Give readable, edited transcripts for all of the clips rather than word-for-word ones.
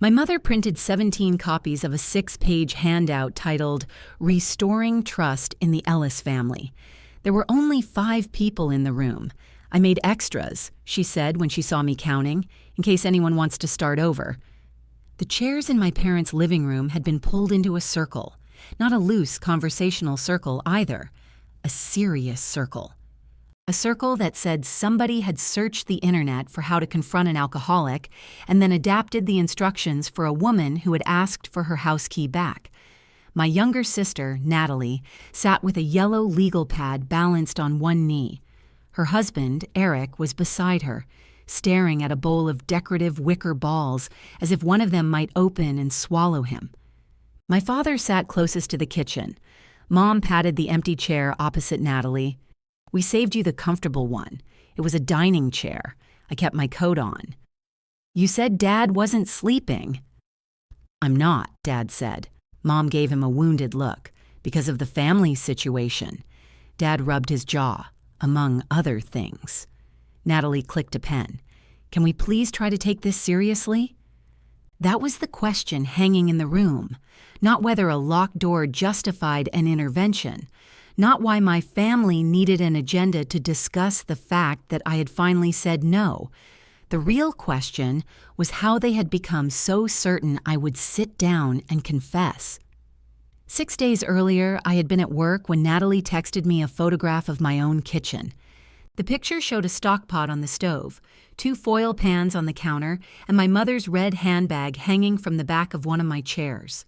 My mother printed 17 copies of a 6-page handout titled Restoring Trust in the Ellis Family. There were only 5 people in the room. I made extras, she said when she saw me counting, in case anyone wants to start over. The chairs in my parents' living room had been pulled into a circle. Not a loose conversational circle either. A serious circle. A circle that said somebody had searched the internet for how to confront an alcoholic and then adapted the instructions for a woman who had asked for her house key back. My younger sister, Natalie, sat with a yellow legal pad balanced on one knee. Her husband, Eric, was beside her, staring at a bowl of decorative wicker balls as if one of them might open and swallow him. My father sat closest to the kitchen. Mom patted the empty chair opposite Natalie. "We saved you the comfortable one. It was a dining chair. I kept my coat on." "You said Dad wasn't sleeping." "I'm not," Dad said. Mom gave him a wounded look. "Because of the family situation." Dad rubbed his jaw, among other things. Natalie clicked a pen. "Can we please try to take this seriously?" That was the question hanging in the room, not whether a locked door justified an intervention, not why my family needed an agenda to discuss the fact that I had finally said no. The real question was how they had become so certain I would sit down and confess. 6 days earlier, I had been at work when Natalie texted me a photograph of my own kitchen. The picture showed a stock pot on the stove, 2 foil pans on the counter, and my mother's red handbag hanging from the back of one of my chairs.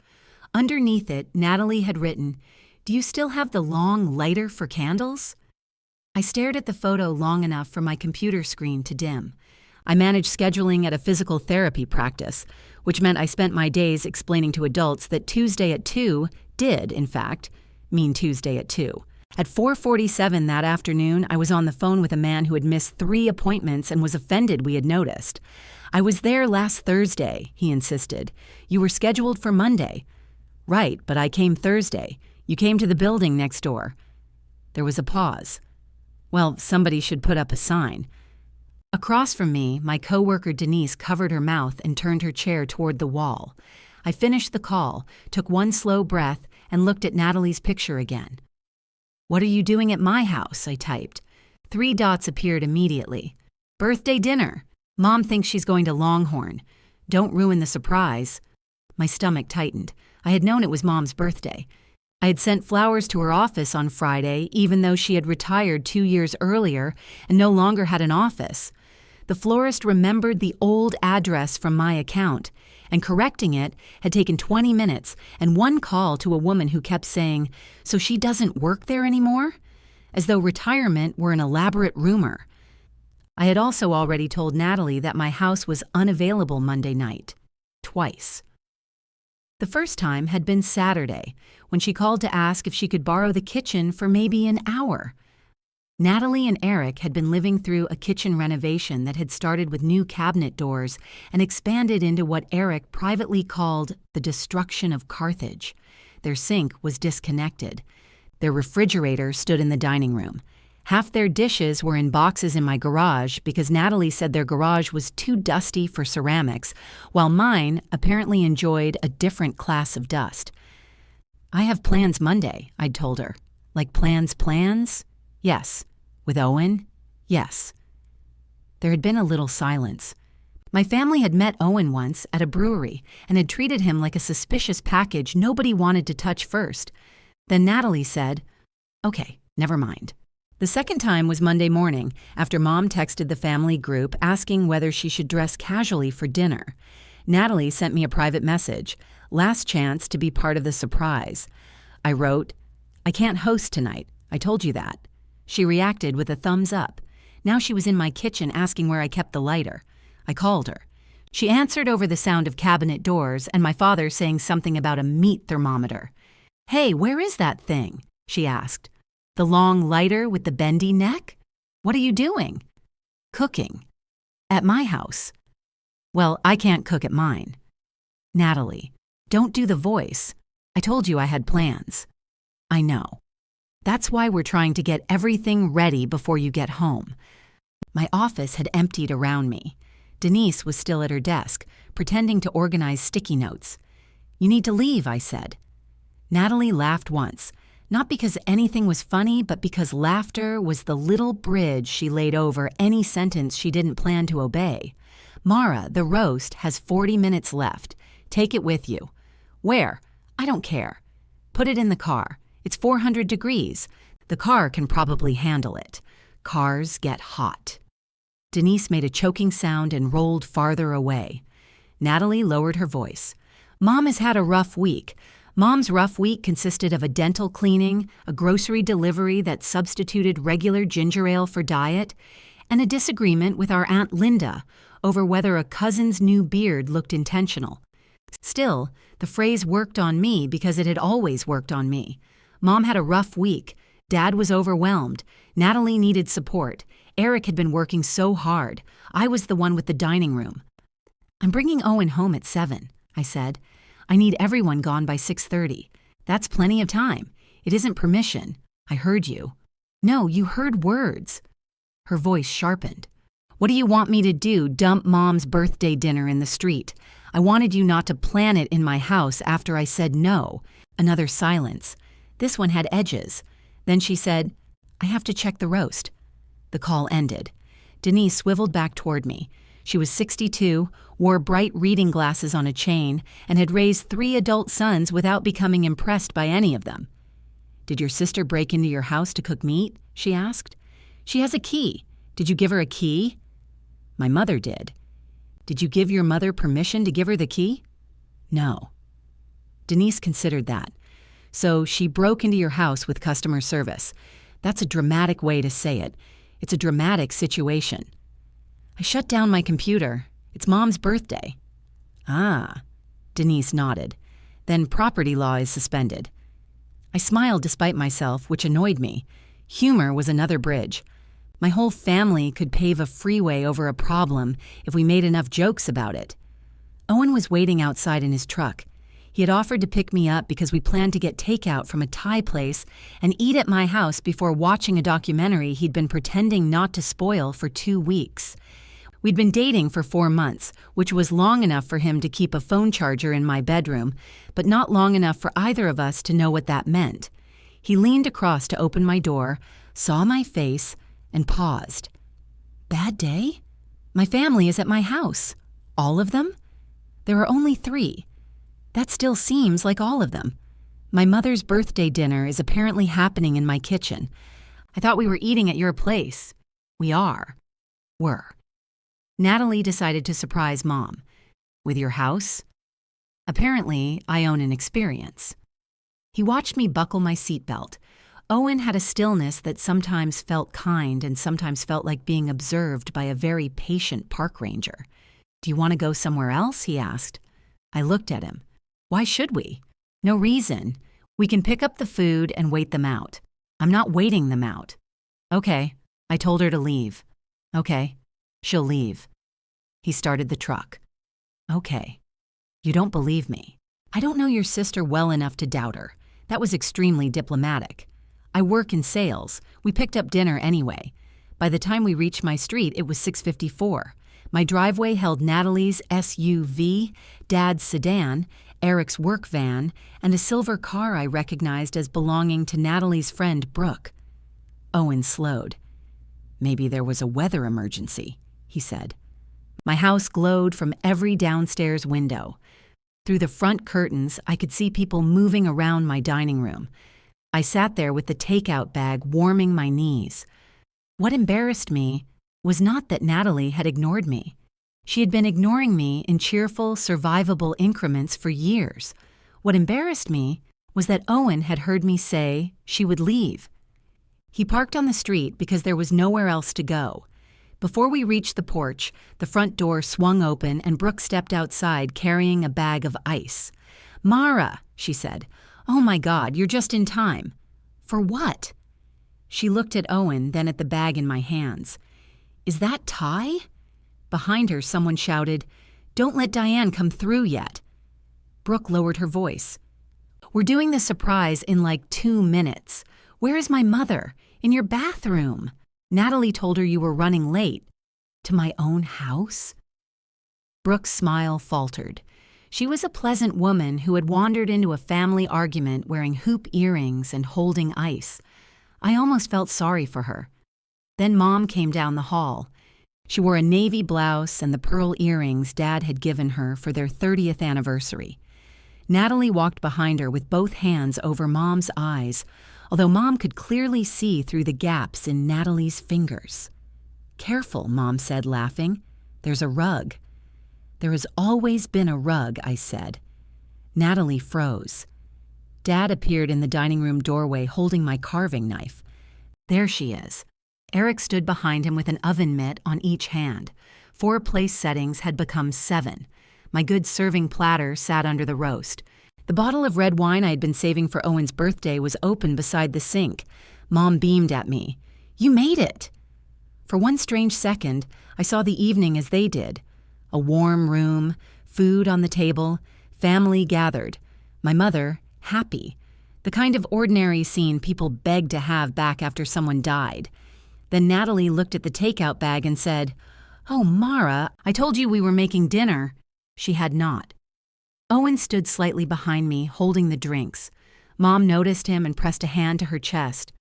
Underneath it, Natalie had written, "Do you still have the long lighter for candles?" I stared at the photo long enough for my computer screen to dim. I managed scheduling at a physical therapy practice, which meant I spent my days explaining to adults that Tuesday at 2 did, in fact, mean Tuesday at 2. At 4:47 that afternoon, I was on the phone with a man who had missed 3 appointments and was offended we had noticed. "I was there last Thursday," he insisted. "You were scheduled for Monday." "Right, but I came Thursday. You came to the building next door." There was a pause. "Well, somebody should put up a sign." Across from me, my coworker Denise covered her mouth and turned her chair toward the wall. I finished the call, took one slow breath, and looked at Natalie's picture again. "What are you doing at my house?" I typed. 3 dots appeared immediately. "Birthday dinner. Mom thinks she's going to Longhorn. Don't ruin the surprise." My stomach tightened. I had known it was Mom's birthday. I had sent flowers to her office on Friday, even though she had retired 2 years earlier and no longer had an office. The florist remembered the old address from my account, and correcting it had taken 20 minutes and 1 call to a woman who kept saying, "So she doesn't work there anymore?" As though retirement were an elaborate rumor. I had also already told Natalie that my house was unavailable Monday night. Twice. The first time had been Saturday, when she called to ask if she could borrow the kitchen for maybe an hour. Natalie and Eric had been living through a kitchen renovation that had started with new cabinet doors and expanded into what Eric privately called the destruction of Carthage. Their sink was disconnected. Their refrigerator stood in the dining room. Half their dishes were in boxes in my garage because Natalie said their garage was too dusty for ceramics, while mine apparently enjoyed a different class of dust. "I have plans Monday," I'd told her. "Like plans? Yes. With Owen? Yes." There had been a little silence. My family had met Owen once at a brewery and had treated him like a suspicious package nobody wanted to touch first. Then Natalie said, "Okay, never mind." The second time was Monday morning, after Mom texted the family group asking whether she should dress casually for dinner. Natalie sent me a private message, last chance to be part of the surprise. I wrote, "I can't host tonight. I told you that." She reacted with a thumbs up. Now she was in my kitchen asking where I kept the lighter. I called her. She answered over the sound of cabinet doors and my father saying something about a meat thermometer. "Hey, where is that thing?" she asked. "The long lighter with the bendy neck? What are you doing?" "Cooking. At my house." "Well, I can't cook at mine." "Natalie, don't do the voice. I told you I had plans." "I know. That's why we're trying to get everything ready before you get home." My office had emptied around me. Denise was still at her desk, pretending to organize sticky notes. "You need to leave," I said. Natalie laughed once, not because anything was funny, but because laughter was the little bridge she laid over any sentence she didn't plan to obey. "Mara, the roast has 40 minutes left. Take it with you." "Where?" "I don't care." "Put it in the car. It's 400 degrees. The car can probably handle it. Cars get hot." Denise made a choking sound and rolled farther away. Natalie lowered her voice. "Mom has had a rough week. Mom's rough week consisted of a dental cleaning, a grocery delivery that substituted regular ginger ale for diet, and a disagreement with our Aunt Linda over whether a cousin's new beard looked intentional. Still, the phrase worked on me because it had always worked on me. Mom had a rough week. Dad was overwhelmed. Natalie needed support. Eric had been working so hard. I was the one with the dining room. "I'm bringing Owen home at 7, I said. "I need everyone gone by 6:30. That's plenty of time. It isn't permission. I heard you." "No, you heard words." Her voice sharpened. "What do you want me to do, dump Mom's birthday dinner in the street? I wanted you not to plan it in my house after I said no." Another silence. This one had edges. Then she said, "I have to check the roast." The call ended. Denise swiveled back toward me. She was 62, wore bright reading glasses on a chain, and had raised 3 adult sons without becoming impressed by any of them. "Did your sister break into your house to cook meat?" she asked. "She has a key. Did you give her a key?" "My mother did." "Did you give your mother permission to give her the key?" "No." Denise considered that. "So she broke into your house with customer service. That's a dramatic way to say it. It's a dramatic situation." "I shut down my computer. It's Mom's birthday." "Ah." Denise nodded. "Then property law is suspended." I smiled despite myself, which annoyed me. Humor was another bridge. My whole family could pave a freeway over a problem if we made enough jokes about it. Owen was waiting outside in his truck. He had offered to pick me up because we planned to get takeout from a Thai place and eat at my house before watching a documentary he'd been pretending not to spoil for 2 weeks. We'd been dating for 4 months, which was long enough for him to keep a phone charger in my bedroom, but not long enough for either of us to know what that meant. He leaned across to open my door, saw my face, and paused. "Bad day? My family is at my house. All of them? There are only 3. That still seems like all of them. My mother's birthday dinner is apparently happening in my kitchen. I thought we were eating at your place." "We are." "Were." Natalie decided to surprise Mom. "With your house?" "Apparently, I own an experience." He watched me buckle my seatbelt. Owen had a stillness that sometimes felt kind and sometimes felt like being observed by a very patient park ranger. "Do you want to go somewhere else?" he asked. I looked at him. "Why should we?" "No reason. We can pick up the food and wait them out." "I'm not waiting them out." "Okay." I told her to leave. "Okay. She'll leave." He started the truck. "Okay. You don't believe me." "I don't know your sister well enough to doubt her." That was extremely diplomatic. "I work in sales. We picked up dinner anyway. By the time we reached my street, it was 6:54. My driveway held Natalie's SUV, Dad's sedan, Eric's work van, and a silver car I recognized as belonging to Natalie's friend Brooke." Owen slowed. "Maybe there was a weather emergency," he said. My house glowed from every downstairs window. Through the front curtains, I could see people moving around my dining room. I sat there with the takeout bag warming my knees. What embarrassed me was not that Natalie had ignored me. She had been ignoring me in cheerful, survivable increments for years. What embarrassed me was that Owen had heard me say she would leave. He parked on the street because there was nowhere else to go. Before we reached the porch, the front door swung open and Brooke stepped outside carrying a bag of ice. "Mara," she said. "Oh my God, you're just in time." "For what?" She looked at Owen, then at the bag in my hands. "Is that Ty?" Behind her, someone shouted, "Don't let Diane come through yet." Brooke lowered her voice. "We're doing the surprise in like 2 minutes. Where is my mother? In your bathroom. Natalie told her you were running late." "To my own house?" Brooke's smile faltered. She was a pleasant woman who had wandered into a family argument wearing hoop earrings and holding ice. I almost felt sorry for her. Then Mom came down the hall. She wore a navy blouse and the pearl earrings Dad had given her for their 30th anniversary. Natalie walked behind her with both hands over Mom's eyes, although Mom could clearly see through the gaps in Natalie's fingers. "Careful," Mom said, laughing. "There's a rug." "There has always been a rug," I said. Natalie froze. Dad appeared in the dining room doorway holding my carving knife. "There she is." Eric stood behind him with an oven mitt on each hand. 4 place settings had become 7. My good serving platter sat under the roast. The bottle of red wine I had been saving for Owen's birthday was open beside the sink. Mom beamed at me. "You made it!" For one strange second, I saw the evening as they did. A warm room, food on the table, family gathered. My mother, happy. The kind of ordinary scene people begged to have back after someone died. Then Natalie looked at the takeout bag and said, "Oh, Mara, I told you we were making dinner." She had not. Owen stood slightly behind me, holding the drinks. Mom noticed him and pressed a hand to her chest.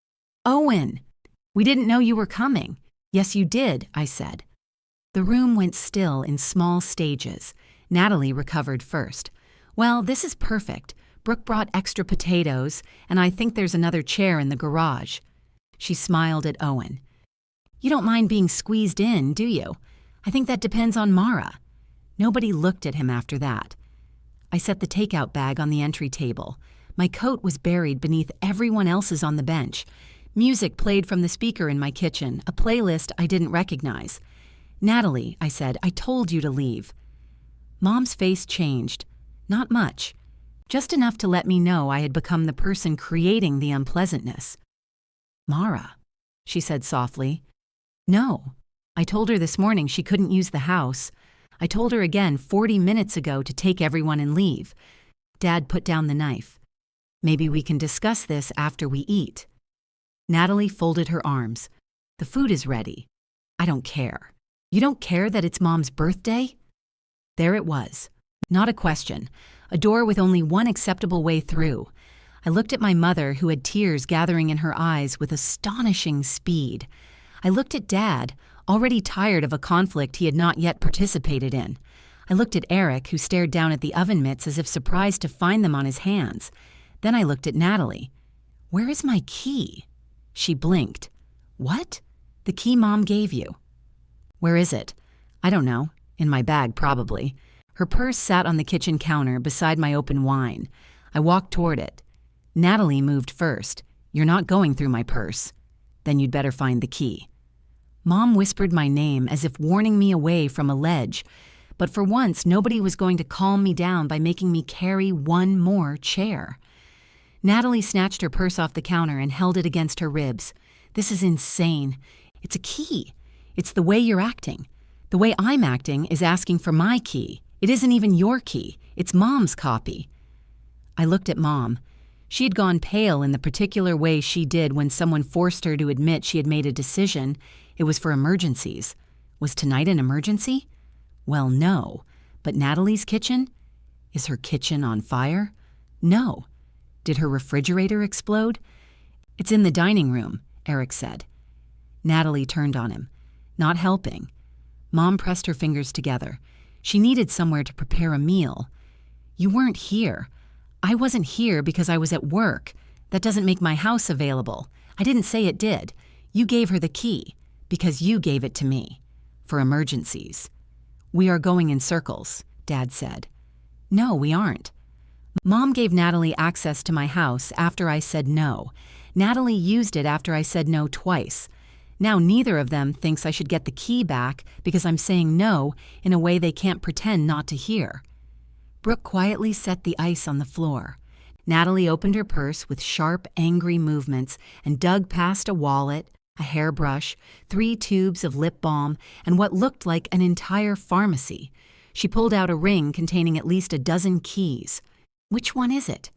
"Owen! We didn't know you were coming." "Yes, you did," I said. The room went still in small stages. Natalie recovered first. "Well, this is perfect. Brooke brought extra potatoes, and I think there's another chair in the garage." She smiled at Owen. "You don't mind being squeezed in, do you? I think that depends on Mara." Nobody looked at him after that. I set the takeout bag on the entry table. My coat was buried beneath everyone else's on the bench. Music played from the speaker in my kitchen, a playlist I didn't recognize. "Natalie," I said, "I told you to leave." Mom's face changed. Not much. Just enough to let me know I had become the person creating the unpleasantness. "Mara," she said softly. "No. I told her this morning she couldn't use the house. I told her again 40 minutes ago to take everyone and leave." Dad put down the knife. "Maybe we can discuss this after we eat." Natalie folded her arms. "The food is ready." "I don't care." "You don't care that it's Mom's birthday?" There it was. Not a question. A door with only one acceptable way through. I looked at my mother, who had tears gathering in her eyes with astonishing speed. I looked at Dad, already tired of a conflict he had not yet participated in. I looked at Eric, who stared down at the oven mitts as if surprised to find them on his hands. Then I looked at Natalie. "Where is my key?" She blinked. "What?" "The key Mom gave you." "Where is it?" "I don't know. In my bag, probably." Her purse sat on the kitchen counter beside my open wine. I walked toward it. Natalie moved first. "You're not going through my purse." "Then you'd better find the key." Mom whispered my name as if warning me away from a ledge, but for once nobody was going to calm me down by making me carry one more chair. Natalie snatched her purse off the counter and held it against her ribs. "This is insane. It's a key. It's the way you're acting. The way I'm acting is asking for my key. It isn't even your key. It's Mom's copy." I looked at Mom. She had gone pale in the particular way she did when someone forced her to admit she had made a decision. It was for emergencies. Was tonight an emergency? Well, no. But Natalie's kitchen? Is her kitchen on fire? No. Did her refrigerator explode? "It's in the dining room," Eric said. Natalie turned on him. Not helping. Mom pressed her fingers together. She needed somewhere to prepare a meal. "You weren't here. I wasn't here because I was at work. That doesn't make my house available. I didn't say it did. You gave her the key because you gave it to me. For emergencies." "We are going in circles," Dad said. "No, we aren't." Mom gave Natalie access to my house after I said no. Natalie used it after I said no twice. Now neither of them thinks I should get the key back because I'm saying no in a way they can't pretend not to hear. Brooke quietly set the ice on the floor. Natalie opened her purse with sharp, angry movements and dug past a wallet, a hairbrush, 3 tubes of lip balm, and what looked like an entire pharmacy. She pulled out a ring containing at least a dozen keys. "Which one is it?"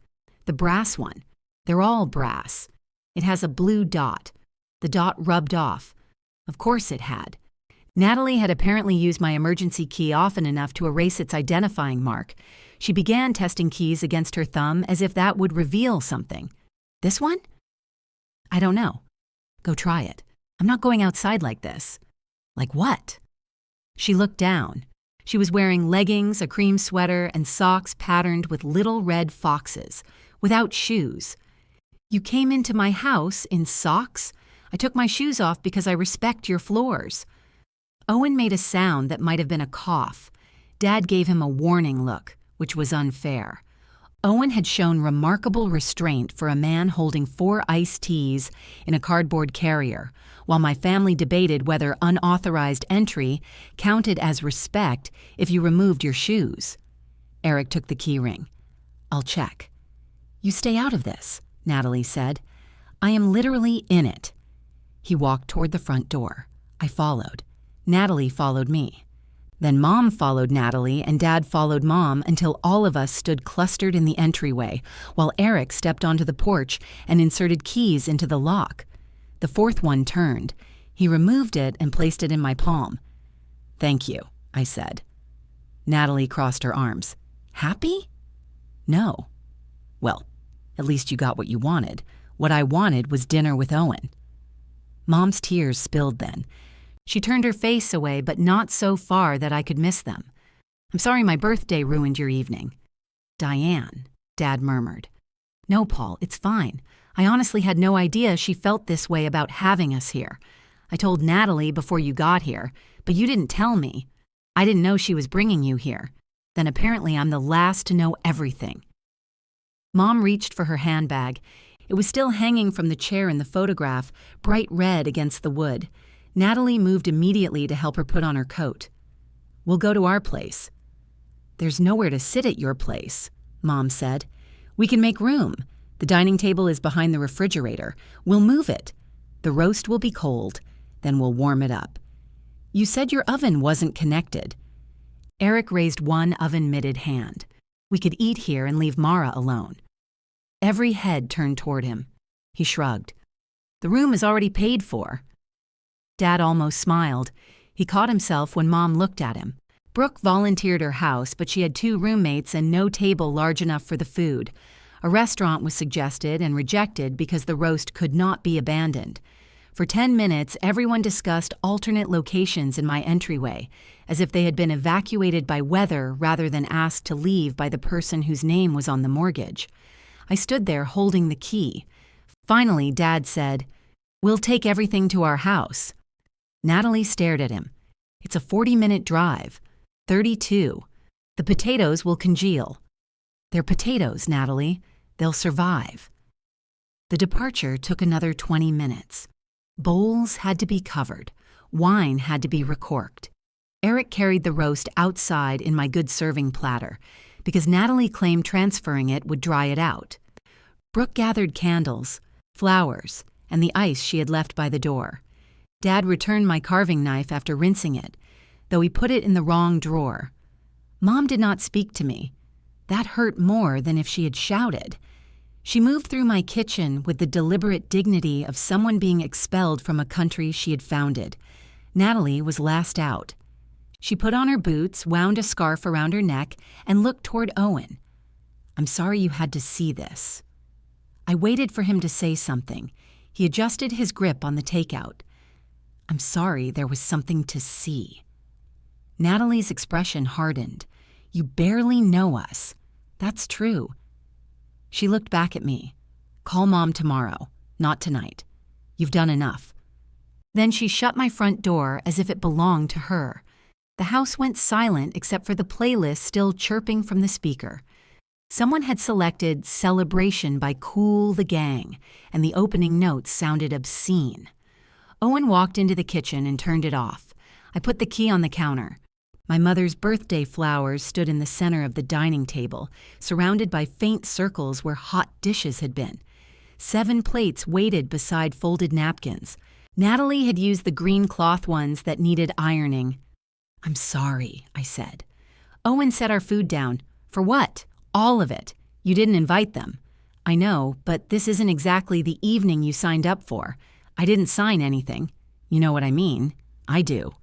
"The brass one. They're all brass. It has a blue dot. The dot rubbed off." Of course it had. Natalie had apparently used my emergency key often enough to erase its identifying mark. She began testing keys against her thumb as if that would reveal something. This one? I don't know. Go try it. I'm not going outside like this. Like what? She looked down. She was wearing leggings, a cream sweater, and socks patterned with little red foxes, without shoes. You came into my house in socks? I took my shoes off because I respect your floors. Owen made a sound that might have been a cough. Dad gave him a warning look, which was unfair. Owen had shown remarkable restraint for a man holding 4 iced teas in a cardboard carrier, while my family debated whether unauthorized entry counted as respect if you removed your shoes. Eric took the key ring. I'll check. You stay out of this, Natalie said. I am literally in it. He walked toward the front door. I followed. Natalie followed me. Then Mom followed Natalie and Dad followed Mom until all of us stood clustered in the entryway, while Eric stepped onto the porch and inserted keys into the lock. The 4th one turned. He removed it and placed it in my palm. Thank you, I said. Natalie crossed her arms. Happy? No. Well, at least you got what you wanted. What I wanted was dinner with Owen. Mom's tears spilled then. She turned her face away, but not so far that I could miss them. I'm sorry my birthday ruined your evening. Diane, Dad murmured. No, Paul, it's fine. I honestly had no idea she felt this way about having us here. I told Natalie before you got here, but you didn't tell me. I didn't know she was bringing you here. Then apparently I'm the last to know everything. Mom reached for her handbag. It was still hanging from the chair in the photograph, bright red against the wood. Natalie moved immediately to help her put on her coat. We'll go to our place. There's nowhere to sit at your place, Mom said. We can make room. The dining table is behind the refrigerator. We'll move it. The roast will be cold, then we'll warm it up. You said your oven wasn't connected. Eric raised one oven-mitted hand. We could eat here and leave Mara alone. Every head turned toward him. He shrugged. The room is already paid for. Dad almost smiled. He caught himself when Mom looked at him. Brooke volunteered her house, but she had 2 roommates and no table large enough for the food. A restaurant was suggested and rejected because the roast could not be abandoned. For 10 minutes, everyone discussed alternate locations in my entryway, as if they had been evacuated by weather rather than asked to leave by the person whose name was on the mortgage. I stood there holding the key. Finally, Dad said, "We'll take everything to our house." Natalie stared at him. It's a 40-minute drive. 32. The potatoes will congeal. They're potatoes, Natalie. They'll survive. The departure took another 20 minutes. Bowls had to be covered. Wine had to be recorked. Eric carried the roast outside in my good serving platter, because Natalie claimed transferring it would dry it out. Brooke gathered candles, flowers, and the ice she had left by the door. Dad returned my carving knife after rinsing it, though he put it in the wrong drawer. Mom did not speak to me. That hurt more than if she had shouted. She moved through my kitchen with the deliberate dignity of someone being expelled from a country she had founded. Natalie was last out. She put on her boots, wound a scarf around her neck, and looked toward Owen. I'm sorry you had to see this. I waited for him to say something. He adjusted his grip on the takeout. I'm sorry there was something to see. Natalie's expression hardened. You barely know us. That's true. She looked back at me. Call Mom tomorrow, not tonight. You've done enough. Then she shut my front door as if it belonged to her. The house went silent except for the playlist still chirping from the speaker. Someone had selected Celebration by Kool the Gang, and the opening notes sounded obscene. Owen walked into the kitchen and turned it off. I put the key on the counter. My mother's birthday flowers stood in the center of the dining table, surrounded by faint circles where hot dishes had been. 7 plates waited beside folded napkins. Natalie had used the green cloth ones that needed ironing. I'm sorry, I said. Owen set our food down. For what? All of it. You didn't invite them. I know, but this isn't exactly the evening you signed up for. I didn't sign anything. You know what I mean. I do.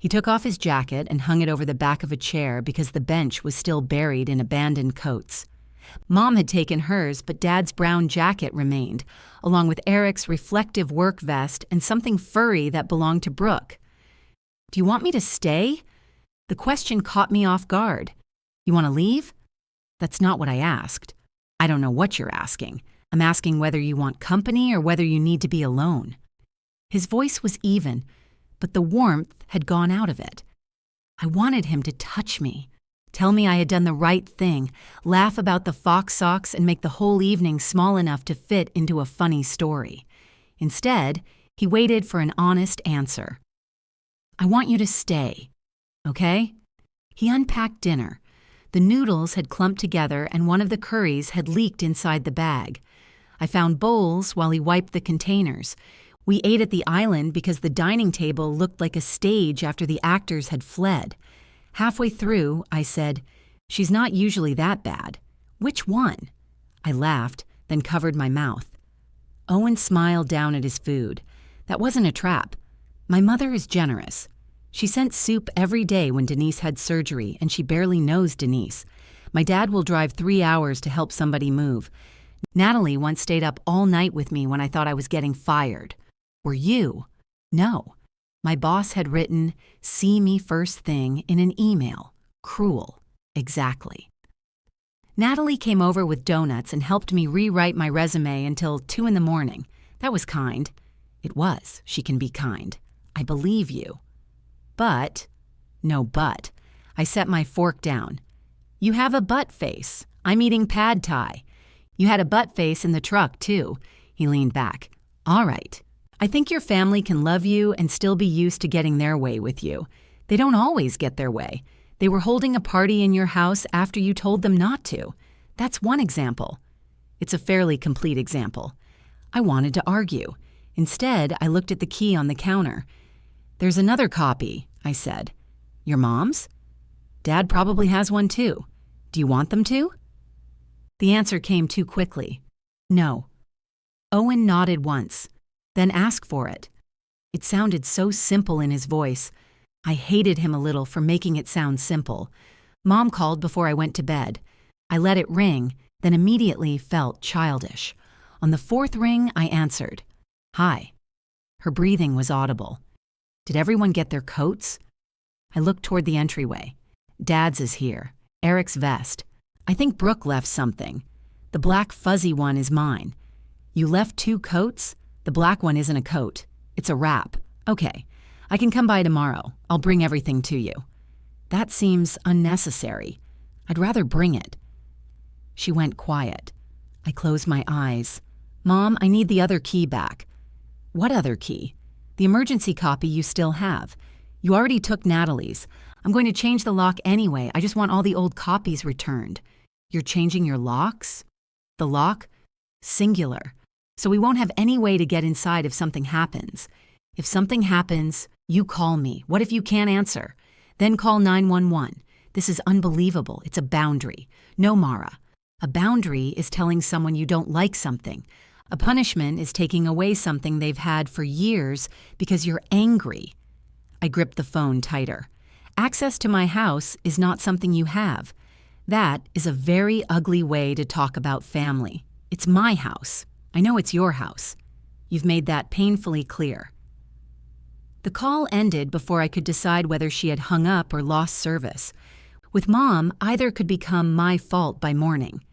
He took off his jacket and hung it over the back of a chair because the bench was still buried in abandoned coats. Mom had taken hers, but Dad's brown jacket remained, along with Eric's reflective work vest and something furry that belonged to Brooke. "Do you want me to stay?" The question caught me off guard. "You want to leave?" "That's not what I asked." "I don't know what you're asking. I'm asking whether you want company or whether you need to be alone." His voice was even, but the warmth had gone out of it. I wanted him to touch me, tell me I had done the right thing, laugh about the fox socks and make the whole evening small enough to fit into a funny story. Instead, he waited for an honest answer. "I want you to stay, okay?" He unpacked dinner. The noodles had clumped together and one of the curries had leaked inside the bag. I found bowls while he wiped the containers. We ate at the island because the dining table looked like a stage after the actors had fled. Halfway through, I said, "She's not usually that bad." "Which one?" I laughed, then covered my mouth. Owen smiled down at his food. That wasn't a trap. My mother is generous. She sent soup every day when Denise had surgery, and she barely knows Denise. My dad will drive 3 hours to help somebody move. Natalie once stayed up all night with me when I thought I was getting fired. Were you? No. My boss had written, "See me first thing," in an email. Cruel. Exactly. Natalie came over with donuts and helped me rewrite my resume until 2 in the morning. That was kind. It was. She can be kind. I believe you. But, no but, I set my fork down. "You have a butt face. I'm eating pad thai. You had a butt face in the truck, too." He leaned back. "All right. I think your family can love you and still be used to getting their way with you. They don't always get their way. They were holding a party in your house after you told them not to. That's one example." It's a fairly complete example. I wanted to argue. Instead, I looked at the key on the counter. "There's another copy," I said. "Your mom's?" "Dad probably has one too. Do you want them to?" The answer came too quickly. "No." Owen nodded once, then asked for it. It sounded so simple in his voice. I hated him a little for making it sound simple. Mom called before I went to bed. I let it ring, then immediately felt childish. On the 4th ring, I answered. "Hi." Her breathing was audible. "Did everyone get their coats?" I looked toward the entryway. Dad's is here. Eric's vest. I think Brooke left something. The black fuzzy one is mine. "You left 2 coats? The black one isn't a coat. It's a wrap. Okay. I can come by tomorrow. I'll bring everything to you." That seems unnecessary. I'd rather bring it. She went quiet. I closed my eyes. "Mom, I need the other key back." "What other key?" "The emergency copy you still have. You already took Natalie's. I'm going to change the lock anyway. I just want all the old copies returned." "You're changing your locks?" "The lock? Singular. So we won't have any way to get inside if something happens. If something happens, you call me. What if you can't answer? Then call 911. This is unbelievable. It's a boundary. No, Mara. A boundary is telling someone you don't like something. A punishment is taking away something they've had for years because you're angry." I gripped the phone tighter. "Access to my house is not something you have. That is a very ugly way to talk about family. It's my house. I know it's your house. You've made that painfully clear." The call ended before I could decide whether she had hung up or lost service. With Mom, either could become my fault by morning.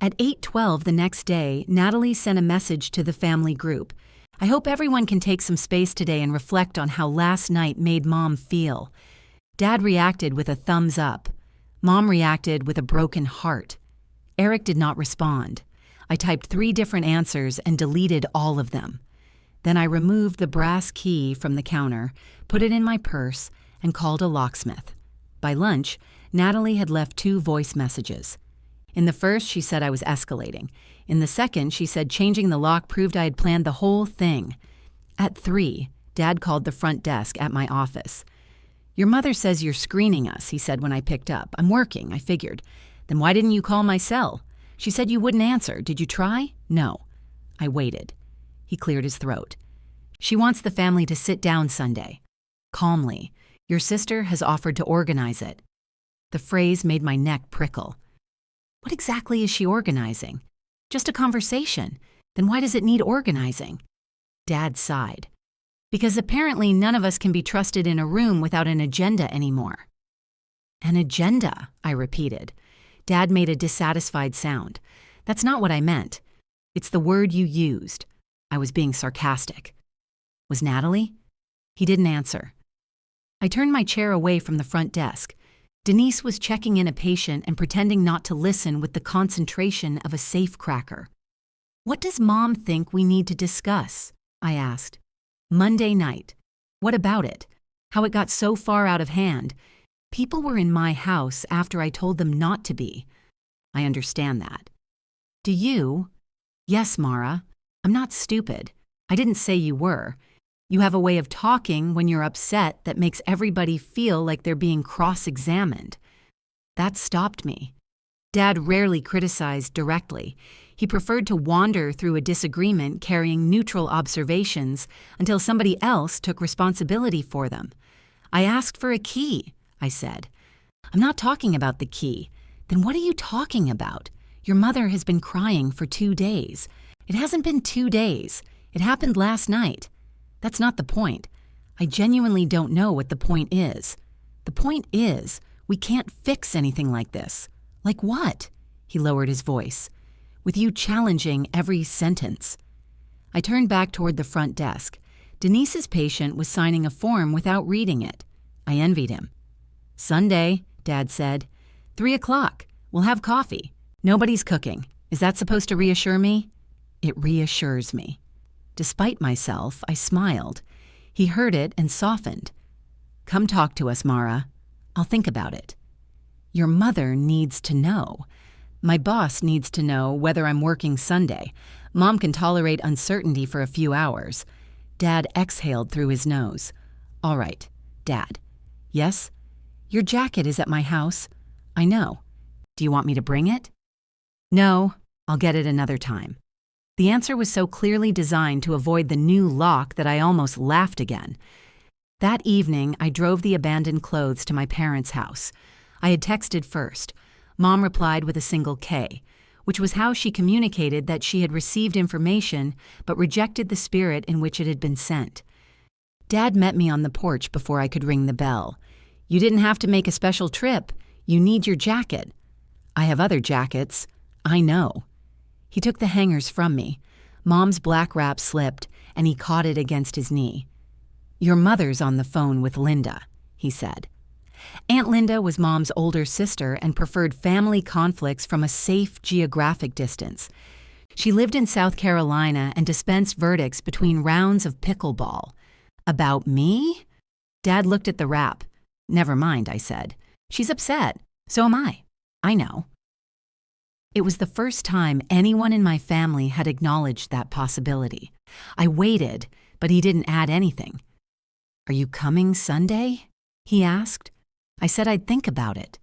At 8:12 the next day, Natalie sent a message to the family group. "I hope everyone can take some space today and reflect on how last night made Mom feel." Dad reacted with a thumbs up. Mom reacted with a broken heart. Eric did not respond. I typed 3 different answers and deleted all of them. Then I removed the brass key from the counter, put it in my purse, and called a locksmith. By lunch, Natalie had left 2 voice messages. In the first, she said I was escalating. In the second, she said changing the lock proved I had planned the whole thing. At 3, Dad called the front desk at my office. "Your mother says you're screening us," he said when I picked up. "I'm working," I figured. "Then why didn't you call my cell?" "She said you wouldn't answer. Did you try?" "No." I waited. He cleared his throat. "She wants the family to sit down Sunday." Calmly. Your sister has offered to organize it. The phrase made my neck prickle. What exactly is she organizing? Just a conversation. Then why does it need organizing? Dad sighed. Because apparently none of us can be trusted in a room without an agenda anymore. An agenda, I repeated. Dad made a dissatisfied sound. That's not what I meant. It's the word you used. I was being sarcastic. Was Natalie? He didn't answer. I turned my chair away from the front desk. Denise was checking in a patient and pretending not to listen with the concentration of a safecracker. What does Mom think we need to discuss? I asked. Monday night. What about it? How it got so far out of hand. People were in my house after I told them not to be. I understand that. Do you? Yes, Mara. I'm not stupid. I didn't say you were. You have a way of talking when you're upset that makes everybody feel like they're being cross-examined. That stopped me. Dad rarely criticized directly. He preferred to wander through a disagreement carrying neutral observations until somebody else took responsibility for them. I asked for a key, I said. I'm not talking about the key. Then what are you talking about? Your mother has been crying for 2 days. It hasn't been 2 days. It happened last night. That's not the point. I genuinely don't know what the point is. The point is, we can't fix anything like this. Like what? He lowered his voice. With you challenging every sentence. I turned back toward the front desk. Denise's patient was signing a form without reading it. I envied him. Sunday, Dad said. 3 o'clock. We'll have coffee. Nobody's cooking. Is that supposed to reassure me? It reassures me. Despite myself, I smiled. He heard it and softened. Come talk to us, Mara. I'll think about it. Your mother needs to know. My boss needs to know whether I'm working Sunday. Mom can tolerate uncertainty for a few hours. Dad exhaled through his nose. All right, Dad. Yes? Your jacket is at my house. I know. Do you want me to bring it? No, I'll get it another time. The answer was so clearly designed to avoid the new lock that I almost laughed again. That evening, I drove the abandoned clothes to my parents' house. I had texted first. Mom replied with a single K, which was how she communicated that she had received information but rejected the spirit in which it had been sent. Dad met me on the porch before I could ring the bell. You didn't have to make a special trip. You need your jacket. I have other jackets. I know. He took the hangers from me. Mom's black wrap slipped, and he caught it against his knee. Your mother's on the phone with Linda, he said. Aunt Linda was Mom's older sister and preferred family conflicts from a safe geographic distance. She lived in South Carolina and dispensed verdicts between rounds of pickleball. About me? Dad looked at the wrap. Never mind, I said. She's upset. So am I. I know. It was the first time anyone in my family had acknowledged that possibility. I waited, but he didn't add anything. Are you coming Sunday? He asked. I said I'd think about it.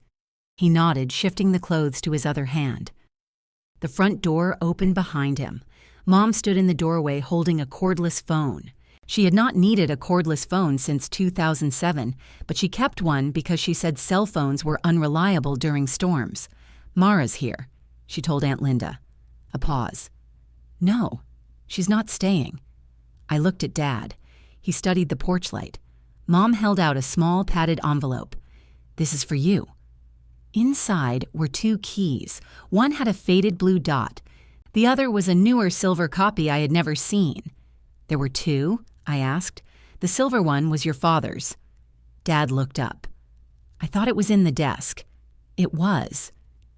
He nodded, shifting the clothes to his other hand. The front door opened behind him. Mom stood in the doorway holding a cordless phone. She had not needed a cordless phone since 2007, but she kept one because she said cell phones were unreliable during storms. Mara's here, she told Aunt Linda. A pause. No, she's not staying. I looked at Dad. He studied the porch light. Mom held out a small padded envelope. This is for you. Inside were 2 keys. One had a faded blue dot. The other was a newer silver copy I had never seen. There were 2? I asked. The silver one was your father's. Dad looked up. I thought it was in the desk. It was.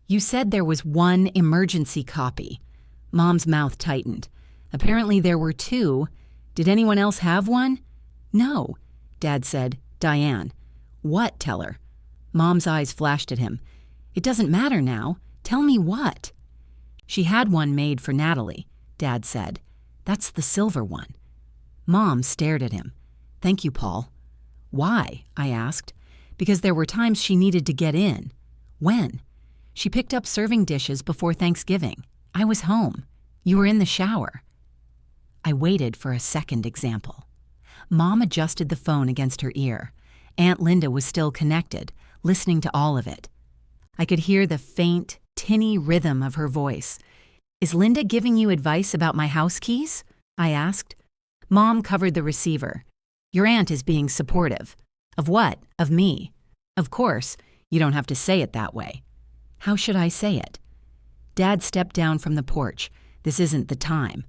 You said there was 1 emergency copy. Mom's mouth tightened. Apparently there were 2. Did anyone else have one? No, Dad said. Diane. What, tell her? Mom's eyes flashed at him. It doesn't matter now. Tell me what. She had one made for Natalie, Dad said. That's the silver one. Mom stared at him. Thank you, Paul. Why? I asked. Because there were times she needed to get in. When? She picked up serving dishes before Thanksgiving. I was home. You were in the shower. I waited for a second example. Mom adjusted the phone against her ear. Aunt Linda was still connected, listening to all of it. I could hear the faint, tinny rhythm of her voice. "Is Linda giving you advice about my house keys?" I asked. Mom covered the receiver. "Your aunt is being supportive." "Of what? Of me?" "Of course, you don't have to say it that way." "How should I say it?" Dad stepped down from the porch. "This isn't the time."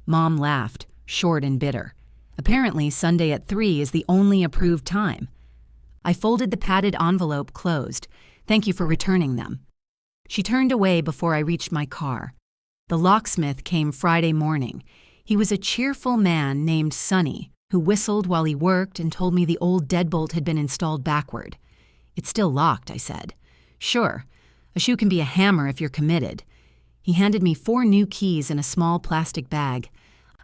Mom laughed, short and bitter. "Apparently, Sunday at 3 is the only approved time." I folded the padded envelope closed. "Thank you for returning them." She turned away before I reached my car. The locksmith came Friday morning. He was a cheerful man named Sonny, who whistled while he worked and told me the old deadbolt had been installed backward. "It's still locked," I said. "Sure. A shoe can be a hammer if you're committed." He handed me 4 new keys in a small plastic bag.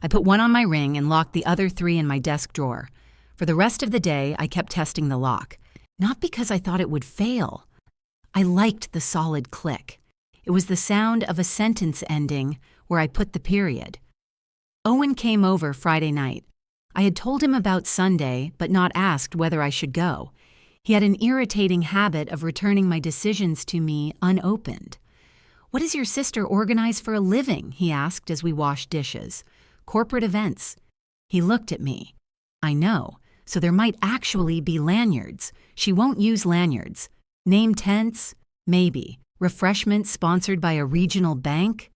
I put one on my ring and locked the other 3 in my desk drawer. For the rest of the day, I kept testing the lock. Not because I thought it would fail. I liked the solid click. It was the sound of a sentence ending where I put the period. Owen came over Friday night. I had told him about Sunday, but not asked whether I should go. He had an irritating habit of returning my decisions to me unopened. "What does your sister organize for a living?" he asked as we washed dishes. "Corporate events." He looked at me. "I know, so there might actually be lanyards. She won't use lanyards. Name tents? Maybe. Refreshments sponsored by a regional bank?"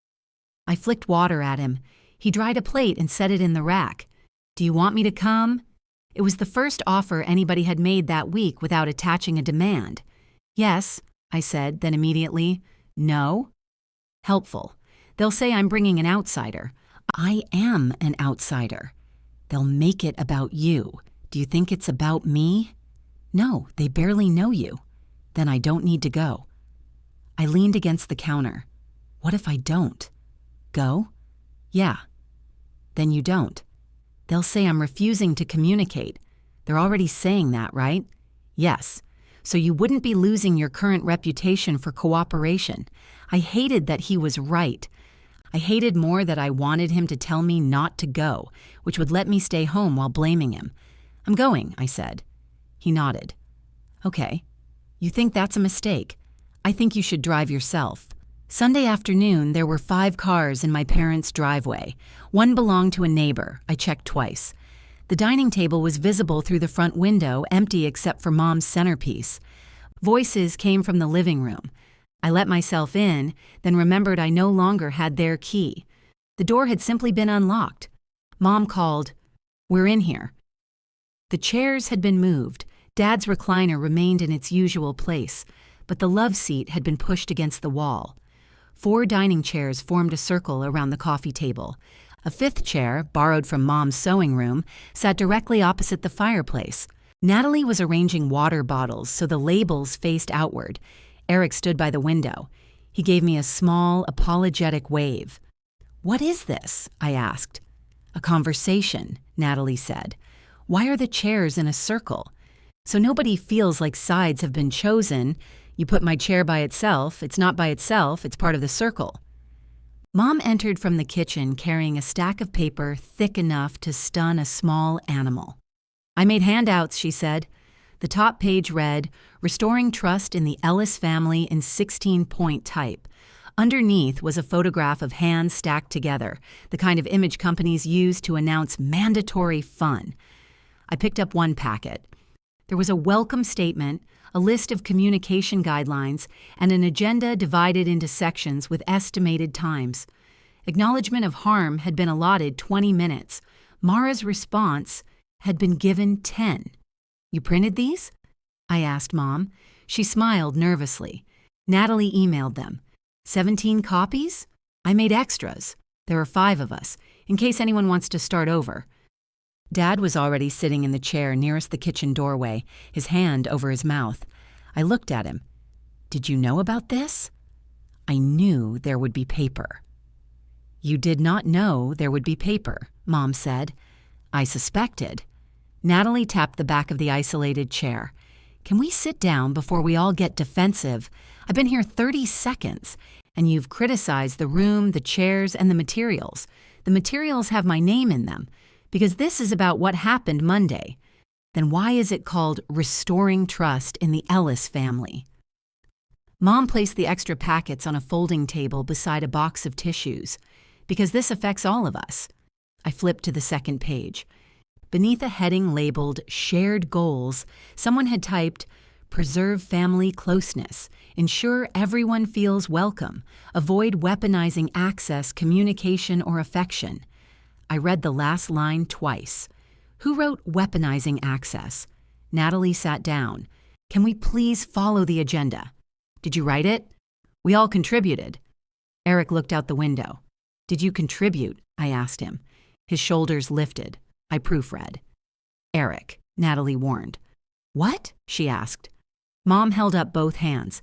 I flicked water at him. He dried a plate and set it in the rack. "Do you want me to come?" It was the first offer anybody had made that week without attaching a demand. "Yes," I said, then immediately, "No?" Helpful. They'll say I'm bringing an outsider. I am an outsider. They'll make it about you. Do you think it's about me? No, they barely know you. Then I don't need to go. I leaned against the counter. What if I don't? Go? Yeah. Then you don't. They'll say I'm refusing to communicate. They're already saying that, right? Yes. So you wouldn't be losing your current reputation for cooperation. I hated that he was right. I hated more that I wanted him to tell me not to go, which would let me stay home while blaming him. "I'm going," I said. He nodded. "Okay. You think that's a mistake? I think you should drive yourself." Sunday afternoon, there were 5 cars in my parents' driveway. One belonged to a neighbor. I checked twice. The dining table was visible through the front window, empty except for Mom's centerpiece. Voices came from the living room. I let myself in, then remembered I no longer had their key. The door had simply been unlocked. Mom called, "We're in here." The chairs had been moved. Dad's recliner remained in its usual place, but the love seat had been pushed against the wall. 4 dining chairs formed a circle around the coffee table. A 5th chair, borrowed from Mom's sewing room, sat directly opposite the fireplace. Natalie was arranging water bottles so the labels faced outward. Eric stood by the window. He gave me a small, apologetic wave. "What is this?" I asked. "A conversation," Natalie said. "Why are the chairs in a circle? So nobody feels like sides have been chosen. You put my chair by itself. It's not by itself. It's part of the circle." Mom entered from the kitchen carrying a stack of paper thick enough to stun a small animal. "I made handouts," she said. The top page read, "Restoring Trust in the Ellis Family in 16-point type." Underneath was a photograph of hands stacked together, the kind of image companies use to announce mandatory fun. I picked up one packet. There was a welcome statement, a list of communication guidelines, and an agenda divided into sections with estimated times. Acknowledgement of harm had been allotted 20 minutes. Mara's response had been given 10. "You printed these?" I asked Mom. She smiled nervously. Natalie emailed them. 17 copies? I made extras. There are 5 of us, in case anyone wants to start over. Dad was already sitting in the chair nearest the kitchen doorway, his hand over his mouth. I looked at him. "Did you know about this?" I knew there would be paper. "You did not know there would be paper," Mom said. "I suspected." Natalie tapped the back of the isolated chair. "Can we sit down before we all get defensive? I've been here 30 seconds, and you've criticized the room, the chairs, and the materials. The materials have my name in them, because this is about what happened Monday. Then why is it called Restoring Trust in the Ellis Family? Mom placed the extra packets on a folding table beside a box of tissues, because this affects all of us. I flipped to the second page. Beneath a heading labeled Shared Goals, someone had typed, "Preserve family closeness. Ensure everyone feels welcome. Avoid weaponizing access, communication, or affection." I read the last line twice. Who wrote weaponizing access? Natalie sat down. Can we please follow the agenda? Did you write it? We all contributed. Eric looked out the window. Did you contribute? I asked him. His shoulders lifted. I proofread. Eric, Natalie warned. What? She asked. Mom held up both hands.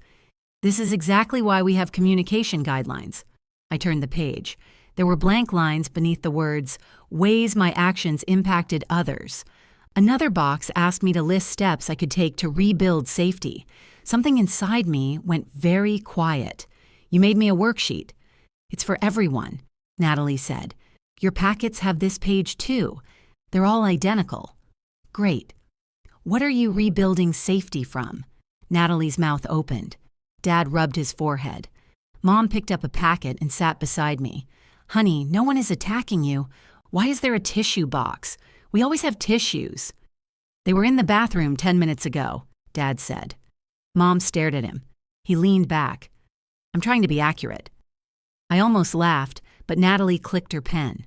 This is exactly why we have communication guidelines. I turned the page. There were blank lines beneath the words, ways my actions impacted others. Another box asked me to list steps I could take to rebuild safety. Something inside me went very quiet. You made me a worksheet. It's for everyone, Natalie said. Your packets have this page too. They're all identical. Great. What are you rebuilding safety from? Natalie's mouth opened. Dad rubbed his forehead. Mom picked up a packet and sat beside me. Honey, no one is attacking you. Why is there a tissue box? We always have tissues. They were in the bathroom 10 minutes ago, Dad said. Mom stared at him. He leaned back. I'm trying to be accurate. I almost laughed, but Natalie clicked her pen.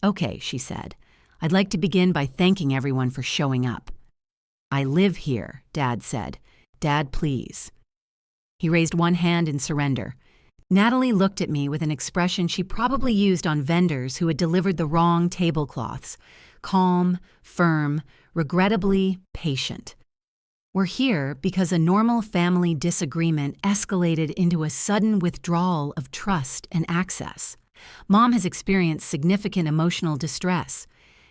Okay, she said. I'd like to begin by thanking everyone for showing up. I live here, Dad said. Dad, please. He raised one hand in surrender. Natalie looked at me with an expression she probably used on vendors who had delivered the wrong tablecloths. Calm, firm, regrettably patient. We're here because a normal family disagreement escalated into a sudden withdrawal of trust and access. Mom has experienced significant emotional distress.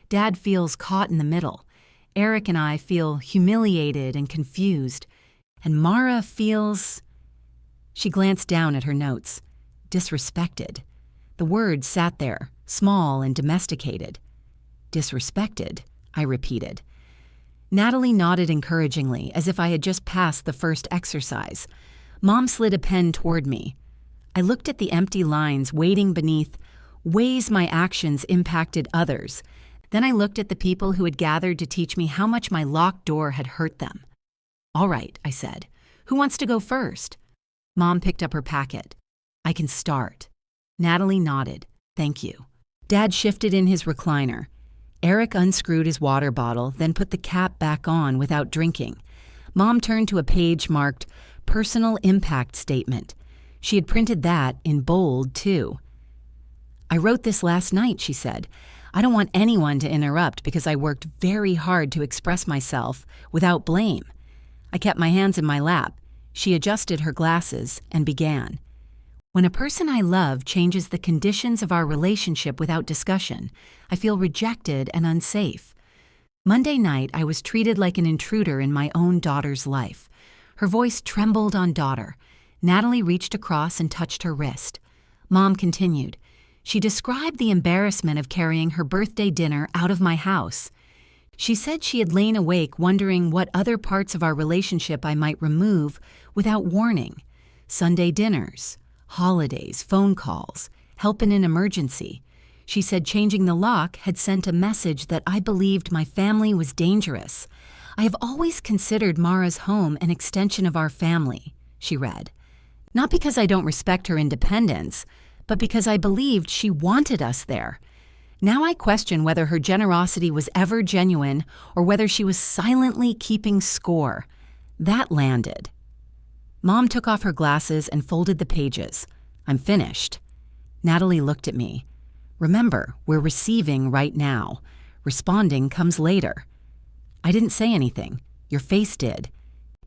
Dad feels caught in the middle. Eric and I feel humiliated and confused. And Mara feels... She glanced down at her notes. Disrespected. The word sat there, small and domesticated. Disrespected, I repeated. Natalie nodded encouragingly, as if I had just passed the first exercise. Mom slid a pen toward me. I looked at the empty lines waiting beneath ways my actions impacted others. Then I looked at the people who had gathered to teach me how much my locked door had hurt them. All right, I said. Who wants to go first? Mom picked up her packet. I can start. Natalie nodded. Thank you. Dad shifted in his recliner. Eric unscrewed his water bottle, then put the cap back on without drinking. Mom turned to a page marked Personal Impact Statement. She had printed that in bold, too. I wrote this last night, she said. I don't want anyone to interrupt because I worked very hard to express myself without blame. I kept my hands in my lap. She adjusted her glasses and began. When a person I love changes the conditions of our relationship without discussion, I feel rejected and unsafe. Monday night, I was treated like an intruder in my own daughter's life. Her voice trembled on daughter. Natalie reached across and touched her wrist. Mom continued. She described the embarrassment of carrying her birthday dinner out of my house. She said she had lain awake wondering what other parts of our relationship I might remove without warning. Sunday dinners, holidays, phone calls, help in an emergency. She said changing the lock had sent a message that I believed my family was dangerous. I have always considered Mara's home an extension of our family, she read. Not because I don't respect her independence, but because I believed she wanted us there. Now I question whether her generosity was ever genuine or whether she was silently keeping score. That landed. Mom took off her glasses and folded the pages. I'm finished. Natalie looked at me. Remember, we're receiving right now. Responding comes later. I didn't say anything. Your face did.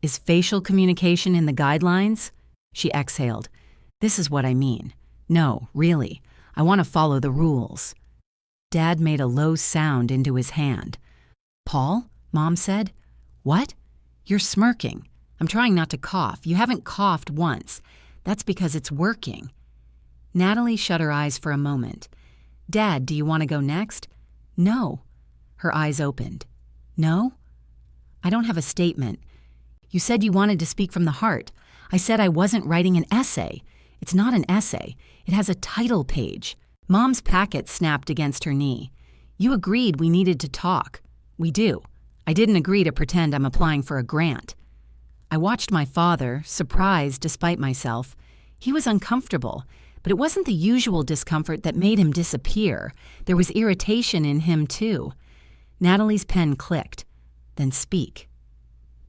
Is facial communication in the guidelines? She exhaled. This is what I mean. No, really. I want to follow the rules. Dad made a low sound into his hand. Paul? Mom said. What? You're smirking. I'm trying not to cough. You haven't coughed once. That's because it's working. Natalie shut her eyes for a moment. Dad, do you want to go next? No. Her eyes opened. No? I don't have a statement. You said you wanted to speak from the heart. I said I wasn't writing an essay. It's not an essay. It has a title page. Mom's packet snapped against her knee. You agreed we needed to talk. We do. I didn't agree to pretend I'm applying for a grant. I watched my father, surprised despite myself. He was uncomfortable, but it wasn't the usual discomfort that made him disappear. There was irritation in him, too. Natalie's pen clicked. Then speak.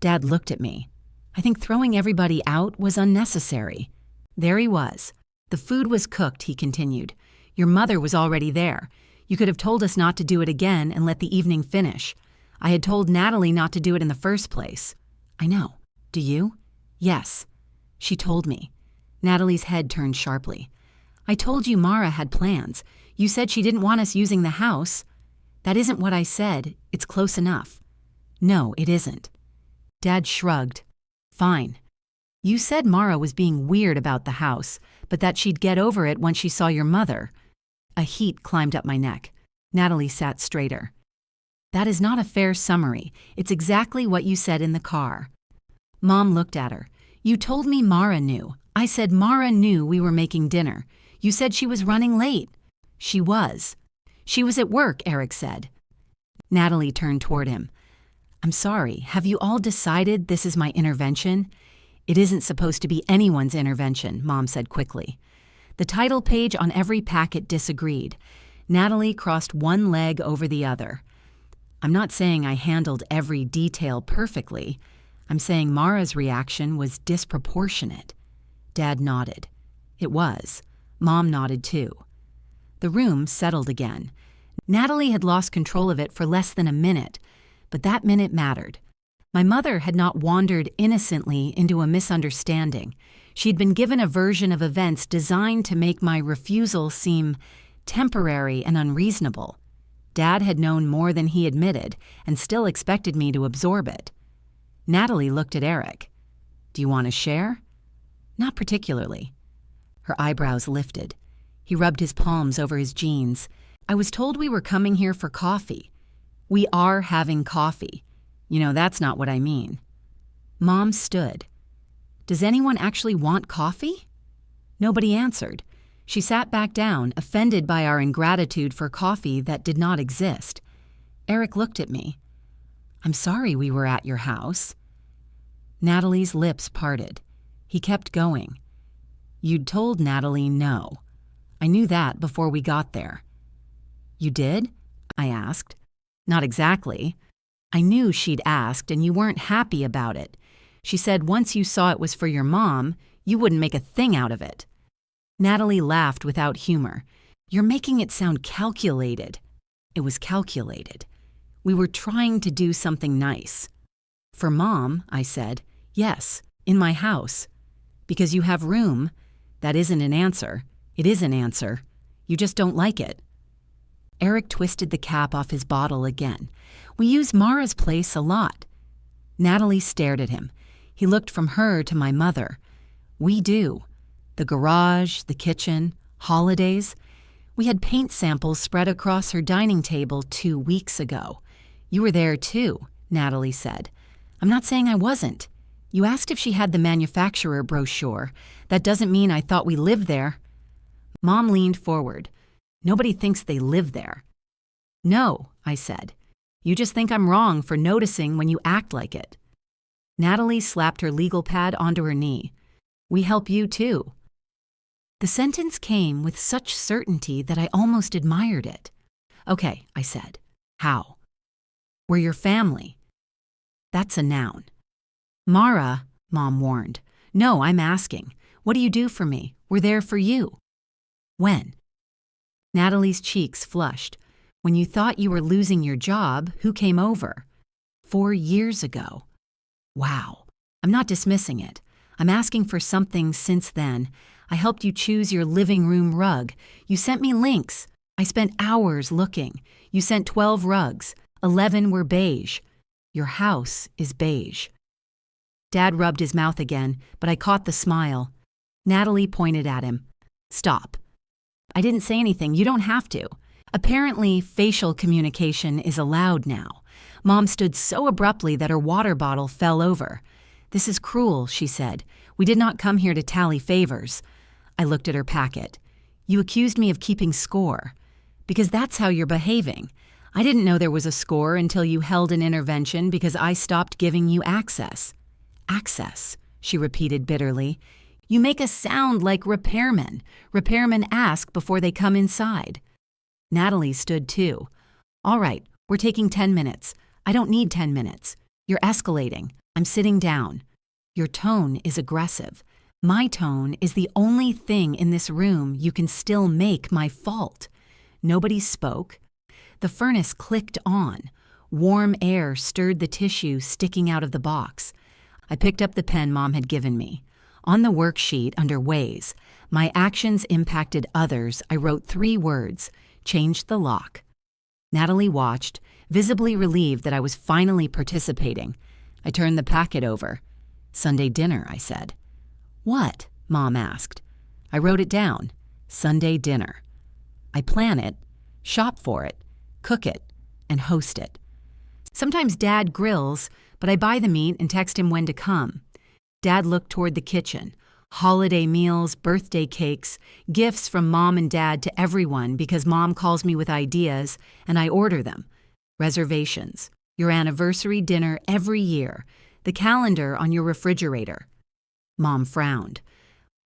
Dad looked at me. I think throwing everybody out was unnecessary. There he was. The food was cooked, he continued. Your mother was already there. You could have told us not to do it again and let the evening finish. I had told Natalie not to do it in the first place. I know. Do you? Yes. She told me. Natalie's head turned sharply. I told you Mara had plans. You said she didn't want us using the house. That isn't what I said. It's close enough. No, it isn't. Dad shrugged. Fine. You said Mara was being weird about the house, but that she'd get over it once she saw your mother. A heat climbed up my neck. Natalie sat straighter. That is not a fair summary. It's exactly what you said in the car. Mom looked at her. You told me Mara knew. I said Mara knew we were making dinner. You said she was running late. She was. She was at work, Eric said. Natalie turned toward him. I'm sorry, have you all decided this is my intervention? It isn't supposed to be anyone's intervention, Mom said quickly. The title page on every packet disagreed. Natalie crossed one leg over the other. I'm not saying I handled every detail perfectly. I'm saying Mara's reaction was disproportionate. Dad nodded. It was. Mom nodded too. The room settled again. Natalie had lost control of it for less than a minute, but that minute mattered. My mother had not wandered innocently into a misunderstanding. She'd been given a version of events designed to make my refusal seem temporary and unreasonable. Dad had known more than he admitted and still expected me to absorb it. Natalie looked at Eric. Do you want to share? Not particularly. Her eyebrows lifted. He rubbed his palms over his jeans. I was told we were coming here for coffee. We are having coffee. You know, that's not what I mean. Mom stood. Does anyone actually want coffee? Nobody answered. She sat back down, offended by our ingratitude for coffee that did not exist. Eric looked at me. I'm sorry we were at your house. Natalie's lips parted. He kept going. You'd told Natalie no. I knew that before we got there. You did? I asked. Not exactly. I knew she'd asked and you weren't happy about it. She said once you saw it was for your mom, you wouldn't make a thing out of it. Natalie laughed without humor. You're making it sound calculated. It was calculated. We were trying to do something nice. For Mom, I said, yes, in my house. Because you have room. That isn't an answer. It is an answer. You just don't like it. Eric twisted the cap off his bottle again. We use Mara's place a lot. Natalie stared at him. He looked from her to my mother. We do. The garage, the kitchen, holidays. We had paint samples spread across her dining table 2 weeks ago. You were there too, Natalie said. I'm not saying I wasn't. You asked if she had the manufacturer brochure. That doesn't mean I thought we lived there. Mom leaned forward. Nobody thinks they live there. No, I said. You just think I'm wrong for noticing when you act like it. Natalie slapped her legal pad onto her knee. We help you too. The sentence came with such certainty that I almost admired it. Okay, I said. How? We're your family. That's a noun. Mara, Mom warned. No, I'm asking. What do you do for me? We're there for you. When? Natalie's cheeks flushed. When you thought you were losing your job, who came over? 4 years ago. Wow. I'm not dismissing it. I'm asking for something since then. I helped you choose your living room rug. You sent me links. I spent hours looking. You sent 12 rugs. 11 were beige. Your house is beige. Dad rubbed his mouth again, but I caught the smile. Natalie pointed at him. Stop. I didn't say anything. You don't have to. Apparently, facial communication is allowed now. Mom stood so abruptly that her water bottle fell over. "This is cruel," she said. "We did not come here to tally favors." I looked at her packet. "You accused me of keeping score." "Because that's how you're behaving. I didn't know there was a score until you held an intervention because I stopped giving you access." "Access," she repeated bitterly. "You make us sound like repairmen. Repairmen ask before they come inside." Natalie stood too. "All right, we're taking 10 minutes. I don't need 10 minutes. You're escalating. I'm sitting down. Your tone is aggressive. My tone is the only thing in this room you can still make my fault." Nobody spoke. The furnace clicked on. Warm air stirred the tissue sticking out of the box. I picked up the pen Mom had given me. On the worksheet under Ways, my actions impacted others, I wrote 3 words: change the lock. Natalie watched, visibly relieved that I was finally participating. I turned the packet over. "Sunday dinner," I said. "What?" Mom asked. I wrote it down. Sunday dinner. I plan it, shop for it, cook it, and host it. Sometimes Dad grills, but I buy the meat and text him when to come. Dad looked toward the kitchen. Holiday meals, birthday cakes, gifts from Mom and Dad to everyone because Mom calls me with ideas and I order them. Reservations, your anniversary dinner every year, the calendar on your refrigerator. Mom frowned.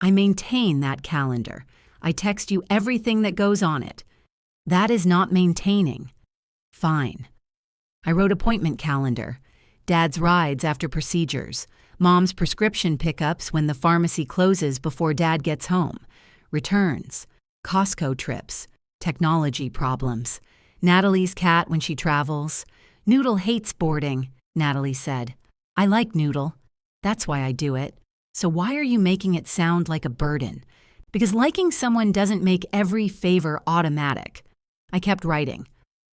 "I maintain that calendar. I text you everything that goes on it." "That is not maintaining." "Fine." I wrote appointment calendar. Dad's rides after procedures. Mom's prescription pickups when the pharmacy closes before Dad gets home. Returns. Costco trips. Technology problems. Natalie's cat when she travels. "Noodle hates boarding," Natalie said. "I like Noodle. That's why I do it. So why are you making it sound like a burden?" "Because liking someone doesn't make every favor automatic." I kept writing.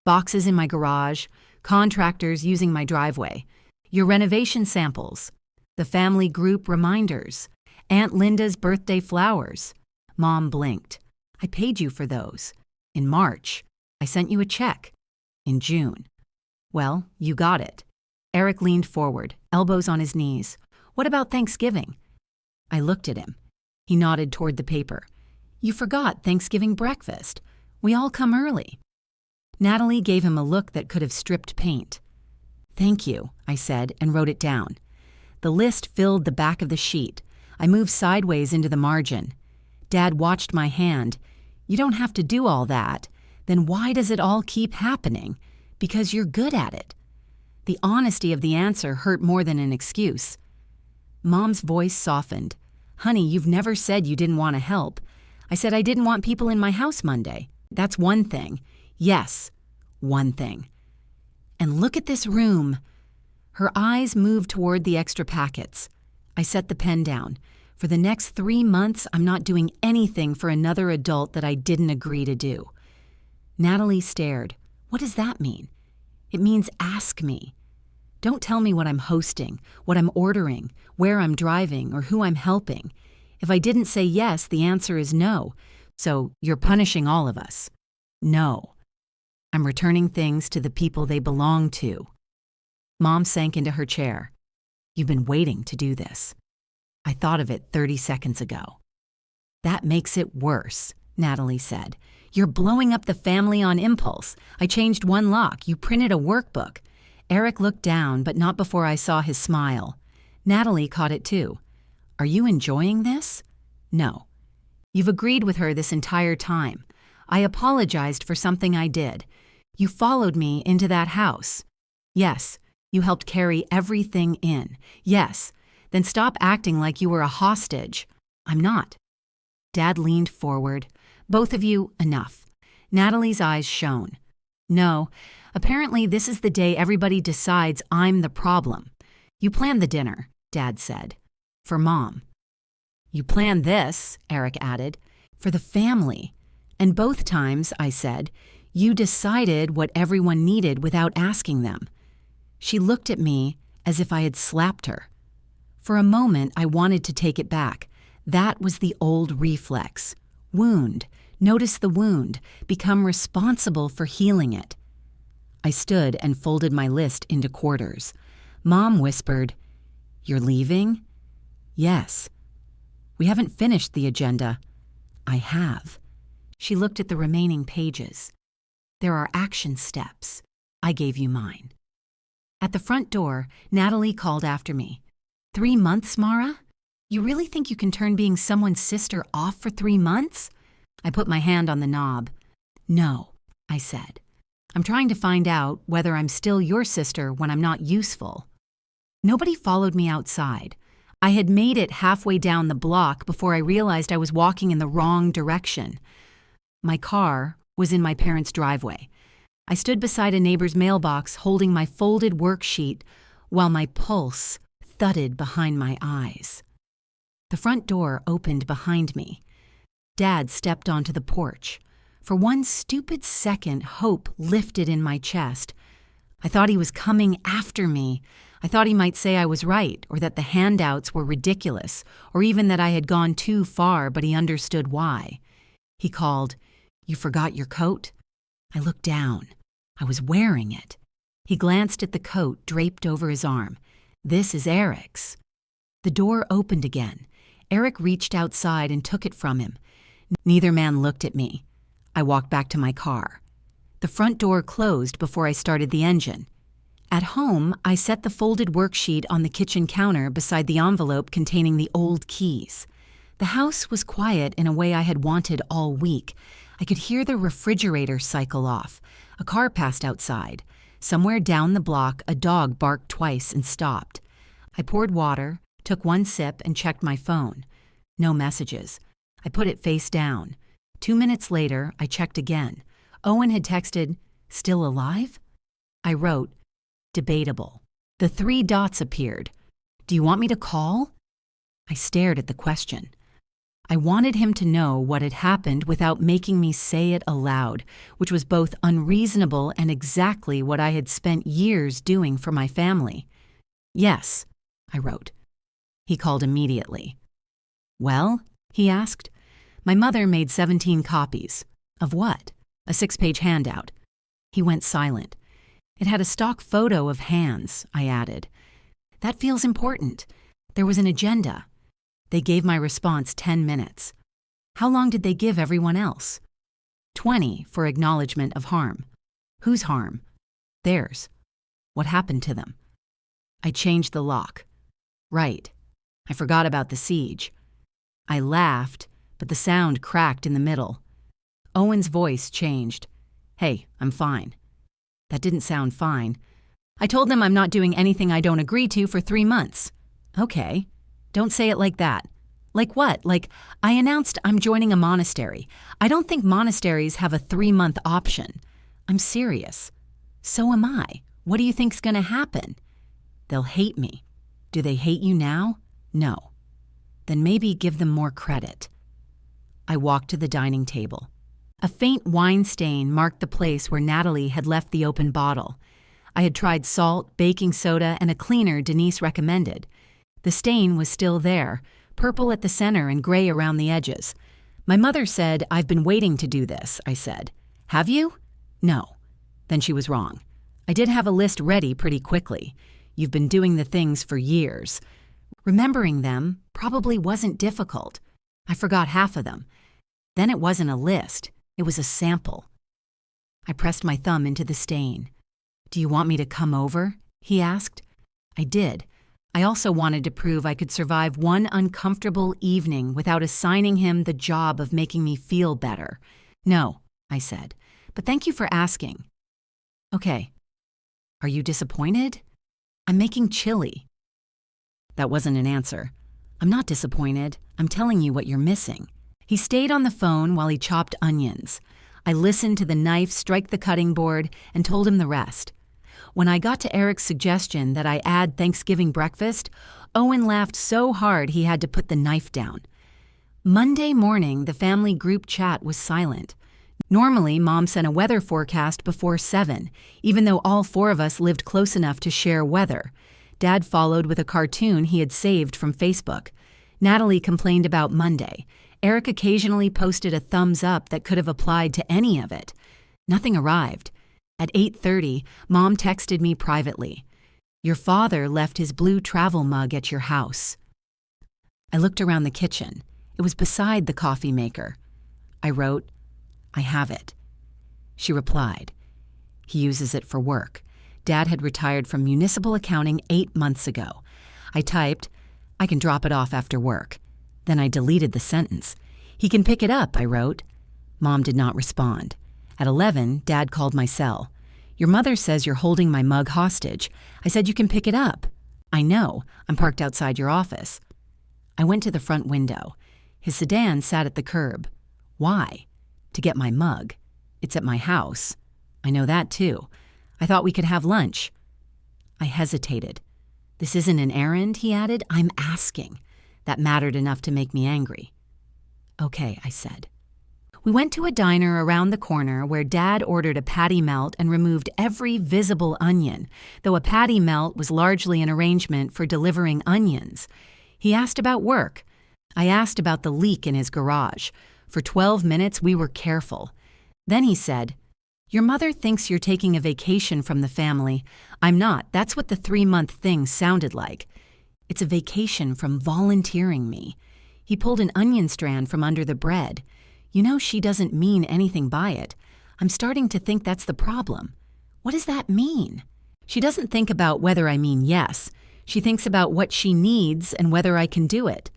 Boxes in my garage. Contractors using my driveway. Your renovation samples. The family group reminders. Aunt Linda's birthday flowers. Mom blinked. "I paid you for those. In March. I sent you a check. In June." "Well, you got it." Eric leaned forward, elbows on his knees. "What about Thanksgiving?" I looked at him. He nodded toward the paper. "You forgot Thanksgiving breakfast. We all come early." Natalie gave him a look that could have stripped paint. "Thank you," I said and wrote it down. The list filled the back of the sheet. I moved sideways into the margin. Dad watched my hand. "You don't have to do all that. Then why does it all keep happening? Because you're good at it." The honesty of the answer hurt more than an excuse. Mom's voice softened. "Honey, you've never said you didn't want to help. I said I didn't want people in my house Monday. That's one thing. Yes, one thing. And look at this room." Her eyes moved toward the extra packets. I set the pen down. For the next 3 months, I'm not doing anything for another adult that I didn't agree to do. Natalie stared. "What does that mean?" "It means ask me. Don't tell me what I'm hosting, what I'm ordering, where I'm driving, or who I'm helping. If I didn't say yes, the answer is no. So you're punishing all of us." "No. I'm returning things to the people they belong to." Mom sank into her chair. "You've been waiting to do this. I thought of it 30 seconds ago." "That makes it worse," Natalie said. "You're blowing up the family on impulse. I changed one lock. You printed a workbook." Eric looked down, but not before I saw his smile. Natalie caught it too. "Are you enjoying this?" "No." "You've agreed with her this entire time. I apologized for something I did. You followed me into that house." "Yes." "You helped carry everything in." "Yes." "Then stop acting like you were a hostage." "I'm not." Dad leaned forward. "Both of you, enough." Natalie's eyes shone. "No, apparently this is the day everybody decides I'm the problem. You planned the dinner," Dad said. "For Mom." "You planned this," Eric added, "for the family. And both times," I said, "you decided what everyone needed without asking them." She looked at me as if I had slapped her. For a moment, I wanted to take it back. That was the old reflex. Wound. Notice the wound. Become responsible for healing it. I stood and folded my list into quarters. Mom whispered, "You're leaving?" "Yes." "We haven't finished the agenda." "I have." She looked at the remaining pages. "There are action steps. I gave you mine." At the front door, Natalie called after me. "3 months, Mara? You really think you can turn being someone's sister off for 3 months?" I put my hand on the knob. "No," I said. "I'm trying to find out whether I'm still your sister when I'm not useful." Nobody followed me outside. I had made it halfway down the block before I realized I was walking in the wrong direction. My car was in my parents' driveway. I stood beside a neighbor's mailbox holding my folded worksheet while my pulse thudded behind my eyes. The front door opened behind me. Dad stepped onto the porch. For one stupid second, hope lifted in my chest. I thought he was coming after me. I thought he might say I was right, or that the handouts were ridiculous, or even that I had gone too far, but he understood why. He called, "You forgot your coat?" I looked down. I was wearing it. He glanced at the coat draped over his arm. "This is Eric's." The door opened again. Eric reached outside and took it from him. Neither man looked at me. I walked back to my car. The front door closed before I started the engine. At home, I set the folded worksheet on the kitchen counter beside the envelope containing the old keys. The house was quiet in a way I had wanted all week. I could hear the refrigerator cycle off. A car passed outside. Somewhere down the block, a dog barked twice and stopped. I poured water, took one sip, and checked my phone. No messages. I put it face down. 2 minutes later, I checked again. Owen had texted, "Still alive?" I wrote, "Debatable." The 3 dots appeared. "Do you want me to call?" I stared at the question. I wanted him to know what had happened without making me say it aloud, which was both unreasonable and exactly what I had spent years doing for my family. "Yes," I wrote. He called immediately. "Well?" he asked. My mother made 17 copies. Of what? A 6-page handout. He went silent. It had a stock photo of hands, I added. That feels important. There was an agenda. They gave my response 10 minutes. How long did they give everyone else? 20 for acknowledgement of harm. Whose harm? Theirs. What happened to them? I changed the lock. Right. I forgot about the siege. I laughed, but the sound cracked in the middle. Owen's voice changed. "Hey, I'm fine." That didn't sound fine. "I told them I'm not doing anything I don't agree to for 3 months. Okay. Don't say it like that. Like what? Like, I announced I'm joining a monastery. I don't think monasteries have a 3-month option. I'm serious. So am I. What do you think's gonna happen? They'll hate me. Do they hate you now? No. Then maybe give them more credit. I walked to the dining table. A faint wine stain marked the place where Natalie had left the open bottle. I had tried salt, baking soda, and a cleaner Denise recommended. The stain was still there, purple at the center and gray around the edges. My mother said, "I've been waiting to do this," I said. "Have you?" "No." Then she was wrong. I did have a list ready pretty quickly. You've been doing the things for years. Remembering them probably wasn't difficult. I forgot half of them. Then it wasn't a list. It was a sample. I pressed my thumb into the stain. "Do you want me to come over?" he asked. I did. I also wanted to prove I could survive one uncomfortable evening without assigning him the job of making me feel better. "No," I said, "but thank you for asking." "Okay." "Are you disappointed?" "I'm making chili." That wasn't an answer. "I'm not disappointed. I'm telling you what you're missing." He stayed on the phone while he chopped onions. I listened to the knife strike the cutting board and told him the rest. When I got to Eric's suggestion that I add Thanksgiving breakfast, Owen laughed so hard he had to put the knife down. Monday morning, the family group chat was silent. Normally, Mom sent a weather forecast before 7, even though all 4 of us lived close enough to share weather. Dad followed with a cartoon he had saved from Facebook. Natalie complained about Monday. Eric occasionally posted a thumbs up that could have applied to any of it. Nothing arrived. At 8:30, Mom texted me privately. Your father left his blue travel mug at your house. I looked around the kitchen. It was beside the coffee maker. I wrote, I have it. She replied, he uses it for work. Dad had retired from municipal accounting 8 months ago. I typed, I can drop it off after work. Then I deleted the sentence. He can pick it up, I wrote. Mom did not respond. At 11, Dad called my cell. Your mother says you're holding my mug hostage. I said you can pick it up. I know. I'm parked outside your office. I went to the front window. His sedan sat at the curb. Why? To get my mug. It's at my house. I know that too. I thought we could have lunch. I hesitated. This isn't an errand, he added. I'm asking. That mattered enough to make me angry. Okay, I said. We went to a diner around the corner where Dad ordered a patty melt and removed every visible onion, though a patty melt was largely an arrangement for delivering onions. He asked about work. I asked about the leak in his garage. For 12 minutes, we were careful. Then he said, Your mother thinks you're taking a vacation from the family. I'm not. That's what the 3-month thing sounded like. It's a vacation from volunteering me. He pulled an onion strand from under the bread. You know she doesn't mean anything by it. I'm starting to think that's the problem. What does that mean? She doesn't think about whether I mean yes. She thinks about what she needs and whether I can do it.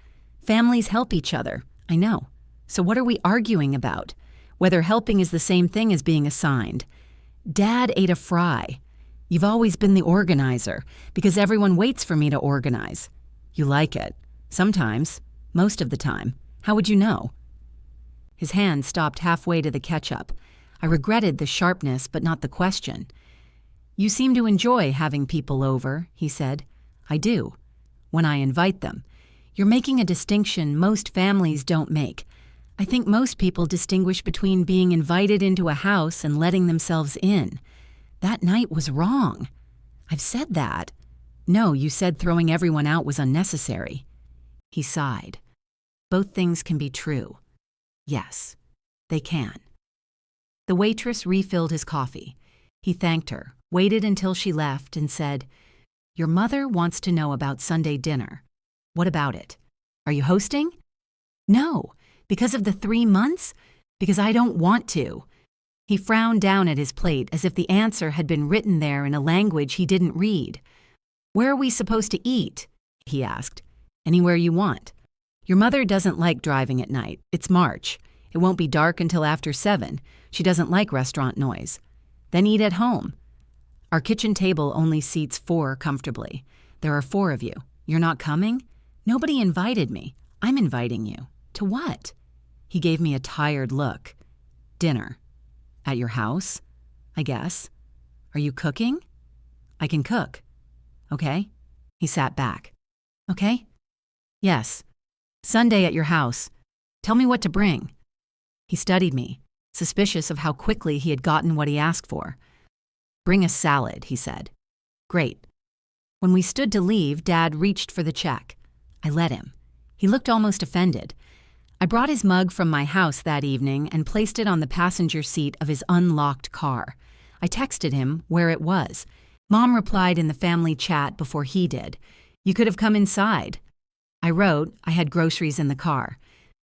Families help each other, I know. So what are we arguing about? Whether helping is the same thing as being assigned. Dad ate a fry. You've always been the organizer, because everyone waits for me to organize. You like it. Sometimes. Most of the time. How would you know? His hand stopped halfway to the ketchup. I regretted the sharpness, but not the question. You seem to enjoy having people over, he said. I do. When I invite them. You're making a distinction most families don't make. I think most people distinguish between being invited into a house and letting themselves in. That night was wrong. I've said that. No, you said throwing everyone out was unnecessary. He sighed. Both things can be true. Yes, they can. The waitress refilled his coffee. He thanked her, waited until she left, and said, Your mother wants to know about Sunday dinner. What about it? Are you hosting? No. Because of the 3 months? Because I don't want to. He frowned down at his plate as if the answer had been written there in a language he didn't read. Where are we supposed to eat? He asked. Anywhere you want. Your mother doesn't like driving at night. It's March. It won't be dark until after 7. She doesn't like restaurant noise. Then eat at home. Our kitchen table only seats 4 comfortably. There are 4 of you. You're not coming? Nobody invited me. I'm inviting you. To what? He gave me a tired look. Dinner. At your house? I guess. Are you cooking? I can cook. Okay. He sat back. Okay? Yes. Sunday at your house. Tell me what to bring. He studied me, suspicious of how quickly he had gotten what he asked for. Bring a salad, he said. Great. When we stood to leave, Dad reached for the check. I let him. He looked almost offended. I brought his mug from my house that evening and placed it on the passenger seat of his unlocked car. I texted him where it was. Mom replied in the family chat before he did. You could have come inside. I wrote I had groceries in the car.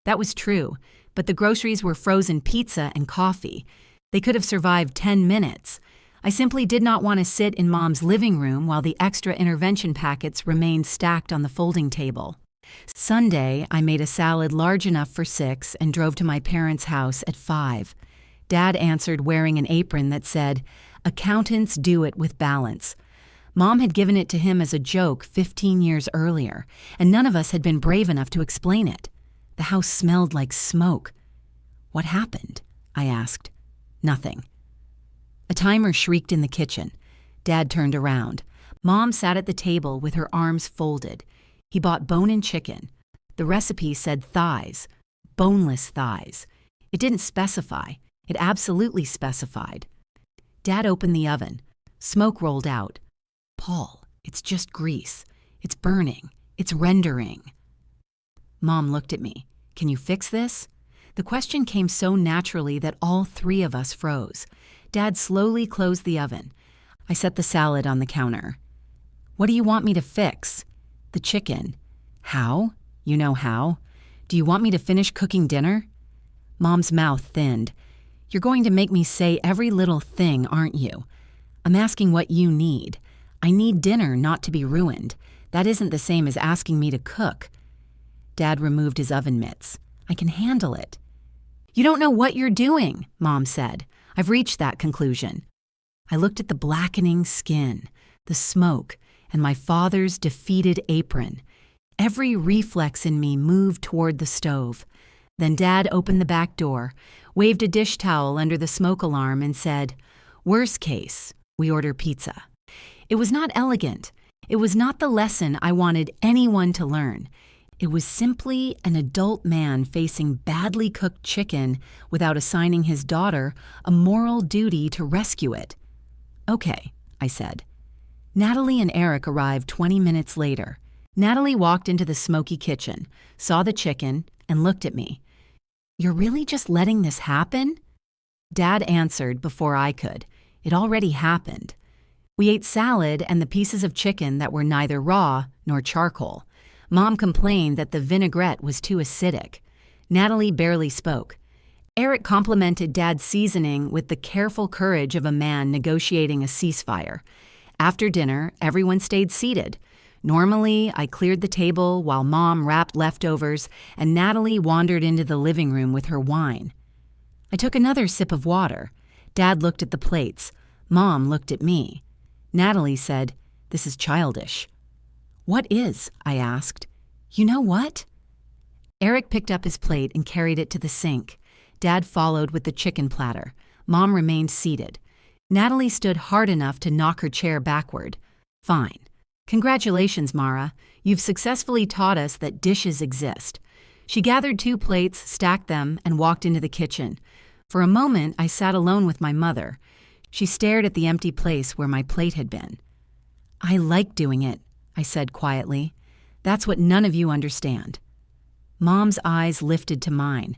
That was true, but the groceries were frozen pizza and coffee. They could have survived 10 minutes. I simply did not want to sit in Mom's living room while the extra intervention packets remained stacked on the folding table. Sunday, I made a salad large enough for 6 and drove to my parents' house at 5. Dad answered wearing an apron that said, Accountants do it with balance. Mom had given it to him as a joke 15 years earlier, and none of us had been brave enough to explain it. The house smelled like smoke. What happened? I asked. Nothing. A timer shrieked in the kitchen. Dad turned around. Mom sat at the table with her arms folded. He bought bone-in chicken. The recipe said thighs, boneless thighs. It didn't specify. It absolutely specified. Dad opened the oven. Smoke rolled out. Paul, it's just grease. It's burning. It's rendering. Mom looked at me. Can you fix this? The question came so naturally that all 3 of us froze. Dad slowly closed the oven. I set the salad on the counter. What do you want me to fix? The chicken. How? You know how. Do you want me to finish cooking dinner? Mom's mouth thinned. You're going to make me say every little thing, aren't you? I'm asking what you need. I need dinner not to be ruined. That isn't the same as asking me to cook. Dad removed his oven mitts. I can handle it. You don't know what you're doing, Mom said. I've reached that conclusion. I looked at the blackening skin, the smoke, and my father's defeated apron. Every reflex in me moved toward the stove. Then Dad opened the back door, waved a dish towel under the smoke alarm, and said, "Worst case, we order pizza." It was not elegant. It was not the lesson I wanted anyone to learn. It was simply an adult man facing badly cooked chicken without assigning his daughter a moral duty to rescue it. Okay, I said. Natalie and Eric arrived 20 minutes later. Natalie walked into the smoky kitchen, saw the chicken, and looked at me. You're really just letting this happen? Dad answered before I could. It already happened. We ate salad and the pieces of chicken that were neither raw nor charcoal. Mom complained that the vinaigrette was too acidic. Natalie barely spoke. Eric complimented Dad's seasoning with the careful courage of a man negotiating a ceasefire. After dinner, everyone stayed seated. Normally, I cleared the table while Mom wrapped leftovers and Natalie wandered into the living room with her wine. I took another sip of water. Dad looked at the plates. Mom looked at me. Natalie said, "This is childish." "What is?" I asked. "You know what?" Eric picked up his plate and carried it to the sink. Dad followed with the chicken platter. Mom remained seated. Natalie stood hard enough to knock her chair backward. "Fine. Congratulations, Mara. You've successfully taught us that dishes exist." She gathered 2 plates, stacked them, and walked into the kitchen. For a moment, I sat alone with my mother. She stared at the empty place where my plate had been. "I like doing it," I said quietly. "That's what none of you understand." Mom's eyes lifted to mine.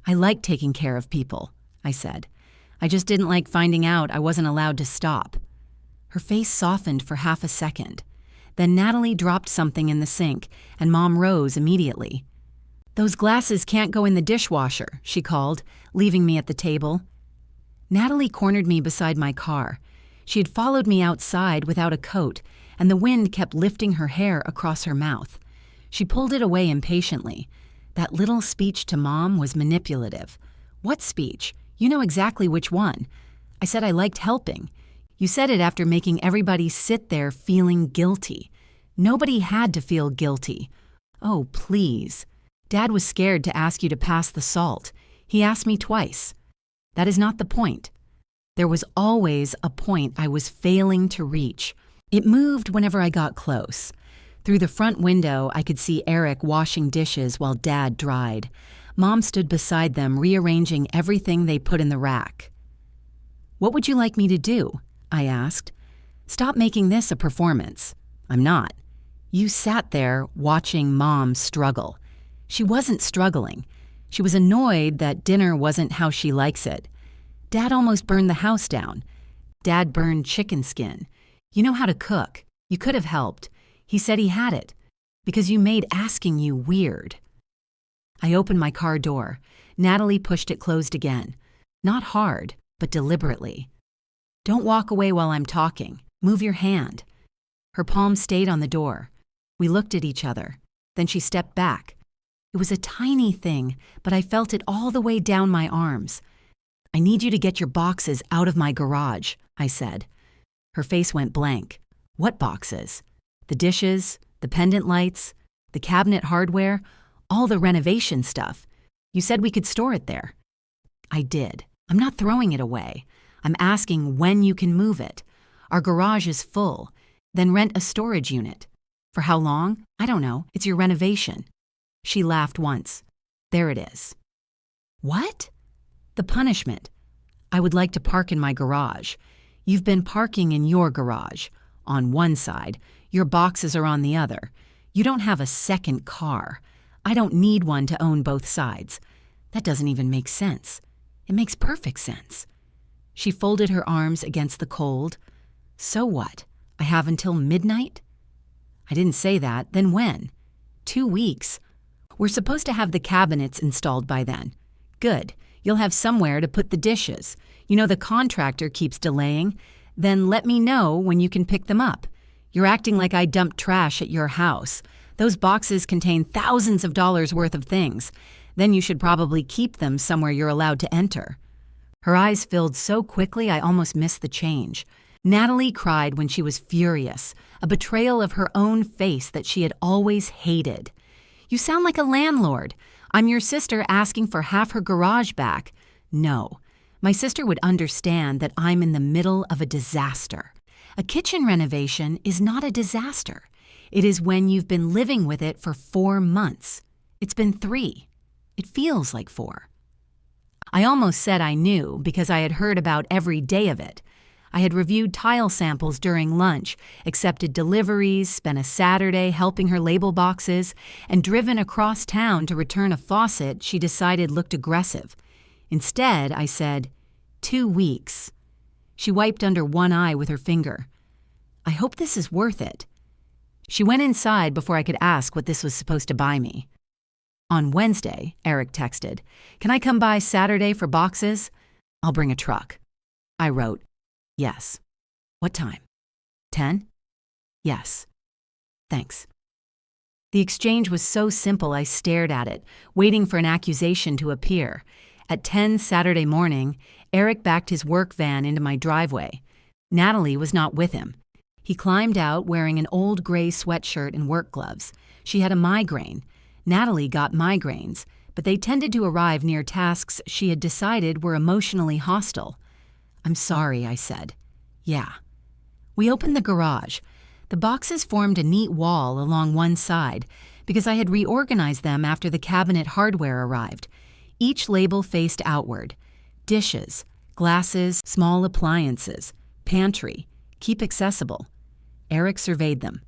"I like taking care of people," I said. "I just didn't like finding out I wasn't allowed to stop." Her face softened for half a second. Then Natalie dropped something in the sink, and Mom rose immediately. "Those glasses can't go in the dishwasher," she called, leaving me at the table. Natalie cornered me beside my car. She had followed me outside without a coat, and the wind kept lifting her hair across her mouth. She pulled it away impatiently. That little speech to Mom was manipulative. "What speech? You know exactly which one." I said I liked helping. "You said it after making everybody sit there feeling guilty." "Nobody had to feel guilty." "Oh, please." "Dad was scared to ask you to pass the salt. He asked me twice." "That is not the point." There was always a point I was failing to reach. It moved whenever I got close. Through the front window, I could see Eric washing dishes while Dad dried. Mom stood beside them, rearranging everything they put in the rack. "What would you like me to do?" I asked. "Stop making this a performance." "I'm not." "You sat there watching Mom struggle." She wasn't struggling. She was annoyed that dinner wasn't how she likes it. Dad almost burned the house down. Dad burned chicken skin. You know how to cook. You could have helped. He said he had it, because you made asking you weird. I opened my car door. Natalie pushed it closed again. Not hard, but deliberately. "Don't walk away while I'm talking. Move your hand." Her palm stayed on the door. We looked at each other. Then she stepped back. It was a tiny thing, but I felt it all the way down my arms. "I need you to get your boxes out of my garage," I said. Her face went blank. "What boxes?" "The dishes, the pendant lights, the cabinet hardware, all the renovation stuff. You said we could store it there." "I did. I'm not throwing it away. I'm asking when you can move it. Our garage is full. Then rent a storage unit. For how long? I don't know. It's your renovation." She laughed once. "There it is." "What?" "The punishment. I would like to park in my garage. You've been parking in your garage. On one side. Your boxes are on the other. You don't have a second car. I don't need one to own both sides. That doesn't even make sense. It makes perfect sense." She folded her arms against the cold. So what? I have until midnight? I didn't say that. Then when? 2 weeks. We're supposed to have the cabinets installed by then. Good. You'll have somewhere to put the dishes. You know the contractor keeps delaying. Then let me know when you can pick them up. You're acting like I dumped trash at your house. Those boxes contain thousands of dollars worth of things. Then you should probably keep them somewhere you're allowed to enter. Her eyes filled so quickly I almost missed the change. Natalie cried when she was furious, a betrayal of her own face that she had always hated. You sound like a landlord. I'm your sister asking for half her garage back. No, my sister would understand that I'm in the middle of a disaster. A kitchen renovation is not a disaster. It is when you've been living with it for 4 months. It's been 3. It feels like 4. I almost said I knew because I had heard about every day of it. I had reviewed tile samples during lunch, accepted deliveries, spent a Saturday helping her label boxes, and driven across town to return a faucet she decided looked aggressive. Instead, I said, 2 weeks. She wiped under one eye with her finger. I hope this is worth it. She went inside before I could ask what this was supposed to buy me. On Wednesday, Eric texted, "Can I come by Saturday for boxes? I'll bring a truck." I wrote, "Yes." "What time?" 10? "Yes." "Thanks." The exchange was so simple I stared at it, waiting for an accusation to appear. At 10 Saturday morning, Eric backed his work van into my driveway. Natalie was not with him. He climbed out wearing an old gray sweatshirt and work gloves. She had a migraine. Natalie got migraines, but they tended to arrive near tasks she had decided were emotionally hostile. "I'm sorry," I said. "Yeah." We opened the garage. The boxes formed a neat wall along one side because I had reorganized them after the cabinet hardware arrived. Each label faced outward. Dishes, glasses, small appliances, pantry, keep accessible. Eric surveyed them.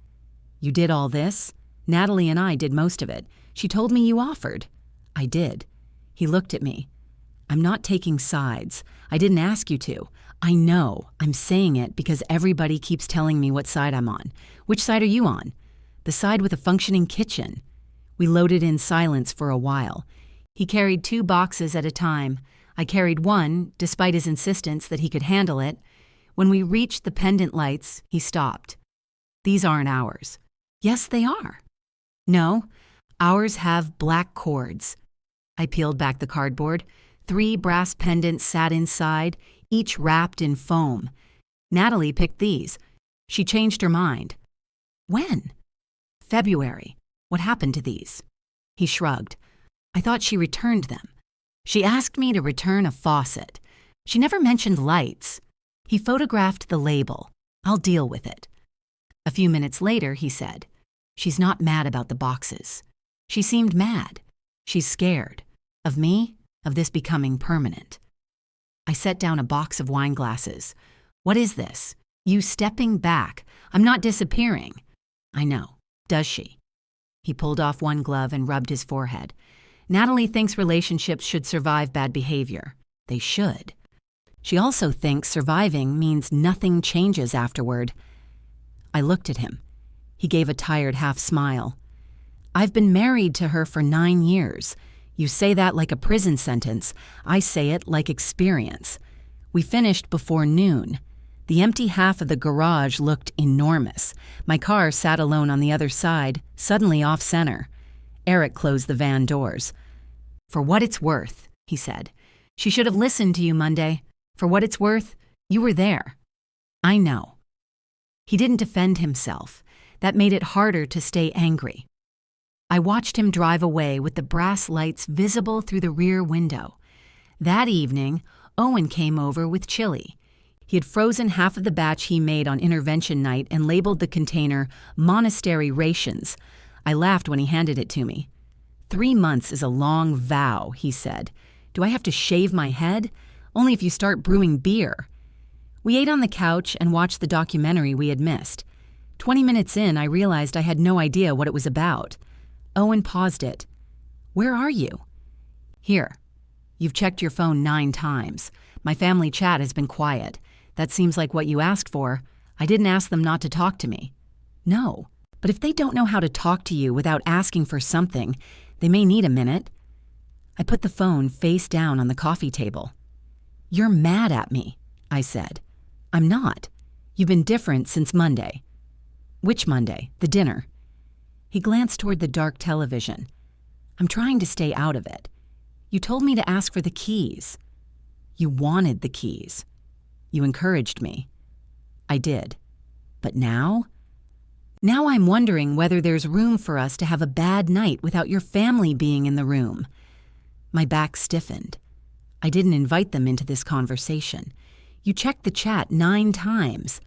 "You did all this? Natalie and I did most of it. She told me you offered." "I did." He looked at me. "I'm not taking sides. I didn't ask you to. I know. I'm saying it because everybody keeps telling me what side I'm on. Which side are you on?" "The side with a functioning kitchen." We loaded in silence for a while. He carried 2 boxes at a time. I carried one, despite his insistence that he could handle it. When we reached the pendant lights, he stopped. "These aren't ours." "Yes, they are." "No, ours have black cords." I peeled back the cardboard. 3 brass pendants sat inside, each wrapped in foam. Natalie picked these. She changed her mind. "When?" "February. What happened to these?" He shrugged. "I thought she returned them. She asked me to return a faucet. She never mentioned lights." He photographed the label. "I'll deal with it." A few minutes later, he said, "She's not mad about the boxes. She seemed mad. She's scared. Of me, of this becoming permanent." I set down a box of wine glasses. "What is this? You stepping back. I'm not disappearing." "I know. Does she?" He pulled off one glove and rubbed his forehead. "Natalie thinks relationships should survive bad behavior. They should. She also thinks surviving means nothing changes afterward." I looked at him. He gave a tired half smile. "I've been married to her for 9 years. You say that like a prison sentence. I say it like experience. We finished before noon. The empty half of the garage looked enormous. My car sat alone on the other side, suddenly off-center. Eric closed the van doors. "For what it's worth," he said. "She should have listened to you Monday. For what it's worth, you were there." "I know." He didn't defend himself. That made it harder to stay angry. I watched him drive away with the brass lights visible through the rear window. That evening, Owen came over with chili. He had frozen half of the batch he made on intervention night and labeled the container Monastery Rations. I laughed when he handed it to me. 3 months is a long vow, he said. "Do I have to shave my head? Only if you start brewing beer." We ate on the couch and watched the documentary we had missed. 20 minutes in, I realized I had no idea what it was about. Owen paused it. "Where are you?" "Here." You've checked your phone 9 times. My family chat has been quiet. That seems like what you asked for. I didn't ask them not to talk to me. No, but if they don't know how to talk to you without asking for something, they may need a minute. I put the phone face down on the coffee table. You're mad at me, I said. I'm not. You've been different since Monday. Which Monday? The dinner. He glanced toward the dark television. I'm trying to stay out of it. You told me to ask for the keys. You wanted the keys. You encouraged me. I did. But now? Now I'm wondering whether there's room for us to have a bad night without your family being in the room. My back stiffened. I didn't invite them into this conversation. You checked the chat 9 times.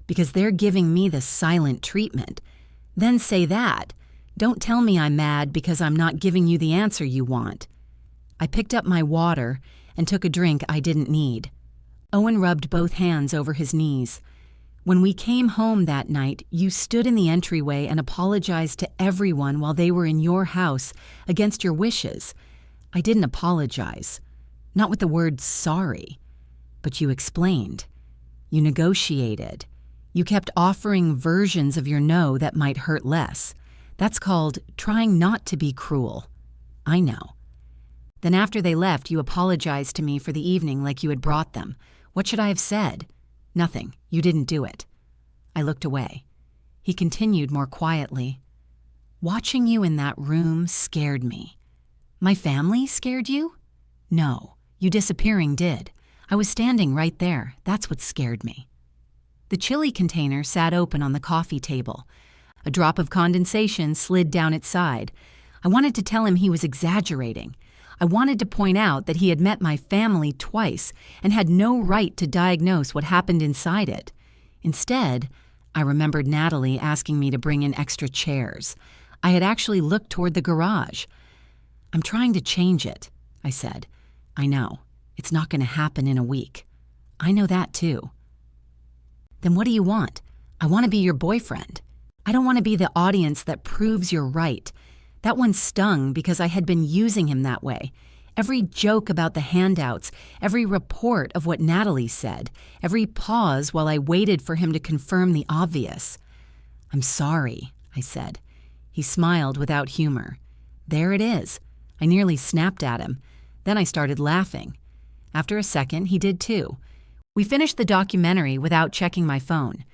Because they're giving me the silent treatment. Then say that. Don't tell me I'm mad because I'm not giving you the answer you want. I picked up my water and took a drink I didn't need. Owen rubbed both hands over his knees. When we came home that night, you stood in the entryway and apologized to everyone while they were in your house against your wishes. I didn't apologize. Not with the word sorry. But you explained. You negotiated. You kept offering versions of your no that might hurt less. That's called trying not to be cruel. I know. Then after they left, you apologized to me for the evening like you had brought them. What should I have said? Nothing. You didn't do it. I looked away. He continued more quietly. Watching you in that room scared me. My family scared you? No, you disappearing did. I was standing right there. That's what scared me. The chili container sat open on the coffee table. A drop of condensation slid down its side. I wanted to tell him he was exaggerating. I wanted to point out that he had met my family twice and had no right to diagnose what happened inside it. Instead, I remembered Natalie asking me to bring in extra chairs. I had actually looked toward the garage. I'm trying to change it, I said. I know. It's not going to happen in a week. I know that too. Then what do you want? I want to be your boyfriend. I don't want to be the audience that proves you're right. That one stung because I had been using him that way. Every joke about the handouts, every report of what Natalie said, every pause while I waited for him to confirm the obvious. I'm sorry, I said. He smiled without humor. There it is. I nearly snapped at him. Then I started laughing. After a second, he did too. We finished the documentary without checking my phone.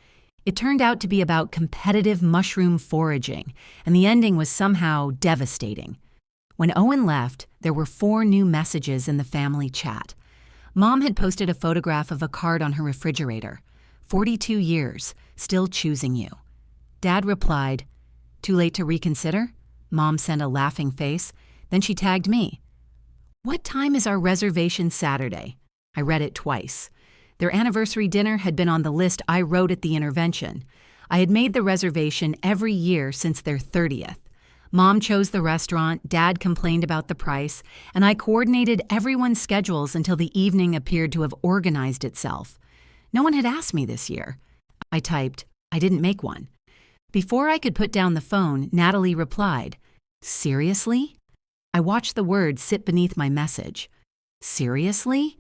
It turned out to be about competitive mushroom foraging, and the ending was somehow devastating. When Owen left, there were 4 new messages in the family chat. Mom had posted a photograph of a card on her refrigerator. 42 years, still choosing you. Dad replied, too late to reconsider? Mom sent a laughing face. Then she tagged me. What time is our reservation Saturday? I read it twice. Their anniversary dinner had been on the list I wrote at the intervention. I had made the reservation every year since their 30th. Mom chose the restaurant, Dad complained about the price, and I coordinated everyone's schedules until the evening appeared to have organized itself. No one had asked me this year. I typed, I didn't make one. Before I could put down the phone, Natalie replied, Seriously? I watched the words sit beneath my message. Seriously?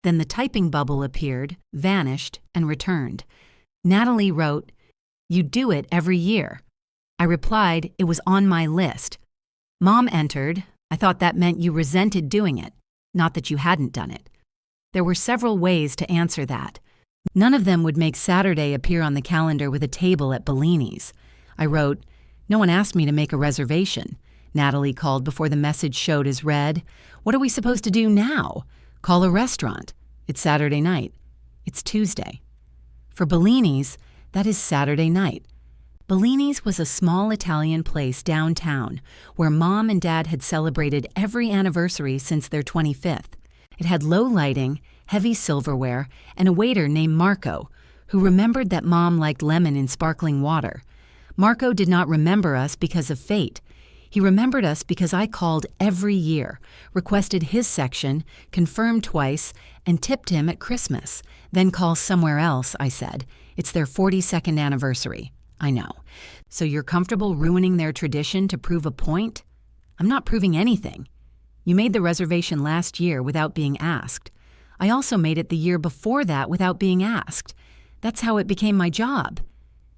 Then the typing bubble appeared, vanished, and returned. Natalie wrote, You do it every year. I replied, it was on my list. Mom entered. I thought that meant you resented doing it, not that you hadn't done it. There were several ways to answer that. None of them would make Saturday appear on the calendar with a table at Bellini's. I wrote, No one asked me to make a reservation. Natalie called before the message showed as read. What are we supposed to do now? Call a restaurant. It's Saturday night. It's Tuesday. For Bellini's, that is Saturday night. Bellini's was a small Italian place downtown where Mom and Dad had celebrated every anniversary since their 25th. It had low lighting, heavy silverware, and a waiter named Marco, who remembered that Mom liked lemon in sparkling water. Marco did not remember us because of fate. He remembered us because I called every year, requested his section, confirmed twice, and tipped him at Christmas. Then call somewhere else, I said. It's their 42nd anniversary. I know. So you're comfortable ruining their tradition to prove a point? I'm not proving anything. You made the reservation last year without being asked. I also made it the year before that without being asked. That's how it became my job.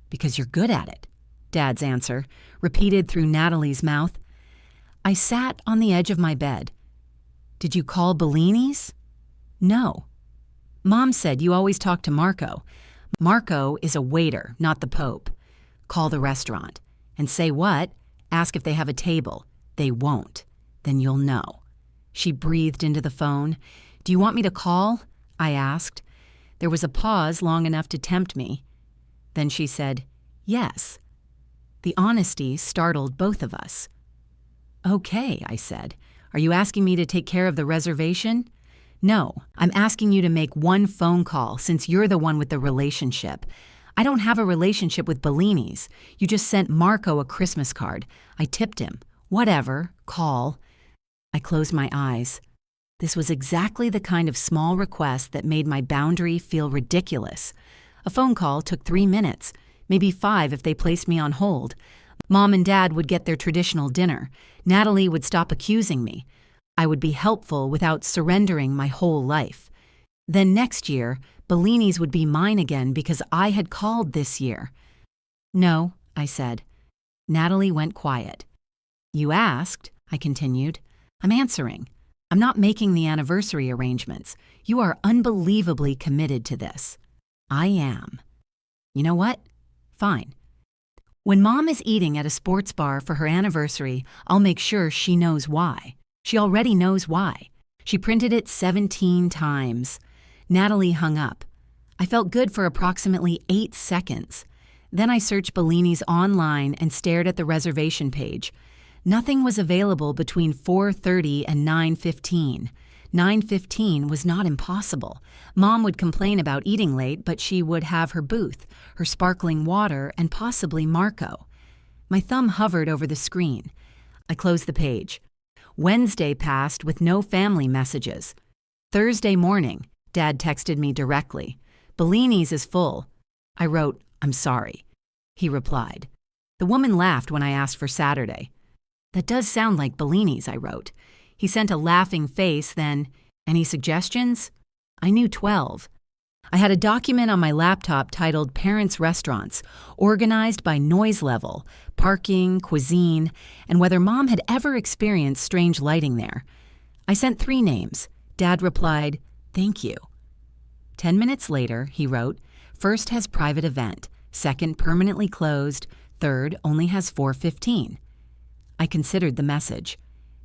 Because you're good at it, Dad's answer, repeated through Natalie's mouth. I sat on the edge of my bed. Did you call Bellini's? No. Mom said you always talk to Marco. Marco is a waiter, not the Pope. Call the restaurant. And say what? Ask if they have a table. They won't. Then you'll know. She breathed into the phone. Do you want me to call? I asked. There was a pause long enough to tempt me. Then she said, yes. The honesty startled both of us. Okay, I said. Are you asking me to take care of the reservation? No, I'm asking you to make one phone call since you're the one with the relationship. I don't have a relationship with Bellini's. You just sent Marco a Christmas card. I tipped him. Whatever, call. I closed my eyes. This was exactly the kind of small request that made my boundary feel ridiculous. A phone call took 3 minutes, maybe 5 if they placed me on hold. Mom and Dad would get their traditional dinner. Natalie would stop accusing me. I would be helpful without surrendering my whole life. Then next year, Bellini's would be mine again because I had called this year. No, I said. Natalie went quiet. You asked, I continued. I'm answering. I'm not making the anniversary arrangements. You are unbelievably committed to this. I am. You know what? Fine. When Mom is eating at a sports bar for her anniversary, I'll make sure she knows why. She already knows why. She printed it 17 times. Natalie hung up. I felt good for approximately 8 seconds. Then I searched Bellini's online and stared at the reservation page. Nothing was available between 4:30 and 9:15. 9:15 was not impossible. Mom would complain about eating late, but she would have her booth, her sparkling water, and possibly Marco. My thumb hovered over the screen. I closed the page. Wednesday passed with no family messages. Thursday morning, Dad texted me directly. Bellini's is full. I wrote, I'm sorry. He replied. The woman laughed when I asked for Saturday. That does sound like Bellini's, I wrote. He sent a laughing face, then, any suggestions? I knew 12. I had a document on my laptop titled Parents' Restaurants, organized by noise level, parking, cuisine, and whether Mom had ever experienced strange lighting there. I sent 3 names. Dad replied, thank you. 10 minutes later, he wrote, first has private event, second permanently closed, third only has 4:15. I considered the message.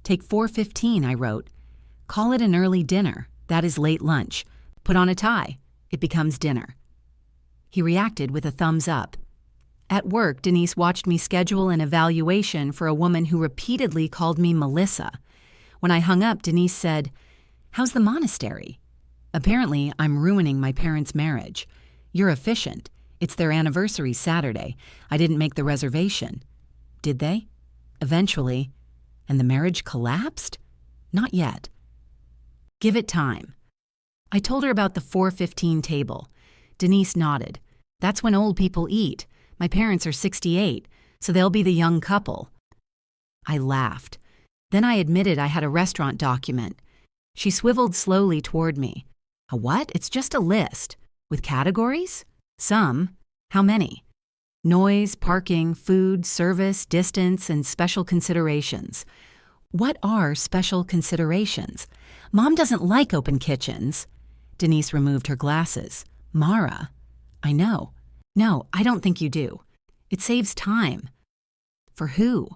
Take 4:15, I wrote. Call it an early dinner. That is late lunch. Put on a tie. It becomes dinner. He reacted with a thumbs up. At work, Denise watched me schedule an evaluation for a woman who repeatedly called me Melissa. When I hung up, Denise said, how's the monastery? Apparently, I'm ruining my parents' marriage. You're efficient. It's their anniversary Saturday. I didn't make the reservation. Did they? Eventually. And the marriage collapsed? Not yet. Give it time. I told her about the 4:15 table. Denise nodded. That's when old people eat. My parents are 68, so they'll be the young couple. I laughed. Then I admitted I had a restaurant document. She swiveled slowly toward me. A what? It's just a list. With categories? Some. How many? Noise, parking, food, service, distance, and special considerations. What are special considerations? Mom doesn't like open kitchens. Denise removed her glasses. Mara. I know. No, I don't think you do. It saves time. For who?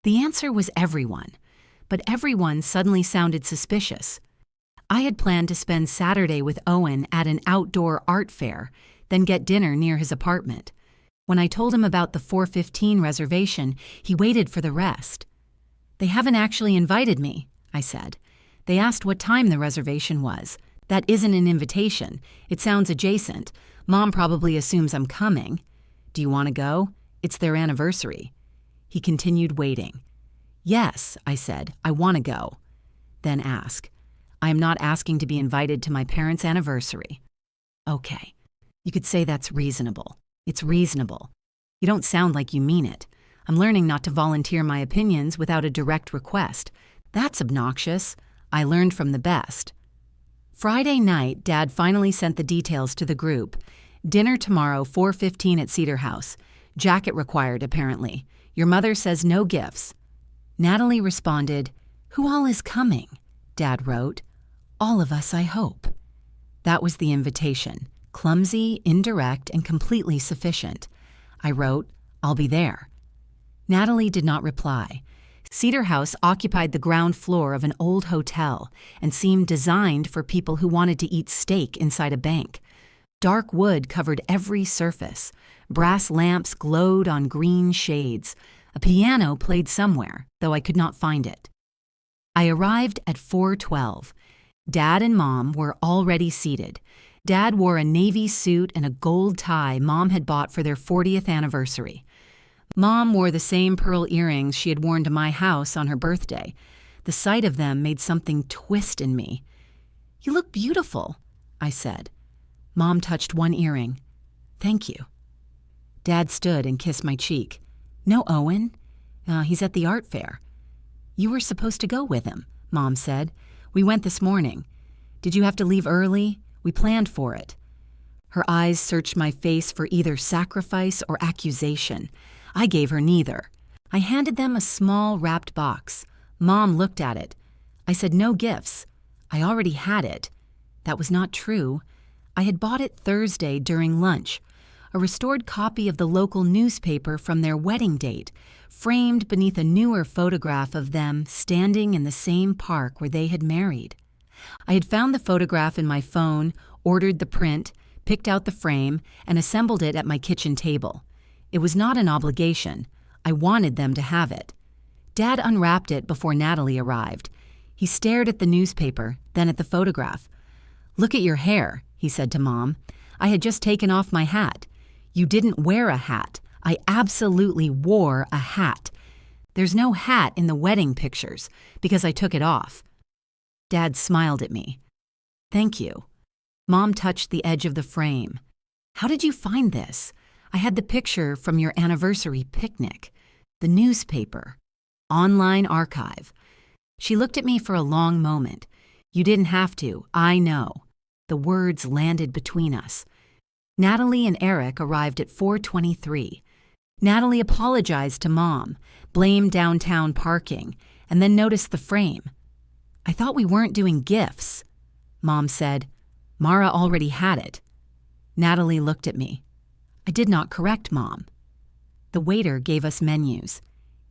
The answer was everyone. But everyone suddenly sounded suspicious. I had planned to spend Saturday with Owen at an outdoor art fair, then get dinner near his apartment. When I told him about the 4:15 reservation, he waited for the rest. They haven't actually invited me, I said. They asked what time the reservation was. That isn't an invitation. It sounds adjacent. Mom probably assumes I'm coming. Do you want to go? It's their anniversary. He continued waiting. Yes, I said, I want to go. Then ask. I am not asking to be invited to my parents' anniversary. Okay. You could say that's reasonable. It's reasonable. You don't sound like you mean it. I'm learning not to volunteer my opinions without a direct request. That's obnoxious. I learned from the best. Friday night, Dad finally sent the details to the group. Dinner tomorrow, 4:15 at Cedar House. Jacket required, apparently. Your mother says no gifts. Natalie responded, "Who all is coming?" Dad wrote, "All of us, I hope." That was the invitation. Clumsy, indirect, and completely sufficient. I wrote, "I'll be there." Natalie did not reply. Cedar House occupied the ground floor of an old hotel and seemed designed for people who wanted to eat steak inside a bank. Dark wood covered every surface. Brass lamps glowed on green shades. A piano played somewhere, though I could not find it. I arrived at 4:12. Dad and Mom were already seated. Dad wore a navy suit and a gold tie Mom had bought for their 40th anniversary. Mom wore the same pearl earrings she had worn to my house on her birthday. The sight of them made something twist in me. "You look beautiful," I said. Mom touched one earring. "Thank you." Dad stood and kissed my cheek. "No Owen? He's at the art fair." "You were supposed to go with him," Mom said. "We went this morning. Did you have to leave early? We planned for it." Her eyes searched my face for either sacrifice or accusation. I gave her neither. I handed them a small wrapped box. Mom looked at it. I said no gifts. I already had it. That was not true. I had bought it Thursday during lunch. A restored copy of the local newspaper from their wedding date, framed beneath a newer photograph of them standing in the same park where they had married. I had found the photograph in my phone, ordered the print, picked out the frame, and assembled it at my kitchen table. It was not an obligation. I wanted them to have it. Dad unwrapped it before Natalie arrived. He stared at the newspaper, then at the photograph. "Look at your hair," he said to Mom. "I had just taken off my hat. You didn't wear a hat. I absolutely wore a hat. There's no hat in the wedding pictures because I took it off." Dad smiled at me. "Thank you." Mom touched the edge of the frame. "How did you find this?" "I had the picture from your anniversary picnic. The newspaper. Online archive." She looked at me for a long moment. "You didn't have to. I know." The words landed between us. Natalie and Eric arrived at 4:23. Natalie apologized to Mom, blamed downtown parking, and then noticed the frame. "I thought we weren't doing gifts." Mom said, "Mara already had it." Natalie looked at me. I did not correct Mom. The waiter gave us menus.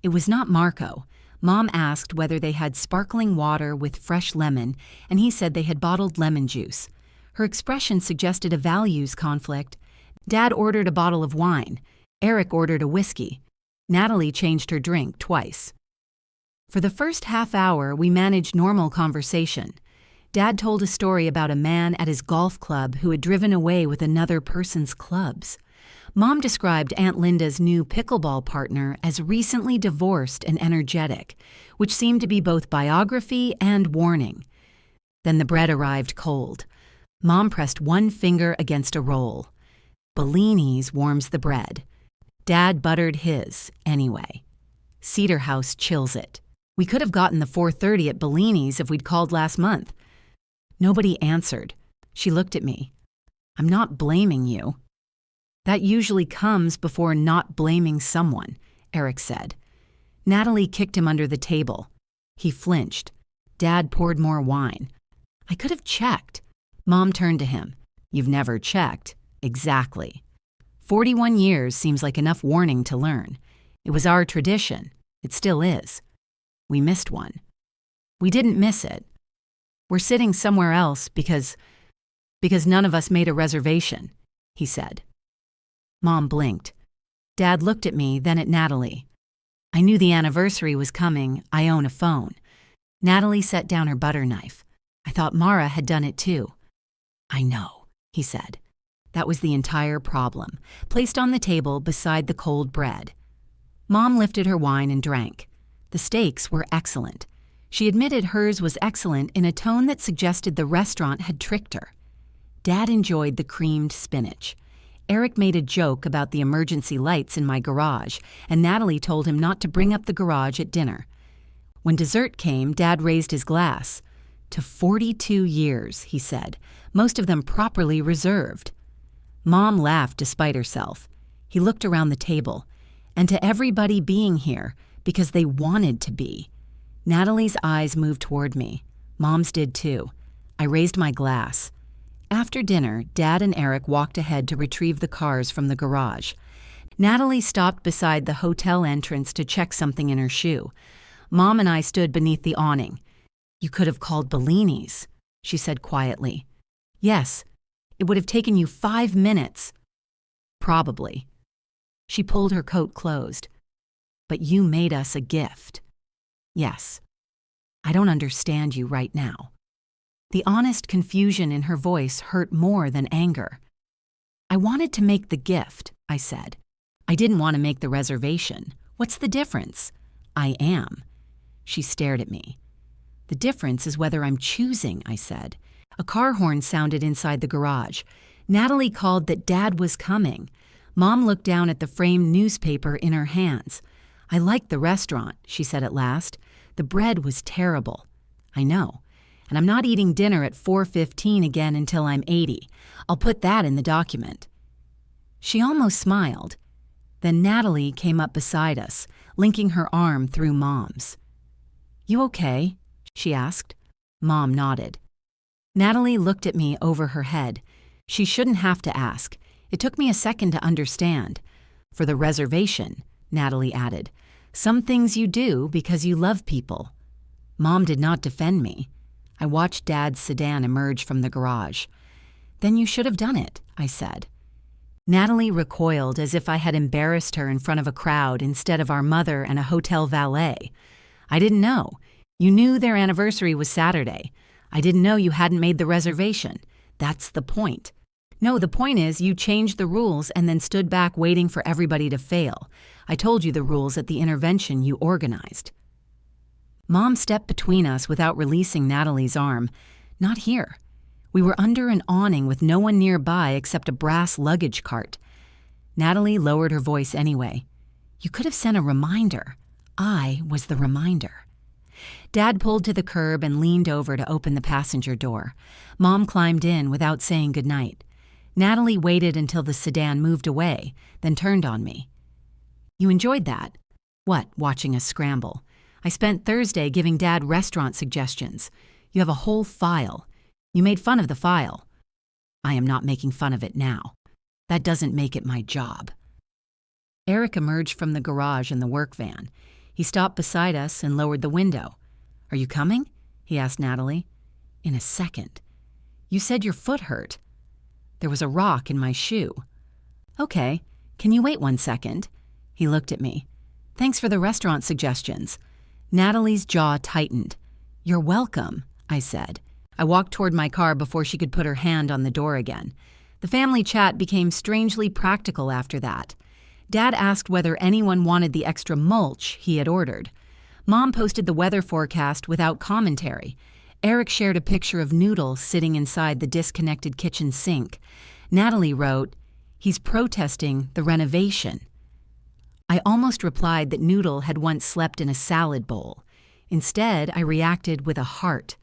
It was not Marco. Mom asked whether they had sparkling water with fresh lemon, and he said they had bottled lemon juice. Her expression suggested a values conflict. Dad ordered a bottle of wine. Eric ordered a whiskey. Natalie changed her drink twice. For the first half hour, we managed normal conversation. Dad told a story about a man at his golf club who had driven away with another person's clubs. Mom described Aunt Linda's new pickleball partner as recently divorced and energetic, which seemed to be both biography and warning. Then the bread arrived cold. Mom pressed one finger against a roll. Bellini's warms the bread. Dad buttered his, anyway. Cedar House chills it. We could have gotten the 4:30 at Bellini's if we'd called last month. Nobody answered. She looked at me. "I'm not blaming you." "That usually comes before not blaming someone," Eric said. Natalie kicked him under the table. He flinched. Dad poured more wine. "I could have checked." Mom turned to him. "You've never checked." "Exactly." 41 years seems like enough warning to learn. It was our tradition. It still is. We missed one. We didn't miss it. We're sitting somewhere else because none of us made a reservation, he said. Mom blinked. Dad looked at me, then at Natalie. I knew the anniversary was coming. I own a phone. Natalie set down her butter knife. I thought Mara had done it too. I know, he said. That was the entire problem, placed on the table beside the cold bread. Mom lifted her wine and drank. The steaks were excellent. She admitted hers was excellent in a tone that suggested the restaurant had tricked her. Dad enjoyed the creamed spinach. Eric made a joke about the emergency lights in my garage, and Natalie told him not to bring up the garage at dinner. When dessert came, Dad raised his glass. To 42 years, he said, most of them properly reserved. Mom laughed despite herself. He looked around the table. And to everybody being here, because they wanted to be. Natalie's eyes moved toward me. Mom's did too. I raised my glass. After dinner, Dad and Eric walked ahead to retrieve the cars from the garage. Natalie stopped beside the hotel entrance to check something in her shoe. Mom and I stood beneath the awning. "You could have called Bellini's," she said quietly. "Yes, it would have taken you 5 minutes." "Probably." She pulled her coat closed. "But you made us a gift." "Yes. I don't understand you right now." The honest confusion in her voice hurt more than anger. "I wanted to make the gift," I said. "I didn't want to make the reservation. What's the difference?" "I am." She stared at me. "The difference is whether I'm choosing," I said. A car horn sounded inside the garage. Natalie called that Dad was coming. Mom looked down at the framed newspaper in her hands. "I liked the restaurant," she said at last. "The bread was terrible." "I know. And I'm not eating dinner at 4:15 again until I'm 80. I'll put that in the document." She almost smiled. Then Natalie came up beside us, linking her arm through Mom's. "You okay?" she asked. Mom nodded. Natalie looked at me over her head. She shouldn't have to ask. It took me a second to understand. "For the reservation," Natalie added. "Some things you do because you love people." Mom did not defend me. I watched Dad's sedan emerge from the garage. "Then you should have done it," I said. Natalie recoiled as if I had embarrassed her in front of a crowd instead of our mother and a hotel valet. "I didn't know. You knew their anniversary was Saturday. I didn't know you hadn't made the reservation. That's the point." "No, the point is you changed the rules and then stood back waiting for everybody to fail. I told you the rules at the intervention you organized." Mom stepped between us without releasing Natalie's arm. "Not here." We were under an awning with no one nearby except a brass luggage cart. Natalie lowered her voice anyway. "You could have sent a reminder. I was the reminder." Dad pulled to the curb and leaned over to open the passenger door. Mom climbed in without saying goodnight. Natalie waited until the sedan moved away, then turned on me. "You enjoyed that?" "What, watching us scramble?" "I spent Thursday giving Dad restaurant suggestions. You have a whole file. You made fun of the file." "I am not making fun of it now. That doesn't make it my job." Eric emerged from the garage in the work van. He stopped beside us and lowered the window. "Are you coming?" he asked Natalie. "In a second." "You said your foot hurt." "There was a rock in my shoe." "Okay, can you wait 1 second?" He looked at me. "Thanks for the restaurant suggestions." Natalie's jaw tightened. "You're welcome," I said. I walked toward my car before she could put her hand on the door again. The family chat became strangely practical after that. Dad asked whether anyone wanted the extra mulch he had ordered. Mom posted the weather forecast without commentary. Eric shared a picture of Noodle sitting inside the disconnected kitchen sink. Natalie wrote, "He's protesting the renovation." I almost replied that Noodle had once slept in a salad bowl. Instead, I reacted with a heart.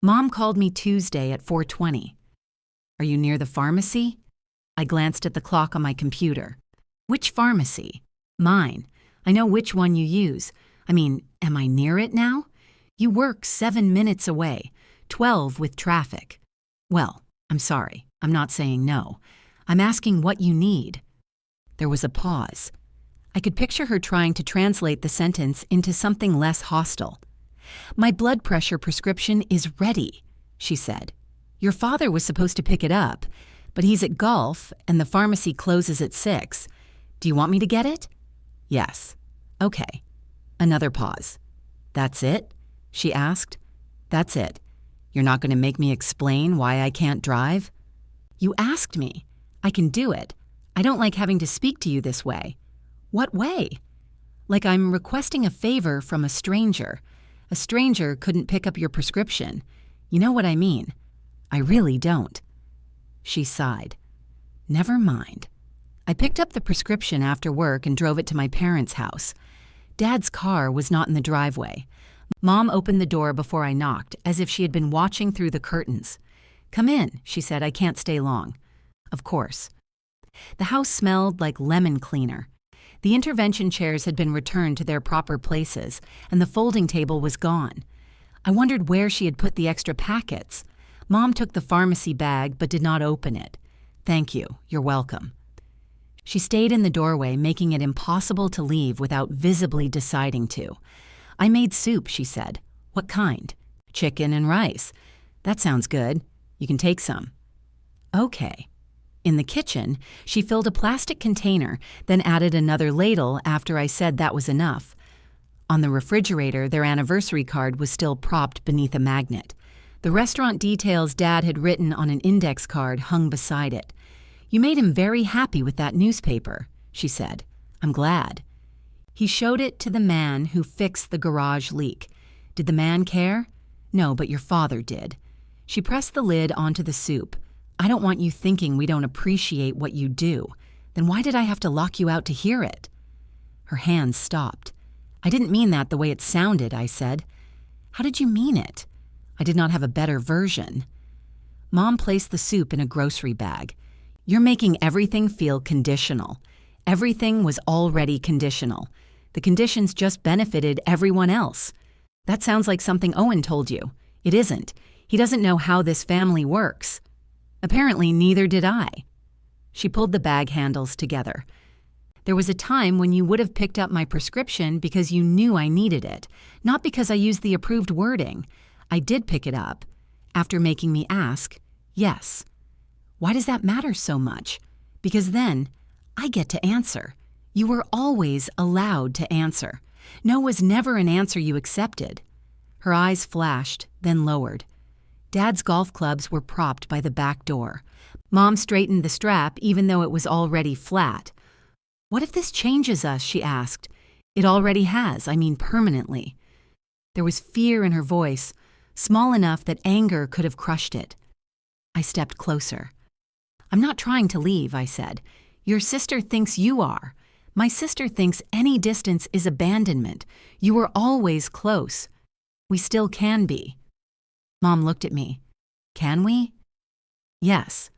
Mom called me Tuesday at 4:20. "Are you near the pharmacy?" I glanced at the clock on my computer. "Which pharmacy?" "Mine. I know which one you use. I mean, am I near it now? You work 7 minutes away, 12 with traffic." "Well, I'm sorry. I'm not saying no. I'm asking what you need." There was a pause. I could picture her trying to translate the sentence into something less hostile. "My blood pressure prescription is ready," she said. "Your father was supposed to pick it up, but he's at golf and the pharmacy closes at 6. Do you want me to get it?" "Yes." "Okay." Another pause. "That's it?" she asked. "That's it. You're not going to make me explain why I can't drive?" "You asked me. I can do it. I don't like having to speak to you this way." "What way?" "Like I'm requesting a favor from a stranger. A stranger couldn't pick up your prescription. You know what I mean." "I really don't." She sighed. "Never mind." I picked up the prescription after work and drove it to my parents' house. Dad's car was not in the driveway. Mom opened the door before I knocked, as if she had been watching through the curtains. "Come in," she said. "I can't stay long." Of course. The house smelled like lemon cleaner. The intervention chairs had been returned to their proper places, and the folding table was gone. I wondered where she had put the extra packets. Mom took the pharmacy bag but did not open it. "Thank you. You're welcome." She stayed in the doorway, making it impossible to leave without visibly deciding to. "I made soup," she said. "What kind?" "Chicken and rice." "That sounds good. You can take some." Okay. In the kitchen, she filled a plastic container, then added another ladle after I said that was enough. On the refrigerator, their anniversary card was still propped beneath a magnet. The restaurant details Dad had written on an index card hung beside it. "You made him very happy with that newspaper," she said. "I'm glad." He showed it to the man who fixed the garage leak. Did the man care? No, but your father did. She pressed the lid onto the soup. "I don't want you thinking we don't appreciate what you do. Then why did I have to lock you out to hear it?" Her hands stopped. "I didn't mean that the way it sounded," I said. "How did you mean it?" I did not have a better version. Mom placed the soup in a grocery bag. "You're making everything feel conditional. Everything was already conditional. The conditions just benefited everyone else. That sounds like something Owen told you. It isn't. He doesn't know how this family works." Apparently, neither did I. She pulled the bag handles together. "There was a time when you would have picked up my prescription because you knew I needed it, not because I used the approved wording. I did pick it up. After making me ask, yes. Why does that matter so much? Because then, I get to answer. You were always allowed to answer. No was never an answer you accepted." Her eyes flashed, then lowered. Dad's golf clubs were propped by the back door. Mom straightened the strap even though it was already flat. "What if this changes us?" she asked. "It already has, I mean permanently." There was fear in her voice, small enough that anger could have crushed it. I stepped closer. "I'm not trying to leave," I said. "Your sister thinks you are. My sister thinks any distance is abandonment. You were always close. We still can be." Mom looked at me. "Can we?" "Yes."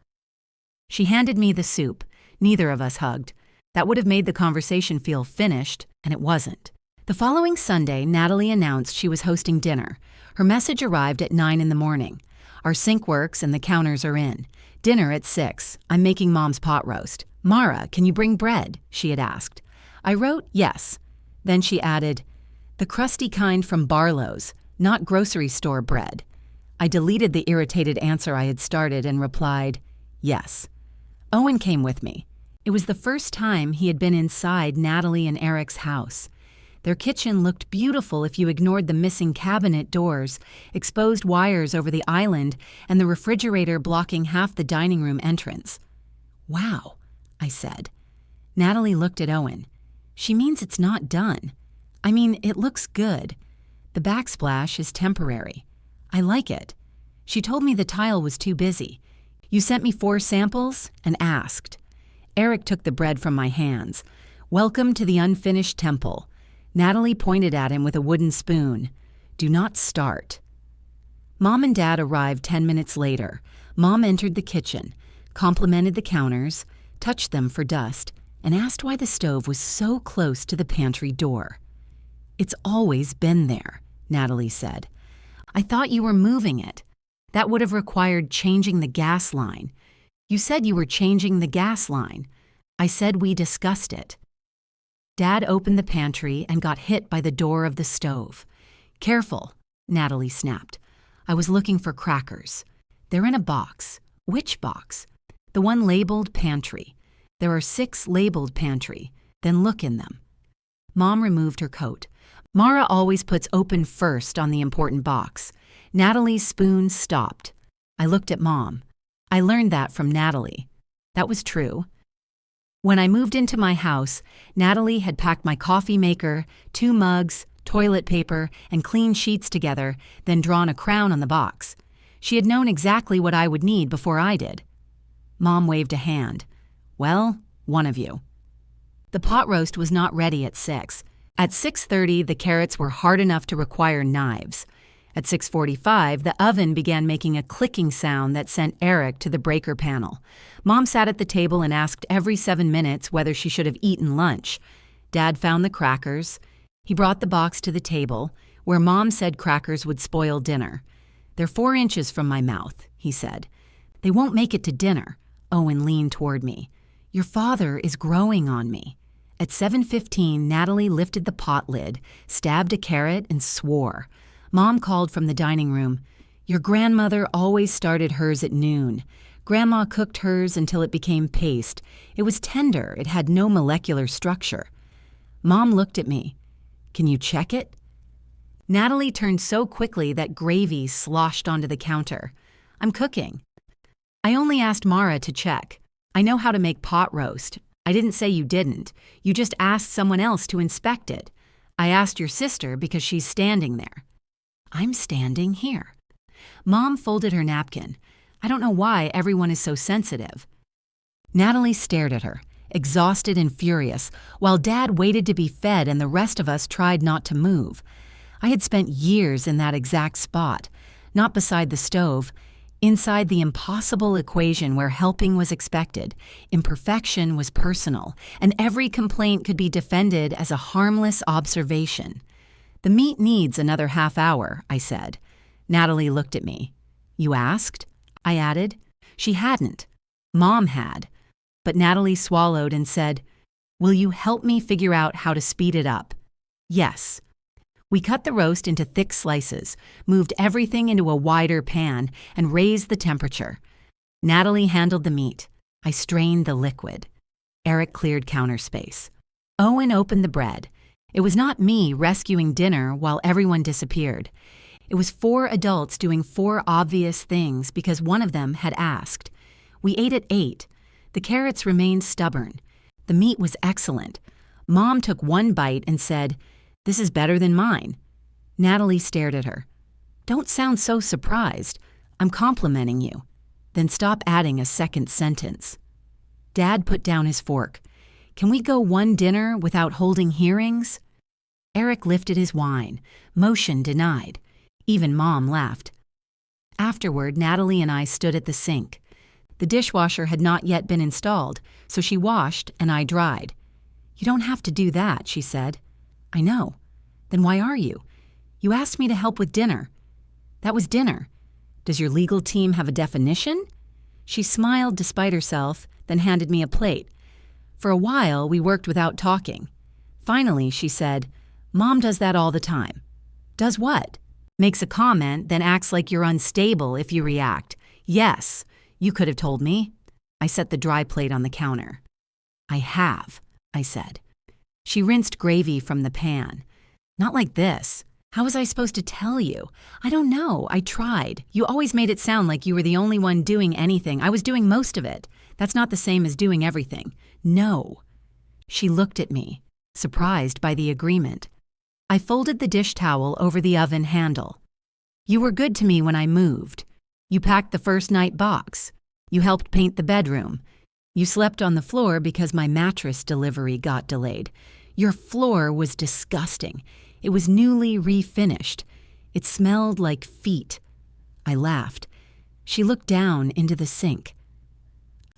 She handed me the soup. Neither of us hugged. That would have made the conversation feel finished, and it wasn't. The following Sunday, Natalie announced she was hosting dinner. Her message arrived at 9 in the morning. "Our sink works and the counters are in. Dinner at 6. I'm making Mom's pot roast. Mara, can you bring bread?" she had asked. I wrote yes. Then she added, "The crusty kind from Barlow's, not grocery store bread." I deleted the irritated answer I had started and replied, "Yes." Owen came with me. It was the first time he had been inside Natalie and Eric's house. Their kitchen looked beautiful if you ignored the missing cabinet doors, exposed wires over the island, and the refrigerator blocking half the dining room entrance. "Wow," I said. Natalie looked at Owen. "She means it's not done. I mean, it looks good. The backsplash is temporary. I like it." She told me the tile was too busy. "You sent me 4 samples and asked." Eric took the bread from my hands. "Welcome to the unfinished temple." Natalie pointed at him with a wooden spoon. "Do not start." Mom and Dad arrived 10 minutes later. Mom entered the kitchen, complimented the counters, touched them for dust, and asked why the stove was so close to the pantry door. "It's always been there," Natalie said. "I thought you were moving it. That would have required changing the gas line. You said you were changing the gas line. I said we discussed it." Dad opened the pantry and got hit by the door of the stove. "Careful," Natalie snapped. "I was looking for crackers. They're in a box." "Which box?" "The one labeled pantry. There are 6 labeled pantry. Then look in them." Mom removed her coat. Mara always puts open first on the important box. Natalie's spoon stopped. I looked at Mom. I learned that from Natalie. That was true. When I moved into my house, Natalie had packed my coffee maker, 2 mugs, toilet paper, and clean sheets together, then drawn a crown on the box. She had known exactly what I would need before I did. Mom waved a hand. "Well, one of you." The pot roast was not ready at 6. At 6:30, the carrots were hard enough to require knives. At 6:45, the oven began making a clicking sound that sent Eric to the breaker panel. Mom sat at the table and asked every 7 minutes whether she should have eaten lunch. Dad found the crackers. He brought the box to the table, where Mom said crackers would spoil dinner. "They're 4 inches from my mouth," he said. "They won't make it to dinner." Owen leaned toward me. "Your father is growing on me." At 7:15, Natalie lifted the pot lid, stabbed a carrot, and swore. Mom called from the dining room. "Your grandmother always started hers at noon. Grandma cooked hers until it became paste. It was tender. It had no molecular structure." Mom looked at me. "Can you check it?" Natalie turned so quickly that gravy sloshed onto the counter. "I'm cooking." "I only asked Mara to check. I know how to make pot roast. I didn't say you didn't. You just asked someone else to inspect it. I asked your sister because she's standing there." "I'm standing here." Mom folded her napkin. "I don't know why everyone is so sensitive." Natalie stared at her, exhausted and furious, while Dad waited to be fed and the rest of us tried not to move. I had spent years in that exact spot, not beside the stove, inside the impossible equation where helping was expected, imperfection was personal, and every complaint could be defended as a harmless observation. "The meat needs another half hour," I said. Natalie looked at me. "You asked?" I added. She hadn't. Mom had. But Natalie swallowed and said, "Will you help me figure out how to speed it up?" "Yes." We cut the roast into thick slices, moved everything into a wider pan, and raised the temperature. Natalie handled the meat. I strained the liquid. Eric cleared counter space. Owen opened the bread. It was not me rescuing dinner while everyone disappeared. It was 4 adults doing 4 obvious things because one of them had asked. We ate at 8. The carrots remained stubborn. The meat was excellent. Mom took 1 bite and said, "This is better than mine." Natalie stared at her. "Don't sound so surprised. I'm complimenting you." Then stop adding a second sentence. Dad put down his fork. "Can we go one dinner without holding hearings?" Eric lifted his wine. Motion denied. Even Mom laughed. Afterward, Natalie and I stood at the sink. The dishwasher had not yet been installed, so she washed and I dried. "You don't have to do that," she said. "I know." "Then why are you?" "You asked me to help with dinner." "That was dinner. Does your legal team have a definition?" She smiled despite herself, then handed me a plate. For a while, we worked without talking. Finally, she said, "Mom does that all the time." "Does what?" "Makes a comment, then acts like you're unstable if you react." "Yes, you could have told me." I set the dry plate on the counter. "I have," I said. She rinsed gravy from the pan. "Not like this. How was I supposed to tell you?" "I don't know. I tried. You always made it sound like you were the only one doing anything. I was doing most of it. That's not the same as doing everything." "No." She looked at me, surprised by the agreement. I folded the dish towel over the oven handle. "You were good to me when I moved. You packed the first night box. You helped paint the bedroom. You slept on the floor because my mattress delivery got delayed. Your floor was disgusting. It was newly refinished. It smelled like feet." I laughed. She looked down into the sink.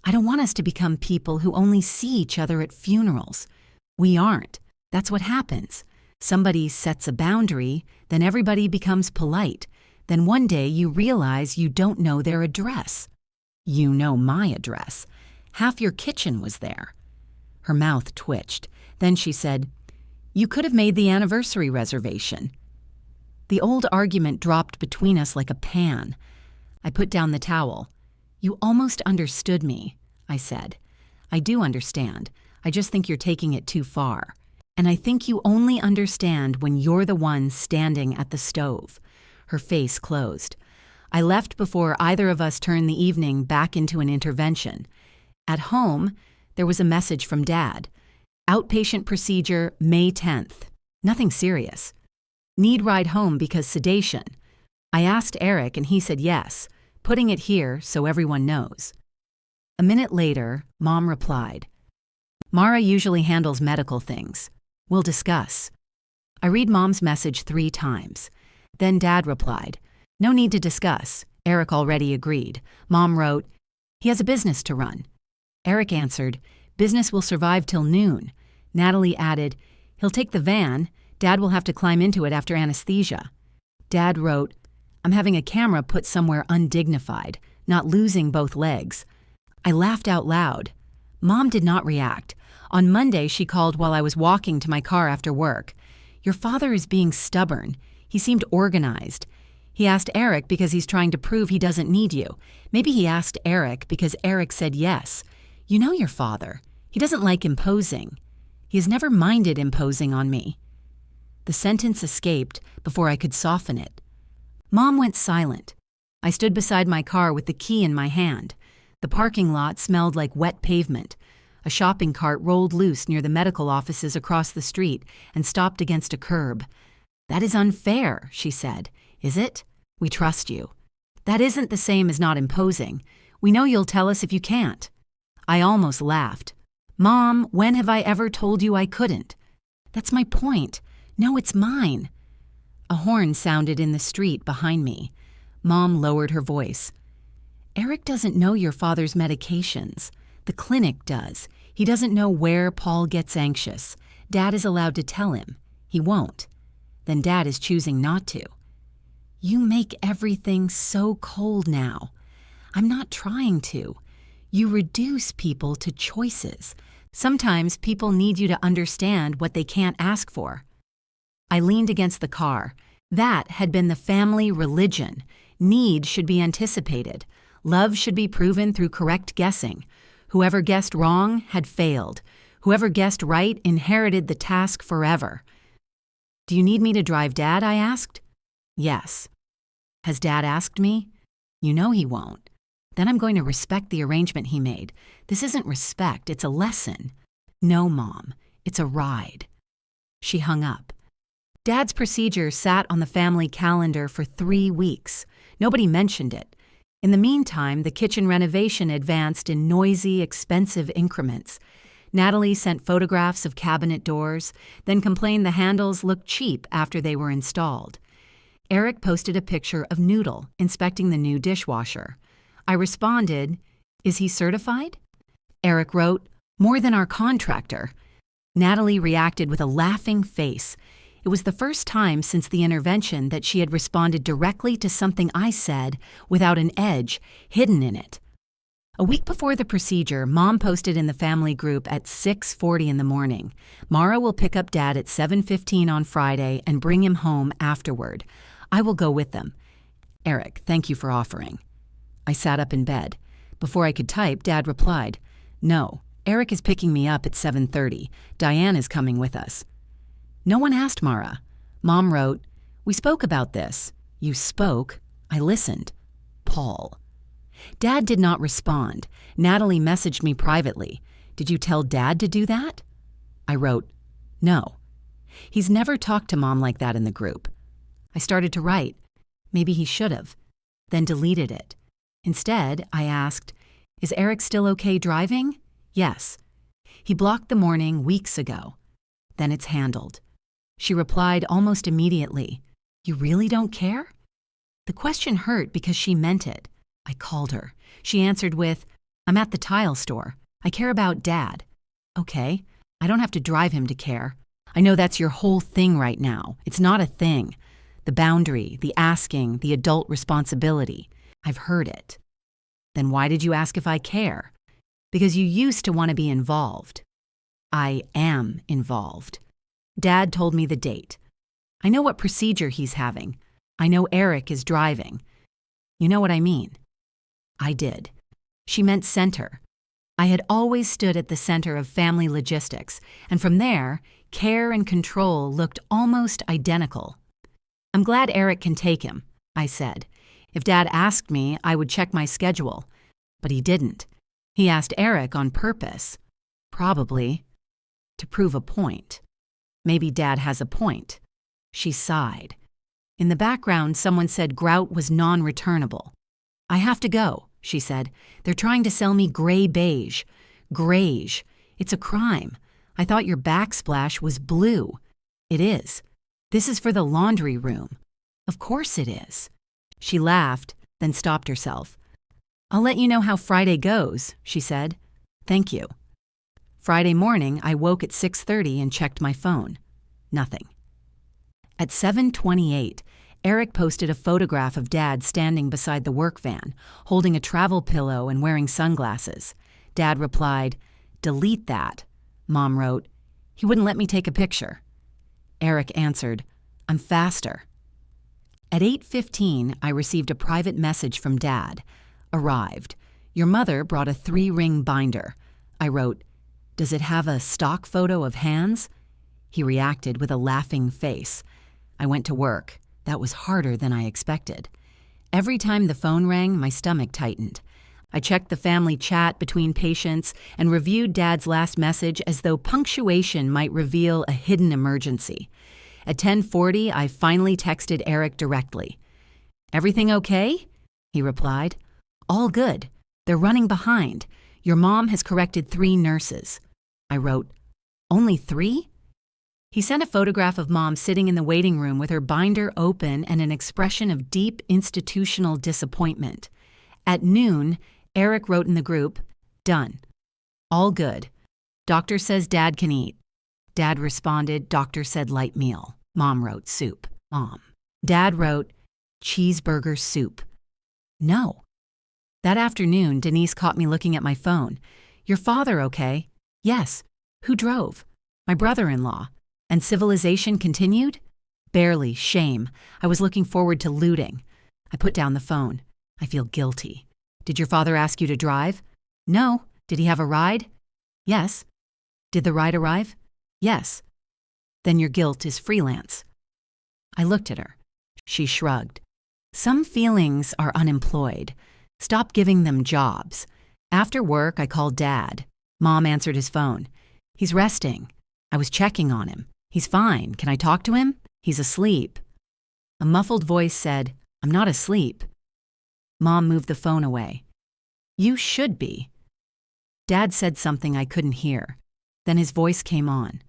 "I don't want us to become people who only see each other at funerals. We aren't. That's what happens. Somebody sets a boundary, then everybody becomes polite. Then one day you realize you don't know their address. You know my address. Half your kitchen was there." Her mouth twitched. Then she said, "You could have made the anniversary reservation." The old argument dropped between us like a pan. I put down the towel. "You almost understood me," I said. "I do understand. I just think you're taking it too far. And I think you only understand when you're the one standing at the stove." Her face closed. I left before either of us turned the evening back into an intervention. At home, there was a message from Dad. "Outpatient procedure, May 10th. Nothing serious. Need ride home because sedation." I asked Eric and he said yes, putting it here so everyone knows. A minute later, Mom replied, "Mara usually handles medical things. We'll discuss." I read Mom's message 3 times. Then Dad replied, "No need to discuss. Eric already agreed." Mom wrote, "He has a business to run." Eric answered, "Business will survive till noon." Natalie added, "He'll take the van. Dad will have to climb into it after anesthesia." Dad wrote, "I'm having a camera put somewhere undignified, not losing both legs." I laughed out loud. Mom did not react. On Monday, she called while I was walking to my car after work. "Your father is being stubborn. He seemed organized. He asked Eric because he's trying to prove he doesn't need you. Maybe he asked Eric because Eric said yes. You know your father. He doesn't like imposing. He has never minded imposing on me." The sentence escaped before I could soften it. Mom went silent. I stood beside my car with the key in my hand. The parking lot smelled like wet pavement. A shopping cart rolled loose near the medical offices across the street and stopped against a curb. "That is unfair," she said. "Is it? We trust you." "That isn't the same as not imposing. We know you'll tell us if you can't." I almost laughed. "Mom, when have I ever told you I couldn't?" "That's my point. No, it's mine." A horn sounded in the street behind me. Mom lowered her voice. "Eric doesn't know your father's medications. The clinic does. He doesn't know where Paul gets anxious. Dad is allowed to tell him. He won't. Then Dad is choosing not to." "You make everything so cold now." "I'm not trying to. You reduce people to choices. Sometimes people need you to understand what they can't ask for." I leaned against the car. That had been the family religion. Need should be anticipated. Love should be proven through correct guessing. Whoever guessed wrong had failed. Whoever guessed right inherited the task forever. "Do you need me to drive Dad?" I asked. "Yes." "Has Dad asked me?" "You know he won't." "Then I'm going to respect the arrangement he made. This isn't respect, it's a lesson." "No, Mom, it's a ride." She hung up. Dad's procedure sat on the family calendar for 3 weeks. Nobody mentioned it. In the meantime, the kitchen renovation advanced in noisy, expensive increments. Natalie sent photographs of cabinet doors, then complained the handles looked cheap after they were installed. Eric posted a picture of Noodle inspecting the new dishwasher. I responded, "Is he certified?" Eric wrote, "More than our contractor." Natalie reacted with a laughing face. It was the first time since the intervention that she had responded directly to something I said without an edge hidden in it. A week before the procedure, Mom posted in the family group at 6:40 in the morning. "Mara will pick up Dad at 7:15 on Friday and bring him home afterward. I will go with them. Eric, thank you for offering." I sat up in bed. Before I could type, Dad replied, "No, Eric is picking me up at 7:30. Diane is coming with us." No one asked Mara. Mom wrote, "We spoke about this." "You spoke?" I listened. "Paul." Dad did not respond. Natalie messaged me privately. "Did you tell Dad to do that?" I wrote, "No." He's never talked to Mom like that in the group. I started to write. Maybe he should have. Then deleted it. Instead, I asked, "Is Eric still okay driving?" "Yes." "He blocked the morning weeks ago." "Then it's handled." She replied almost immediately, "You really don't care?" The question hurt because she meant it. I called her. She answered with, "I'm at the tile store. I care about Dad." "Okay, I don't have to drive him to care. I know that's your whole thing right now. It's not a thing. The boundary, the asking, the adult responsibility. I've heard it." "Then why did you ask if I care?" "Because you used to want to be involved." I am involved. Dad told me the date. I know what procedure he's having. I know Eric is driving. You know what I mean? I did. She meant center. I had always stood at the center of family logistics, and from there, care and control looked almost identical. "I'm glad Eric can take him," I said. If Dad asked me, I would check my schedule. But he didn't. He asked Eric on purpose. Probably to prove a point. Maybe Dad has a point. She sighed. In the background, someone said grout was non-returnable. "I have to go," she said. "They're trying to sell me gray beige. Greige. It's a crime. I thought your backsplash was blue." "It is." This is for the laundry room. Of course it is. She laughed, then stopped herself. I'll let you know how Friday goes, she said. Thank you. Friday morning, I woke at 6:30 and checked my phone. Nothing. At 7:28, Eric posted a photograph of Dad standing beside the work van, holding a travel pillow and wearing sunglasses. Dad replied, "Delete that." Mom wrote, "He wouldn't let me take a picture." Eric answered, "I'm faster." At 8:15, I received a private message from Dad. Arrived. Your mother brought a 3-ring binder. I wrote, "Does it have a stock photo of hands?" He reacted with a laughing face. I went to work. That was harder than I expected. Every time the phone rang, my stomach tightened. I checked the family chat between patients and reviewed Dad's last message as though punctuation might reveal a hidden emergency. At 10:40, I finally texted Eric directly. "Everything okay?" He replied. "All good. They're running behind. Your mom has corrected 3 nurses." I wrote, "Only 3?" He sent a photograph of Mom sitting in the waiting room with her binder open and an expression of deep institutional disappointment. At noon, Eric wrote in the group, "Done. All good. Doctor says Dad can eat." Dad responded, "Doctor said light meal." Mom wrote, "Soup." Mom. Dad wrote, "Cheeseburger soup." No. That afternoon, Denise caught me looking at my phone. "Your father okay?" "Yes." "Who drove?" "My brother-in-law." "And civilization continued?" "Barely. Shame. I was looking forward to looting." I put down the phone. I feel guilty. "Did your father ask you to drive?" "No." "Did he have a ride?" "Yes." "Did the ride arrive?" "Yes." "Then your guilt is freelance." I looked at her. She shrugged. "Some feelings are unemployed. Stop giving them jobs." After work, I called Dad. Mom answered his phone. "He's resting. I was checking on him. He's fine. Can I talk to him? He's asleep." A muffled voice said, "I'm not asleep." Mom moved the phone away. "You should be." Dad said something I couldn't hear. Then his voice came on.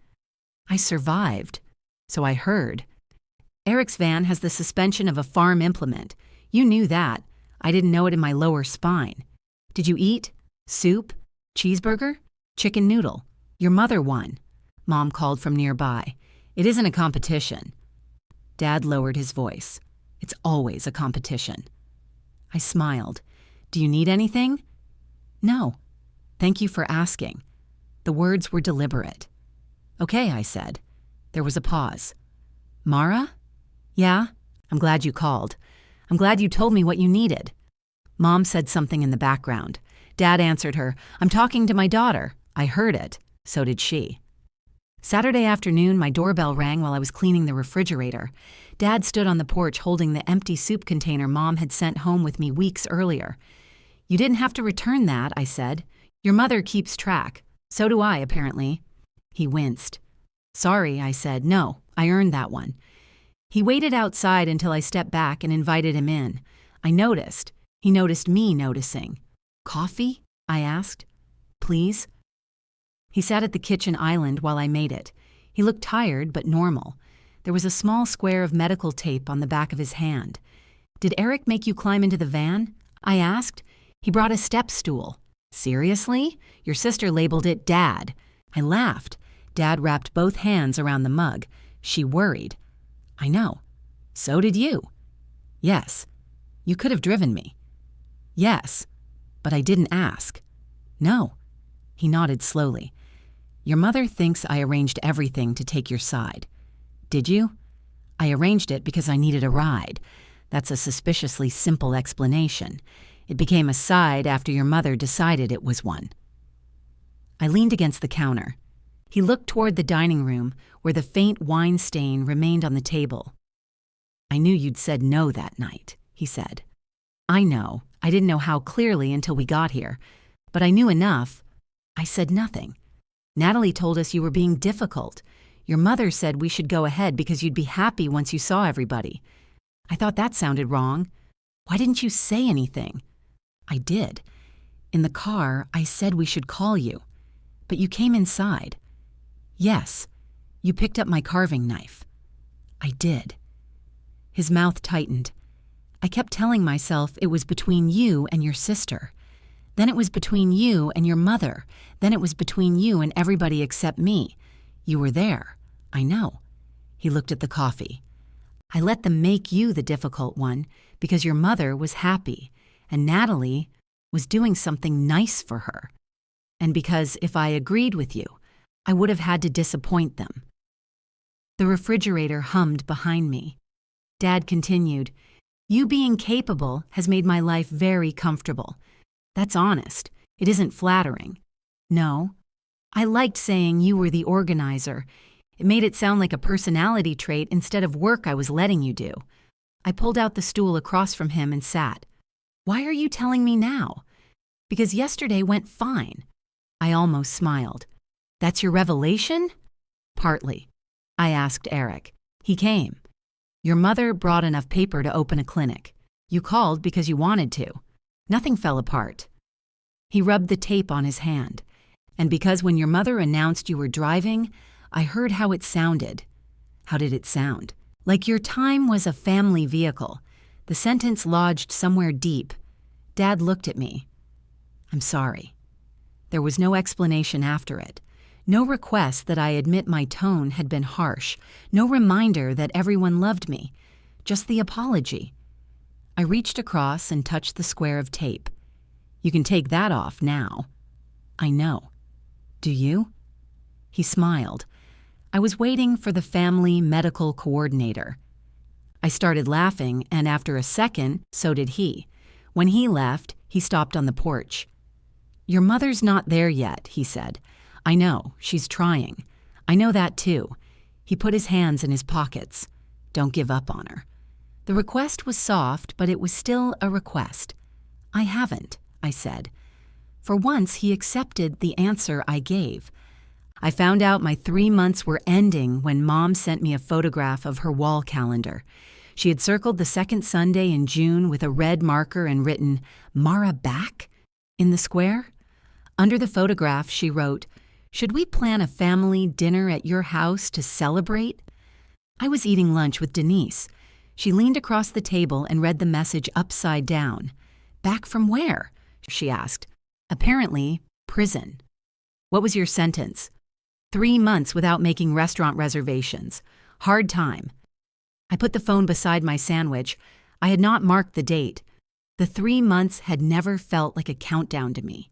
"I survived. So I heard. Eric's van has the suspension of a farm implement. You knew that. I didn't know it in my lower spine. Did you eat? Soup? Cheeseburger? Chicken noodle? Your mother won." Mom called from nearby. "It isn't a competition." Dad lowered his voice. "It's always a competition." I smiled. "Do you need anything?" "No. Thank you for asking." The words were deliberate. "Okay," I said. There was a pause. "Mara?" "Yeah? I'm glad you called. I'm glad you told me what you needed." Mom said something in the background. Dad answered her, "I'm talking to my daughter." I heard it. So did she. Saturday afternoon, my doorbell rang while I was cleaning the refrigerator. Dad stood on the porch holding the empty soup container Mom had sent home with me weeks earlier. "You didn't have to return that," I said. "Your mother keeps track. So do I, apparently." He winced. "Sorry," I said. "No, I earned that one." He waited outside until I stepped back and invited him in. I noticed. He noticed me noticing. "Coffee?" I asked. "Please?" He sat at the kitchen island while I made it. He looked tired but normal. There was a small square of medical tape on the back of his hand. "Did Eric make you climb into the van?" I asked. "He brought a step stool." "Seriously? Your sister labeled it Dad." I laughed. Dad wrapped both hands around the mug. She worried. "I know. So did you." "Yes." "You could have driven me." "Yes. But I didn't ask." "No." He nodded slowly. "Your mother thinks I arranged everything to take your side." "Did you?" "I arranged it because I needed a ride. That's a suspiciously simple explanation. It became a side after your mother decided it was one." I leaned against the counter. He looked toward the dining room, where the faint wine stain remained on the table. "I knew you'd said no that night," he said. "I know. I didn't know how clearly until we got here. But I knew enough." I said nothing. "Natalie told us you were being difficult. Your mother said we should go ahead because you'd be happy once you saw everybody." I thought that sounded wrong. "Why didn't you say anything?" "I did. In the car, I said we should call you. But you came inside." "Yes. You picked up my carving knife." I did. His mouth tightened. I kept telling myself it was between you and your sister. Then it was between you and your mother. Then it was between you and everybody except me. You were there. I know. He looked at the coffee. I let them make you the difficult one because your mother was happy and Natalie was doing something nice for her. And because if I agreed with you, I would have had to disappoint them. The refrigerator hummed behind me. Dad continued, "You being capable has made my life very comfortable. That's honest. It isn't flattering. No. I liked saying you were the organizer. It made it sound like a personality trait instead of work I was letting you do." I pulled out the stool across from him and sat. "Why are you telling me now?" "Because yesterday went fine." I almost smiled. "That's your revelation?" "Partly." I asked Eric. He came. "Your mother brought enough paper to open a clinic. You called because you wanted to. Nothing fell apart." He rubbed the tape on his hand. "And because when your mother announced you were driving, I heard how it sounded." "How did it sound?" "Like your time was a family vehicle." The sentence lodged somewhere deep. Dad looked at me. "I'm sorry." There was no explanation after it. No request that I admit my tone had been harsh. No reminder that everyone loved me. Just the apology. I reached across and touched the square of tape. "You can take that off now." "I know." "Do you?" He smiled. I was waiting for the family medical coordinator. I started laughing, and after a second, so did he. When he left, he stopped on the porch. "Your mother's not there yet," he said. "I know, she's trying. I know that too." He put his hands in his pockets. "Don't give up on her." The request was soft, but it was still a request. "I haven't," I said. For once, he accepted the answer I gave. I found out my 3 months were ending when Mom sent me a photograph of her wall calendar. She had circled the second Sunday in June with a red marker and written, "Mara back?" in the square. Under the photograph, she wrote, "Should we plan a family dinner at your house to celebrate?" I was eating lunch with Denise. She leaned across the table and read the message upside down. "Back from where?" she asked. "Apparently, prison." "What was your sentence?" 3 months without making restaurant reservations. Hard time." I put the phone beside my sandwich. I had not marked the date. The 3 months had never felt like a countdown to me.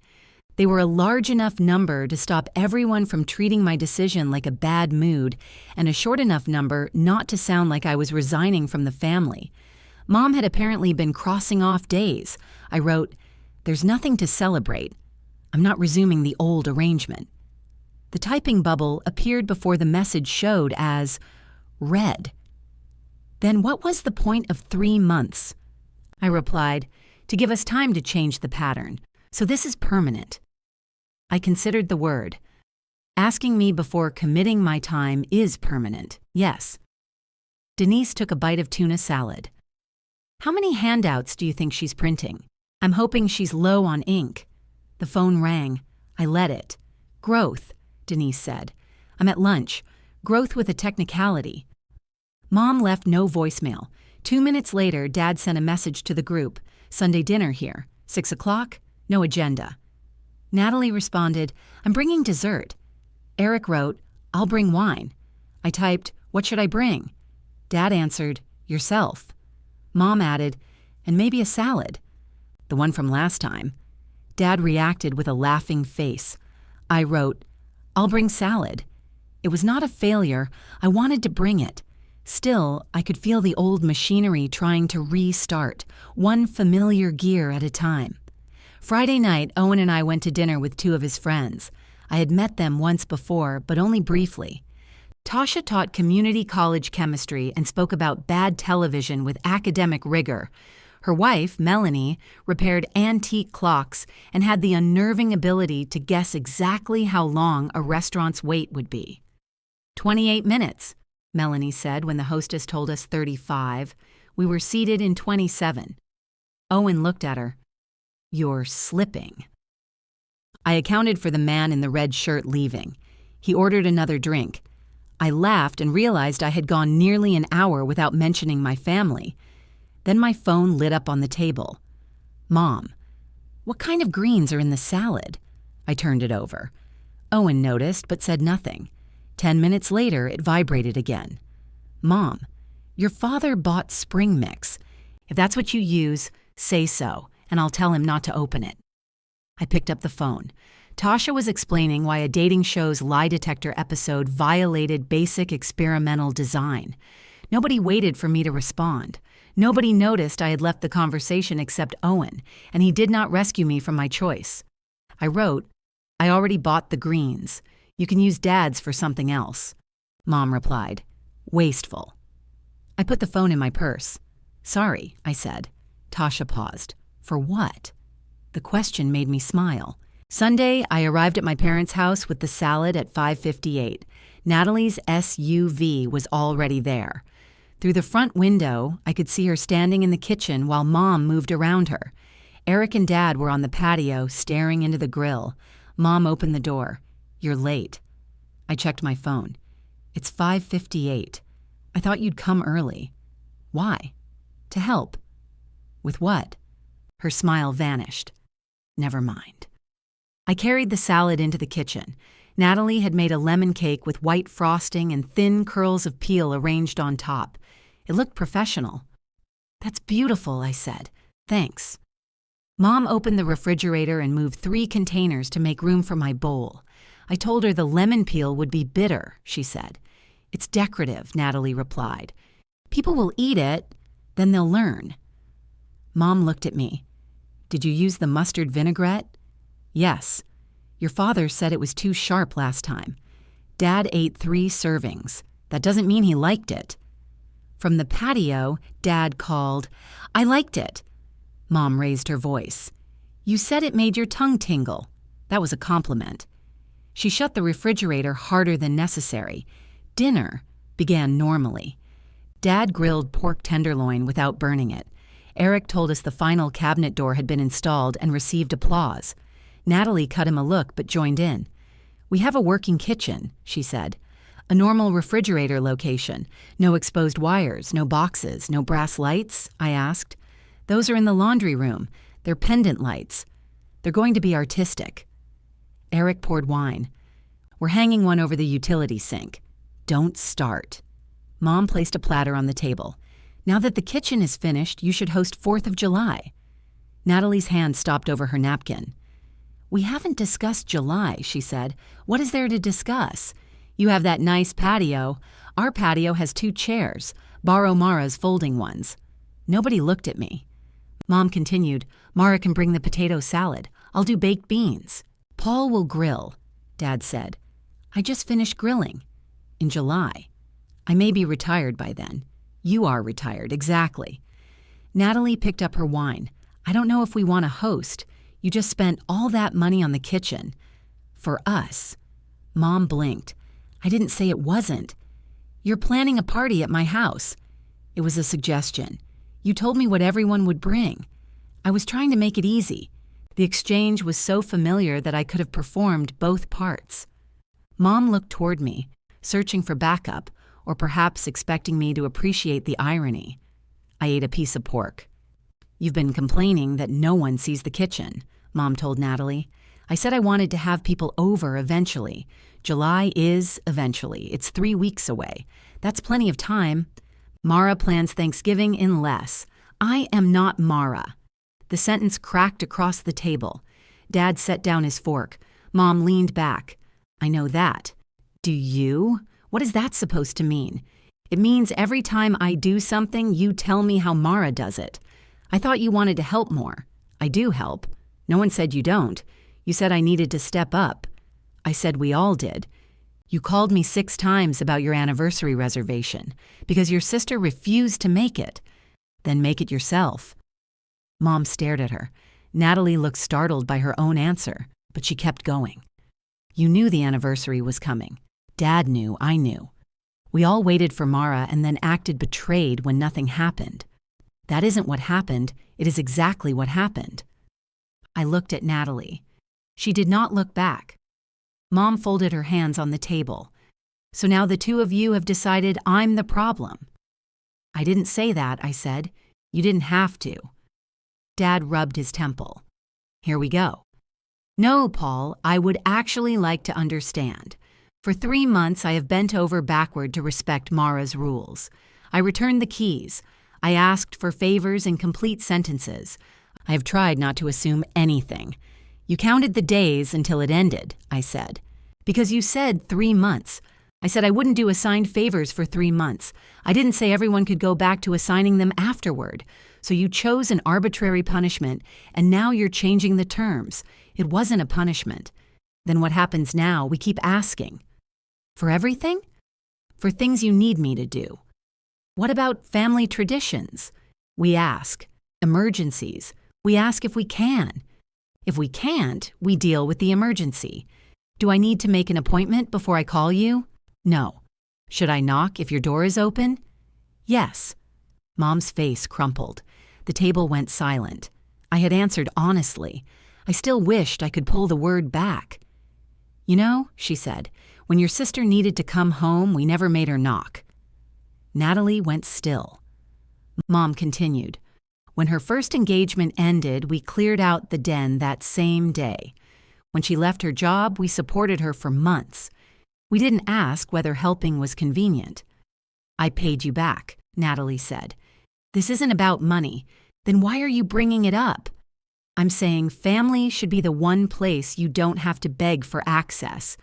They were a large enough number to stop everyone from treating my decision like a bad mood, and a short enough number not to sound like I was resigning from the family. Mom had apparently been crossing off days. I wrote, "There's nothing to celebrate. I'm not resuming the old arrangement." The typing bubble appeared before the message showed as read. "Then what was the point of 3 months?" I replied, "To give us time to change the pattern. So this is permanent." I considered the word. Asking me before committing my time is permanent, yes. Denise took a bite of tuna salad. "How many handouts do you think she's printing?" "I'm hoping she's low on ink." The phone rang. I let it. "Growth," Denise said. "I'm at lunch. Growth with a technicality." Mom left no voicemail. 2 minutes later, Dad sent a message to the group. "Sunday dinner here. 6 o'clock? No agenda." Natalie responded, "I'm bringing dessert." Eric wrote, "I'll bring wine." I typed, "What should I bring?" Dad answered, "Yourself." Mom added, "And maybe a salad." The one from last time. Dad reacted with a laughing face. I wrote, "I'll bring salad." It was not a failure. I wanted to bring it. Still, I could feel the old machinery trying to restart, one familiar gear at a time. Friday night, Owen and I went to dinner with 2 of his friends. I had met them once before, but only briefly. Tasha taught community college chemistry and spoke about bad television with academic rigor. Her wife, Melanie, repaired antique clocks and had the unnerving ability to guess exactly how long a restaurant's wait would be. 28 minutes, Melanie said when the hostess told us 35. We were seated in 27. Owen looked at her. "You're slipping." I accounted for the man in the red shirt leaving. He ordered another drink. I laughed and realized I had gone nearly an hour without mentioning my family. Then my phone lit up on the table. Mom, what kind of greens are in the salad? I turned it over. Owen noticed but said nothing. 10 minutes later, it vibrated again. Mom, your father bought spring mix. If that's what you use, say so, and I'll tell him not to open it. I picked up the phone. Tasha was explaining why a dating show's lie detector episode violated basic experimental design. Nobody waited for me to respond. Nobody noticed I had left the conversation except Owen, and he did not rescue me from my choice. I wrote, I already bought the greens. You can use Dad's for something else. Mom replied, wasteful. I put the phone in my purse. Sorry, I said. Tasha paused. For what? The question made me smile. Sunday, I arrived at my parents' house with the salad at 5:58. Natalie's SUV was already there. Through the front window, I could see her standing in the kitchen while Mom moved around her. Eric and Dad were on the patio, staring into the grill. Mom opened the door. You're late. I checked my phone. It's 5:58. I thought you'd come early. Why? To help. With what? Her smile vanished. Never mind. I carried the salad into the kitchen. Natalie had made a lemon cake with white frosting and thin curls of peel arranged on top. It looked professional. That's beautiful, I said. Thanks. Mom opened the refrigerator and moved 3 containers to make room for my bowl. I told her the lemon peel would be bitter, she said. It's decorative, Natalie replied. People will eat it, then they'll learn. Mom looked at me. Did you use the mustard vinaigrette? Yes. Your father said it was too sharp last time. Dad ate 3 servings. That doesn't mean he liked it. From the patio, Dad called, I liked it. Mom raised her voice. You said it made your tongue tingle. That was a compliment. She shut the refrigerator harder than necessary. Dinner began normally. Dad grilled pork tenderloin without burning it. Eric told us the final cabinet door had been installed and received applause. Natalie cut him a look but joined in. We have a working kitchen, she said. A normal refrigerator location. No exposed wires, no boxes, no brass lights, I asked. Those are in the laundry room. They're pendant lights. They're going to be artistic. Eric poured wine. We're hanging one over the utility sink. Don't start. Mom placed a platter on the table. Now that the kitchen is finished, you should host 4th of July. Natalie's hand stopped over her napkin. We haven't discussed July, she said. What is there to discuss? You have that nice patio. Our patio has 2 chairs. Borrow Mara's folding ones. Nobody looked at me. Mom continued, Mara can bring the potato salad. I'll do baked beans. Paul will grill, Dad said. I just finished grilling. In July. I may be retired by then. You are retired, exactly. Natalie picked up her wine. I don't know if we want to host. You just spent all that money on the kitchen. For us. Mom blinked. I didn't say it wasn't. You're planning a party at my house. It was a suggestion. You told me what everyone would bring. I was trying to make it easy. The exchange was so familiar that I could have performed both parts. Mom looked toward me, searching for backup, or perhaps expecting me to appreciate the irony. I ate a piece of pork. You've been complaining that no one sees the kitchen, Mom told Natalie. I said I wanted to have people over eventually. July is eventually. It's 3 weeks away. That's plenty of time. Mara plans Thanksgiving in less. I am not Mara. The sentence cracked across the table. Dad set down his fork. Mom leaned back. I know that. Do you? What is that supposed to mean? It means every time I do something, you tell me how Mara does it. I thought you wanted to help more. I do help. No one said you don't. You said I needed to step up. I said we all did. You called me 6 times about your anniversary reservation because your sister refused to make it. Then make it yourself. Mom stared at her. Natalie looked startled by her own answer, but she kept going. You knew the anniversary was coming. Dad knew, I knew. We all waited for Mara and then acted betrayed when nothing happened. That isn't what happened. It is exactly what happened. I looked at Natalie. She did not look back. Mom folded her hands on the table. So now the two of you have decided I'm the problem. I didn't say that, I said. You didn't have to. Dad rubbed his temple. Here we go. No, Paul, I would actually like to understand. For 3 months, I have bent over backward to respect Mara's rules. I returned the keys. I asked for favors in complete sentences. I have tried not to assume anything. You counted the days until it ended, I said. Because you said 3 months. I said I wouldn't do assigned favors for 3 months. I didn't say everyone could go back to assigning them afterward. So you chose an arbitrary punishment, and now you're changing the terms. It wasn't a punishment. Then what happens now? We keep asking. For everything? For things you need me to do. What about family traditions? We ask. Emergencies. We ask if we can. If we can't, we deal with the emergency. Do I need to make an appointment before I call you? No. Should I knock if your door is open? Yes. Mom's face crumpled. The table went silent. I had answered honestly. I still wished I could pull the word back. You know, she said, when your sister needed to come home, we never made her knock. Natalie went still. Mom continued. When her first engagement ended, we cleared out the den that same day. When she left her job, we supported her for months. We didn't ask whether helping was convenient. I paid you back, Natalie said. This isn't about money. Then why are you bringing it up? I'm saying family should be the one place you don't have to beg for access.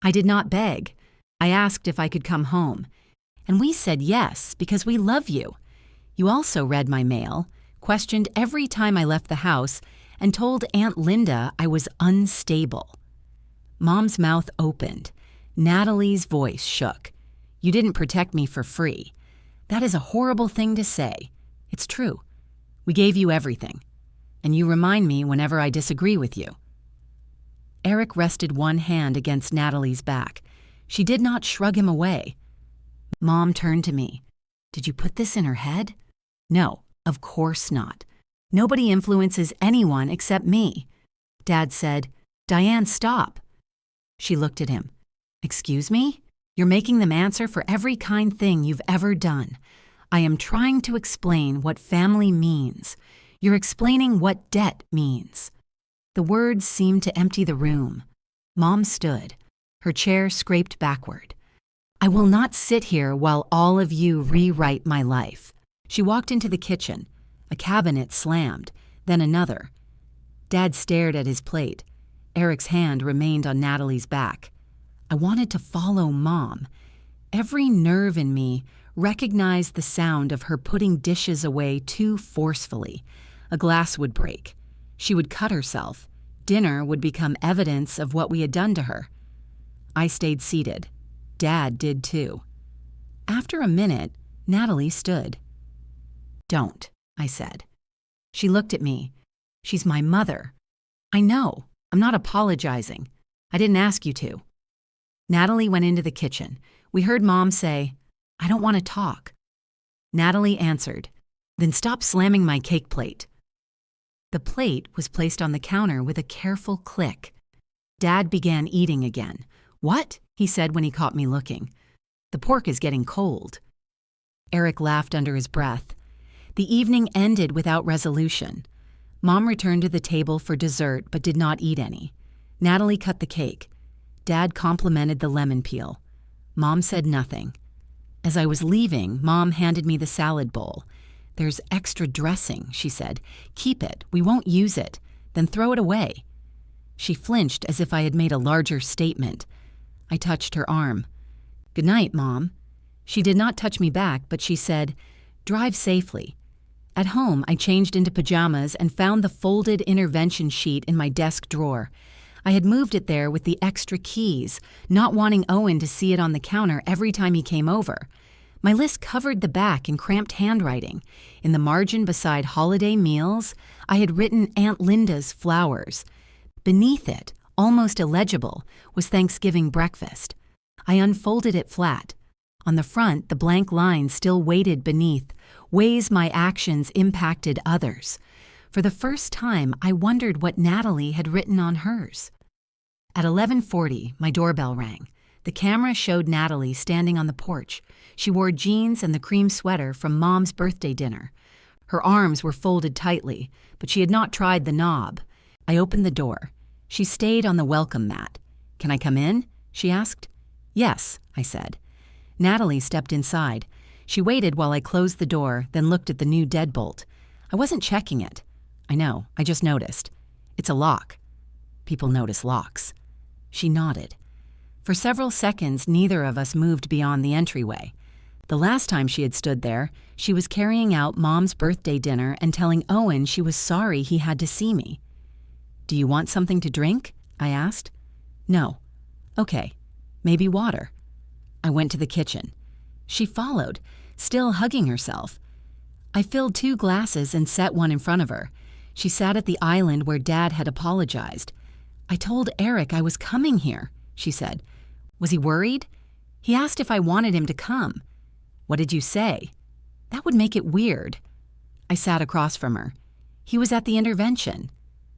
I did not beg. I asked if I could come home. And we said yes because we love you. You also read my mail, questioned every time I left the house, and told Aunt Linda I was unstable. Mom's mouth opened. Natalie's voice shook. You didn't protect me for free. That is a horrible thing to say. It's true. We gave you everything. And you remind me whenever I disagree with you. Eric rested one hand against Natalie's back. She did not shrug him away. Mom turned to me. Did you put this in her head? No, of course not. Nobody influences anyone except me. Dad said, Diane, stop. She looked at him. Excuse me? You're making them answer for every kind thing you've ever done. I am trying to explain what family means. You're explaining what debt means. The words seemed to empty the room. Mom stood. Her chair scraped backward. I will not sit here while all of you rewrite my life. She walked into the kitchen. A cabinet slammed, then another. Dad stared at his plate. Eric's hand remained on Natalie's back. I wanted to follow Mom. Every nerve in me recognized the sound of her putting dishes away too forcefully. A glass would break. She would cut herself. Dinner would become evidence of what we had done to her. I stayed seated. Dad did too. After a minute, Natalie stood. Don't, I said. She looked at me. She's my mother. I know. I'm not apologizing. I didn't ask you to. Natalie went into the kitchen. We heard Mom say, I don't want to talk. Natalie answered, Then stop slamming my cake plate. The plate was placed on the counter with a careful click. Dad began eating again. What? He said when he caught me looking. The pork is getting cold. Eric laughed under his breath. The evening ended without resolution. Mom returned to the table for dessert but did not eat any. Natalie cut the cake. Dad complimented the lemon peel. Mom said nothing. As I was leaving, Mom handed me the salad bowl. There's extra dressing, she said. Keep it. We won't use it. Then throw it away. She flinched as if I had made a larger statement. I touched her arm. Good night, Mom. She did not touch me back, but she said, Drive safely. At home, I changed into pajamas and found the folded intervention sheet in my desk drawer. I had moved it there with the extra keys, not wanting Owen to see it on the counter every time he came over. My list covered the back in cramped handwriting. In the margin beside holiday meals, I had written Aunt Linda's flowers. Beneath it, almost illegible, was Thanksgiving breakfast. I unfolded it flat. On the front, the blank line still waited beneath, ways my actions impacted others. For the first time, I wondered what Natalie had written on hers. At 11:40, my doorbell rang. The camera showed Natalie standing on the porch. She wore jeans and the cream sweater from Mom's birthday dinner. Her arms were folded tightly, but she had not tried the knob. I opened the door. She stayed on the welcome mat. "Can I come in?" she asked. "Yes," I said. Natalie stepped inside. She waited while I closed the door, then looked at the new deadbolt. I wasn't checking it. "I know, I just noticed. It's a lock." People notice locks. She nodded. For several seconds, neither of us moved beyond the entryway. The last time she had stood there, she was carrying out Mom's birthday dinner and telling Owen she was sorry he had to see me. "Do you want something to drink?" I asked. "No." "Okay, maybe water." I went to the kitchen. She followed, still hugging herself. I filled 2 glasses and set one in front of her. She sat at the island where Dad had apologized. "I told Eric I was coming here," she said. "Was he worried?" "He asked if I wanted him to come." "What did you say?" "That would make it weird." I sat across from her. "He was at the intervention."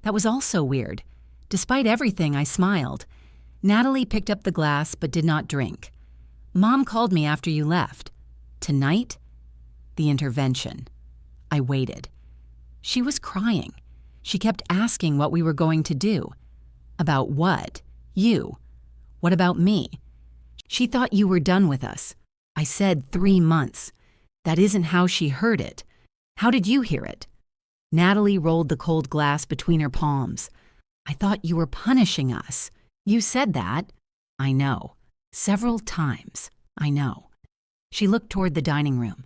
That was also weird. Despite everything, I smiled. Natalie picked up the glass but did not drink. "Mom called me after you left." "Tonight?" "The intervention." I waited. She was crying. She kept asking what we were going to do. "About what?" "You." "What about me?" "She thought you were done with us." I said 3 months. That isn't how she heard it. How did you hear it? Natalie rolled the cold glass between her palms. "I thought you were punishing us." "You said that." "I know. Several times. I know." She looked toward the dining room.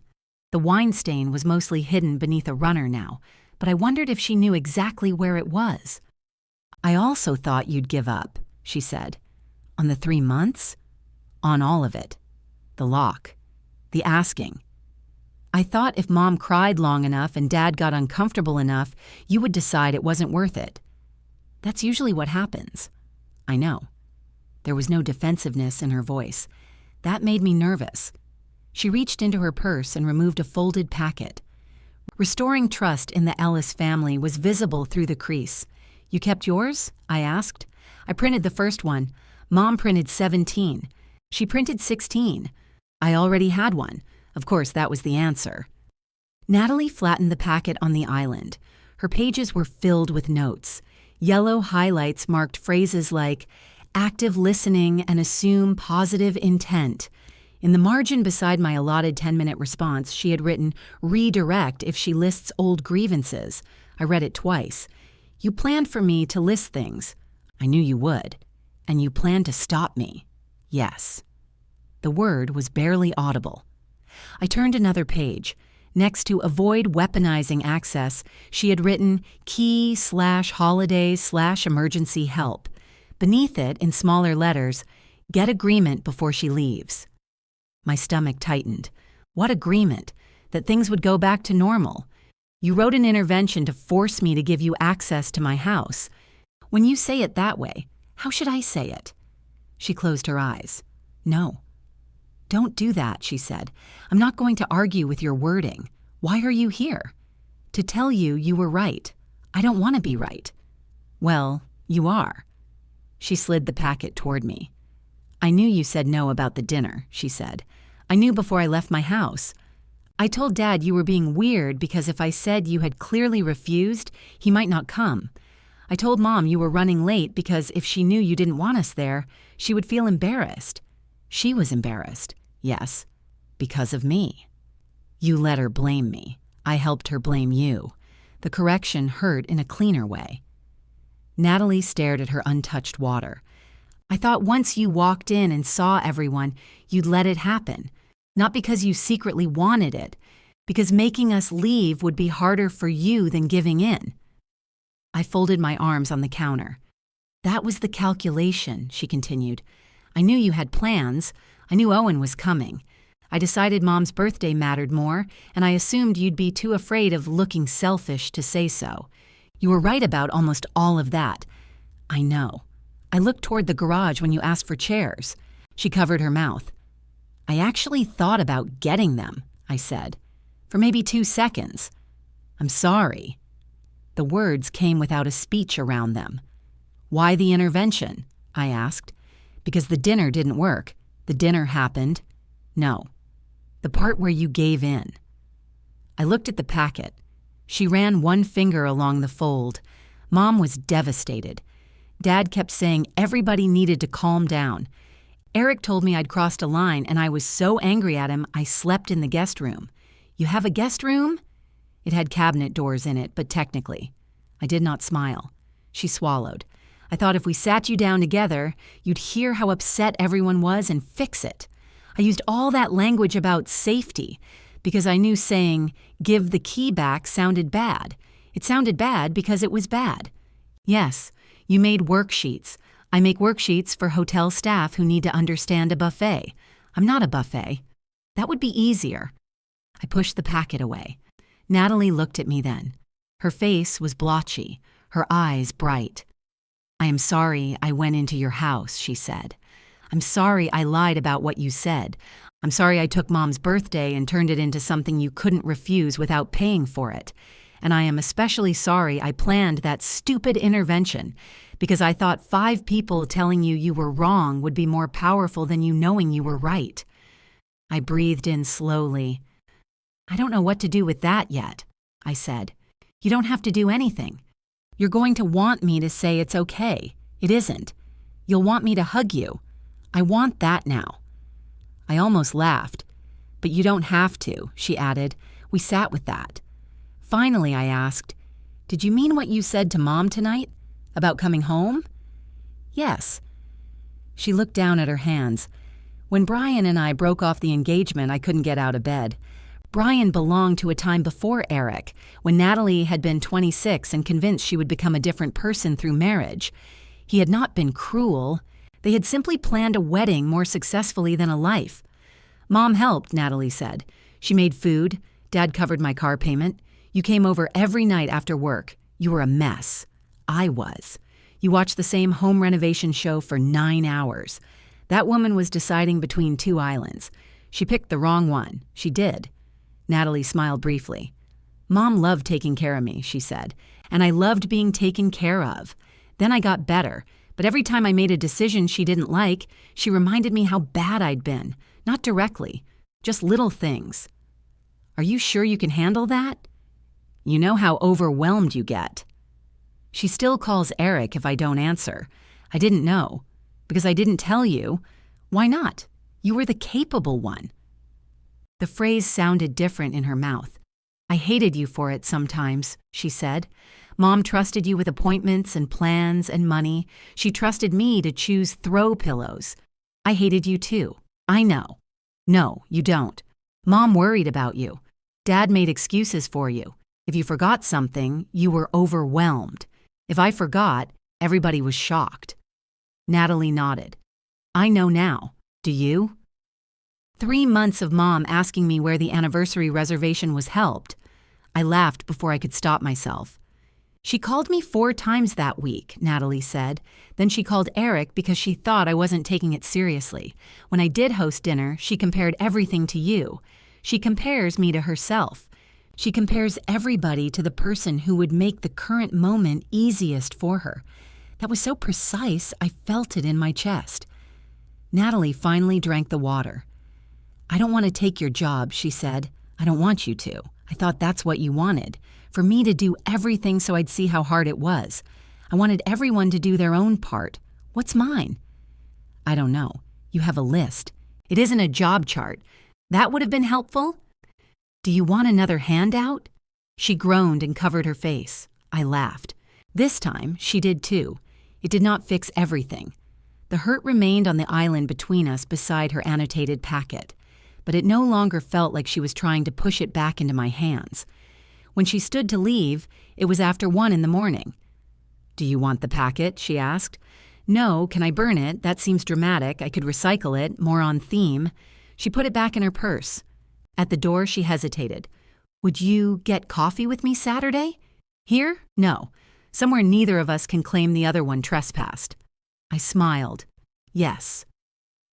The wine stain was mostly hidden beneath a runner now, but I wondered if she knew exactly where it was. "I also thought you'd give up," she said. "On the 3 months?" "On all of it. The lock. The asking. I thought if Mom cried long enough and Dad got uncomfortable enough, you would decide it wasn't worth it." "That's usually what happens." "I know." There was no defensiveness in her voice. That made me nervous. She reached into her purse and removed a folded packet. Restoring trust in the Ellis family was visible through the crease. "You kept yours?" I asked. "I printed the first one. Mom printed 17. She printed 16. I already had one. Of course, that was the answer." Natalie flattened the packet on the island. Her pages were filled with notes. Yellow highlights marked phrases like, "active listening and assume positive intent." In the margin beside my allotted 10-minute response, she had written, "redirect if she lists old grievances." I read it twice. "You planned for me to list things." "I knew you would." "And you planned to stop me." "Yes." The word was barely audible. I turned another page. Next to "avoid weaponizing access," she had written key/holidays/emergency help. Beneath it, in smaller letters, "get agreement before she leaves." My stomach tightened. What agreement? That things would go back to normal? You wrote an intervention to force me to give you access to my house. When you say it that way, how should I say it? She closed her eyes. "No." "Don't do that," she said. "I'm not going to argue with your wording. Why are you here?" "To tell you you were right. I don't want to be right." "Well, you are." She slid the packet toward me. "I knew you said no about the dinner," she said. "I knew before I left my house. I told Dad you were being weird because if I said you had clearly refused, he might not come. I told Mom you were running late because if she knew you didn't want us there, she would feel embarrassed. She was embarrassed, yes, because of me. You let her blame me. I helped her blame you. The correction hurt in a cleaner way." Natalie stared at her untouched water. "I thought once you walked in and saw everyone, you'd let it happen. Not because you secretly wanted it, because making us leave would be harder for you than giving in." I folded my arms on the counter. "That was the calculation," she continued. "I knew you had plans. I knew Owen was coming. I decided Mom's birthday mattered more, and I assumed you'd be too afraid of looking selfish to say so. You were right about almost all of that. I know. I looked toward the garage when you asked for chairs." She covered her mouth. "I actually thought about getting them," I said, "for maybe 2 seconds. I'm sorry." The words came without a speech around them. "Why the intervention?" I asked. Because the dinner didn't work. The dinner happened. No. The part where you gave in. I looked at the packet. She ran one finger along the fold. Mom was devastated. Dad kept saying everybody needed to calm down. Eric told me I'd crossed a line, and I was so angry at him I slept in the guest room. You have a guest room? It had cabinet doors in it, but technically. I did not smile. She swallowed. I thought if we sat you down together, you'd hear how upset everyone was and fix it. I used all that language about safety because I knew saying, give the key back sounded bad. It sounded bad because it was bad. Yes, you made worksheets. I make worksheets for hotel staff who need to understand a buffet. I'm not a buffet. That would be easier. I pushed the packet away. Natalie looked at me then. Her face was blotchy, her eyes bright. I am sorry I went into your house, she said. I'm sorry I lied about what you said. I'm sorry I took Mom's birthday and turned it into something you couldn't refuse without paying for it. And I am especially sorry I planned that stupid intervention because I thought 5 people telling you you were wrong would be more powerful than you knowing you were right. I breathed in slowly. I don't know what to do with that yet, I said. You don't have to do anything. You're going to want me to say it's okay. It isn't. You'll want me to hug you. I want that now. I almost laughed. But you don't have to, she added. We sat with that. Finally, I asked, did you mean what you said to Mom tonight? About coming home? Yes. She looked down at her hands. When Brian and I broke off the engagement, I couldn't get out of bed. Brian belonged to a time before Eric, when Natalie had been 26 and convinced she would become a different person through marriage. He had not been cruel. They had simply planned a wedding more successfully than a life. Mom helped, Natalie said. She made food. Dad covered my car payment. You came over every night after work. You were a mess. I was. You watched the same home renovation show for 9 hours. That woman was deciding between 2 islands. She picked the wrong one. She did. Natalie smiled briefly. Mom loved taking care of me, she said, and I loved being taken care of. Then I got better, but every time I made a decision she didn't like, she reminded me how bad I'd been. Not directly, just little things. Are you sure you can handle that? You know how overwhelmed you get. She still calls Eric if I don't answer. I didn't know. Because I didn't tell you. Why not? You were the capable one. The phrase sounded different in her mouth. I hated you for it sometimes, she said. Mom trusted you with appointments and plans and money. She trusted me to choose throw pillows. I hated you too. I know. No, you don't. Mom worried about you. Dad made excuses for you. If you forgot something, you were overwhelmed. If I forgot, everybody was shocked. Natalie nodded. I know now. Do you? 3 months of Mom asking me where the anniversary reservation was helped. I laughed before I could stop myself. She called me 4 times that week, Natalie said. Then she called Eric because she thought I wasn't taking it seriously. When I did host dinner, she compared everything to you. She compares me to herself. She compares everybody to the person who would make the current moment easiest for her. That was so precise, I felt it in my chest. Natalie finally drank the water. I don't want to take your job, she said. I don't want you to. I thought that's what you wanted. For me to do everything so I'd see how hard it was. I wanted everyone to do their own part. What's mine? I don't know. You have a list. It isn't a job chart. That would have been helpful? Do you want another handout? She groaned and covered her face. I laughed. This time, she did too. It did not fix everything. The hurt remained on the island between us beside her annotated packet. But it no longer felt like she was trying to push it back into my hands. When she stood to leave, it was after 1 in the morning. Do you want the packet? She asked. No, can I burn it? That seems dramatic. I could recycle it, more on theme. She put it back in her purse. At the door, she hesitated. Would you get coffee with me Saturday? Here? No. Somewhere neither of us can claim the other one trespassed. I smiled. Yes.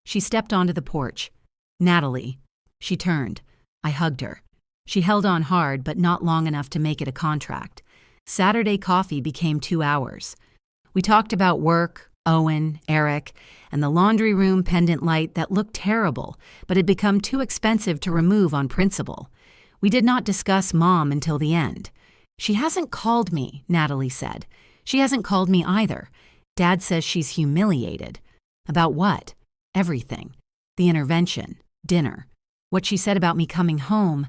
She stepped onto the porch. Natalie. She turned. I hugged her. She held on hard, but not long enough to make it a contract. Saturday coffee became 2 hours. We talked about work, Owen, Eric, and the laundry room pendant light that looked terrible but had become too expensive to remove on principle. We did not discuss Mom until the end. "She hasn't called me," Natalie said. "She hasn't called me either. Dad says she's humiliated." "About what?" "Everything. The intervention, dinner, what she said about me coming home."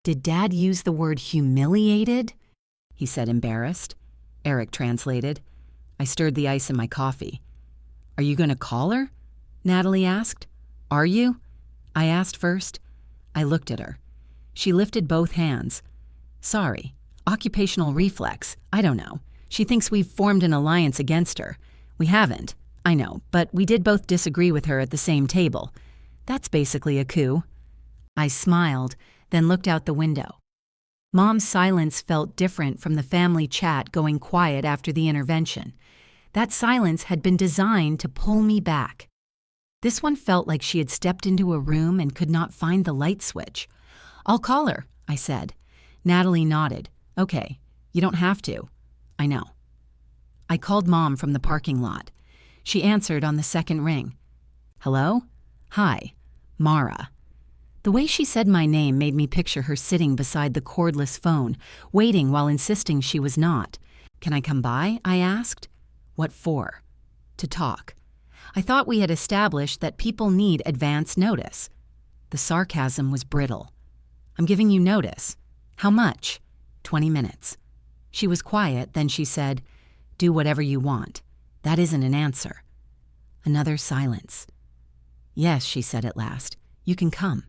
"Did Dad use the word humiliated?" He said, embarrassed. Eric translated. I stirred the ice in my coffee. "Are you going to call her?" Natalie asked. "Are you?" I asked first. I looked at her. She lifted both hands. "Sorry. Occupational reflex. I don't know. She thinks we've formed an alliance against her. We haven't. I know, but we did both disagree with her at the same table. That's basically a coup." I smiled, then looked out the window. Mom's silence felt different from the family chat going quiet after the intervention. That silence had been designed to pull me back. This one felt like she had stepped into a room and could not find the light switch. "I'll call her," I said. Natalie nodded. "Okay, you don't have to." "I know." I called Mom from the parking lot. She answered on the second ring. "Hello? Hi, Mara." The way she said my name made me picture her sitting beside the cordless phone, waiting while insisting she was not. "Can I come by?" I asked. "What for?" "To talk. I thought we had established that people need advance notice." The sarcasm was brittle. "I'm giving you notice." "How much?" 20 minutes. She was quiet, then she said, "Do whatever you want." That isn't an answer. Another silence. "Yes," she said at last. "You can come."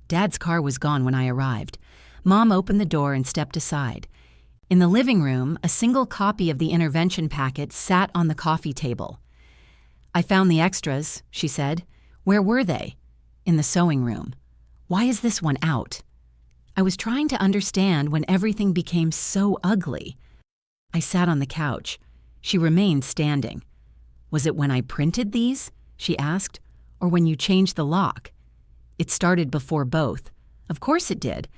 Dad's car was gone when I arrived. Mom opened the door and stepped aside. In the living room, a single copy of the intervention packet sat on the coffee table. "I found the extras," she said. "Where were they?" "In the sewing room." "Why is this one out?" I was trying to understand when everything became so ugly. I sat on the couch. She remained standing. "Was it when I printed these?" she asked. "Or when you changed the lock?" "It started before both." "Of course it did.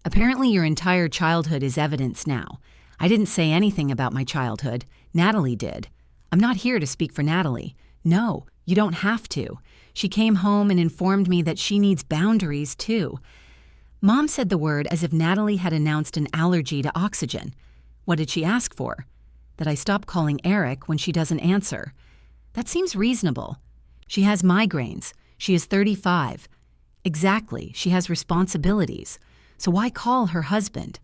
Apparently your entire childhood is evidence now. I didn't say anything about my childhood. Natalie did. I'm not here to speak for Natalie. No, you don't have to. She came home and informed me that she needs boundaries too." Mom said the word as if Natalie had announced an allergy to oxygen. "What did she ask for?" "That I stop calling Eric when she doesn't answer." "That seems reasonable. She has migraines. She is 35. Exactly, she has responsibilities. So why call her husband?"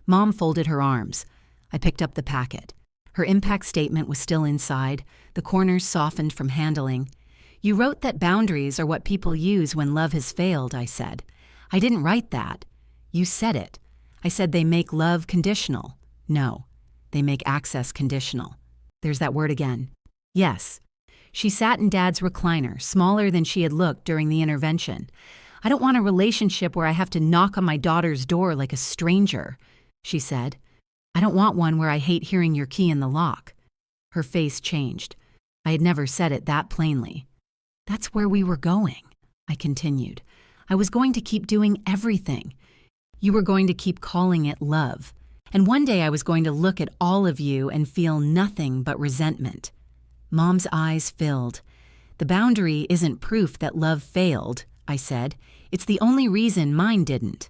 Mom folded her arms. I picked up the packet. Her impact statement was still inside, the corners softened from handling. "You wrote that boundaries are what people use when love has failed," I said. "I didn't write that." "You said it." "I said they make love conditional." "No, they make access conditional." There's that word again. "Yes." She sat in Dad's recliner, smaller than she had looked during the intervention. "I don't want a relationship where I have to knock on my daughter's door like a stranger," she said. "I don't want one where I hate hearing your key in the lock." Her face changed. I had never said it that plainly. "That's where we were going," I continued. "I was going to keep doing everything. You were going to keep calling it love. And one day I was going to look at all of you and feel nothing but resentment." Mom's eyes filled. "The boundary isn't proof that love failed," I said. "It's the only reason mine didn't."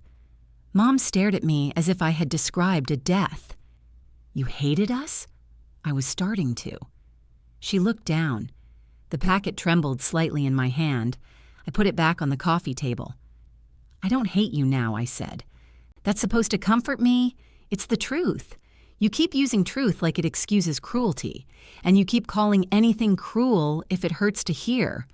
Mom stared at me as if I had described a death. "You hated us?" I was starting to. She looked down. The packet trembled slightly in my hand. I put it back on the coffee table. "I don't hate you now," I said. "That's supposed to comfort me? It's the truth. You keep using truth like it excuses cruelty, and you keep calling anything cruel if it hurts to hear."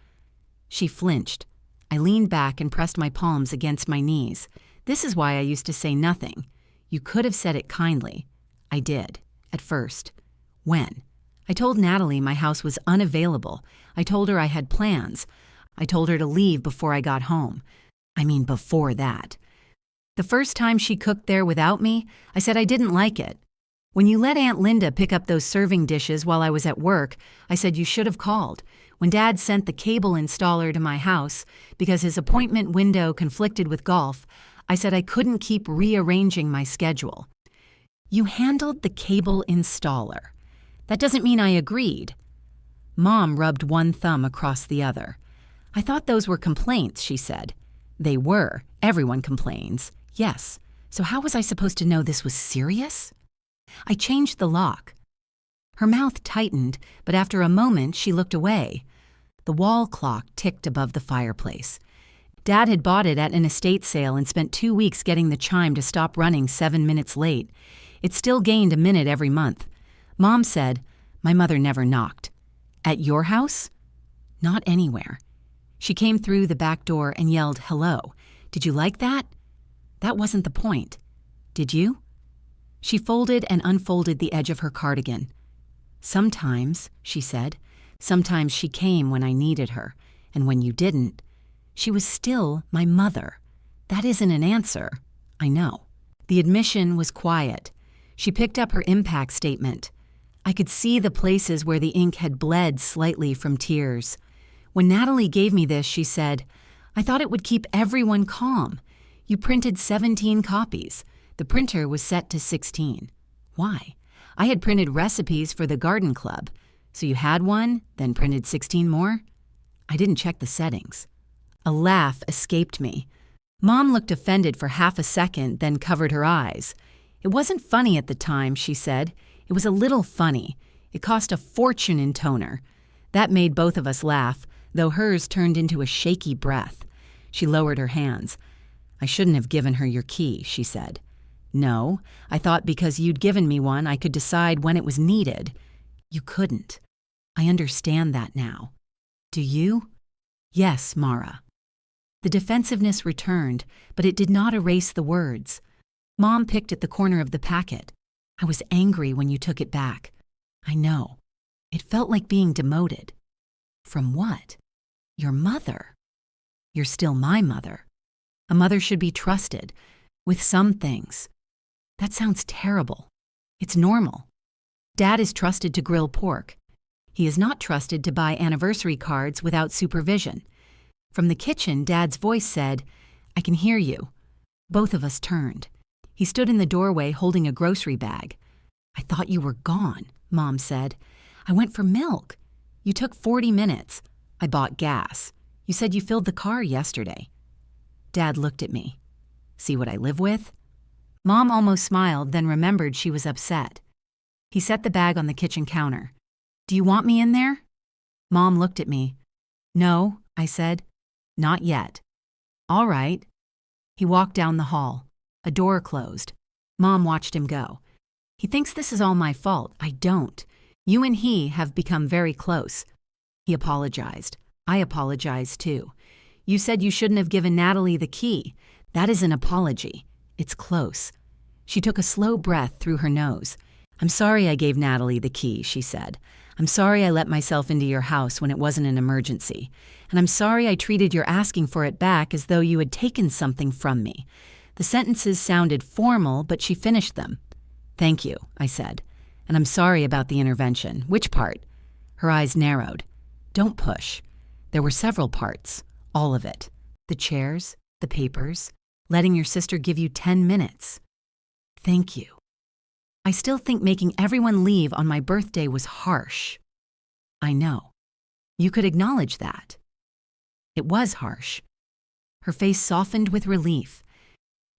She flinched. I leaned back and pressed my palms against my knees. "This is why I used to say nothing. You could have said it kindly." "I did, at first." "When?" "I told Natalie my house was unavailable. I told her I had plans. I told her to leave before I got home. I mean, before that. The first time she cooked there without me, I said I didn't like it. When you let Aunt Linda pick up those serving dishes while I was at work, I said you should have called. When Dad sent the cable installer to my house because his appointment window conflicted with golf, I said I couldn't keep rearranging my schedule. You handled the cable installer. That doesn't mean I agreed." Mom rubbed one thumb across the other. I thought those were complaints, she said. They were. Everyone complains. Yes. So how was I supposed to know this was serious? I changed the lock. Her mouth tightened, but after a moment she looked away. The wall clock ticked above the fireplace. Dad had bought it at an estate sale and spent 2 weeks getting the chime to stop running 7 minutes late. It still gained a minute every month. Mom said, "My mother never knocked." At your house? Not anywhere. She came through the back door and yelled, "Hello. Did you like that?" That wasn't the point. Did you? She folded and unfolded the edge of her cardigan. Sometimes, she said, sometimes she came when I needed her, and when you didn't, she was still my mother. That isn't an answer. I know. The admission was quiet. She picked up her impact statement. I could see the places where the ink had bled slightly from tears. When Natalie gave me this, she said, "I thought it would keep everyone calm. You printed 17 copies. The printer was set to 16. Why? I had printed recipes for the garden club. So you had one, then printed 16 more?" I didn't check the settings. A laugh escaped me. Mom looked offended for half a second, then covered her eyes. "It wasn't funny at the time," she said. "It was a little funny. It cost a fortune in toner." That made both of us laugh, though hers turned into a shaky breath. She lowered her hands. "I shouldn't have given her your key," she said. "No, I thought because you'd given me one, I could decide when it was needed." "You couldn't. I understand that now." "Do you?" "Yes, Mara." The defensiveness returned, but it did not erase the words. Mom picked at the corner of the packet. "I was angry when you took it back." "I know. It felt like being demoted." "From what?" "Your mother." "You're still my mother. A mother should be trusted. With some things." "That sounds terrible. It's normal. Dad is trusted to grill pork. He is not trusted to buy anniversary cards without supervision." From the kitchen, Dad's voice said, "I can hear you." Both of us turned. He stood in the doorway holding a grocery bag. "I thought you were gone," Mom said. "I went for milk. You took 40 minutes. I bought gas. You said you filled the car yesterday." Dad looked at me. "See what I live with?" Mom almost smiled, then remembered she was upset. He set the bag on the kitchen counter. "Do you want me in there?" Mom looked at me. "No," I said. "Not yet." "All right." He walked down the hall. A door closed. Mom watched him go. "He thinks this is all my fault. I don't. You and he have become very close." He apologized. I apologized too. "You said you shouldn't have given Natalie the key. That is an apology. It's close." She took a slow breath through her nose. "I'm sorry I gave Natalie the key," she said. "I'm sorry I let myself into your house when it wasn't an emergency. And I'm sorry I treated your asking for it back as though you had taken something from me." The sentences sounded formal, but she finished them. "Thank you," I said. "And I'm sorry about the intervention." "Which part?" Her eyes narrowed. "Don't push." There were several parts. All of it. The chairs, the papers, letting your sister give you 10 minutes. "Thank you." "I still think making everyone leave on my birthday was harsh." "I know. You could acknowledge that." It was harsh. Her face softened with relief.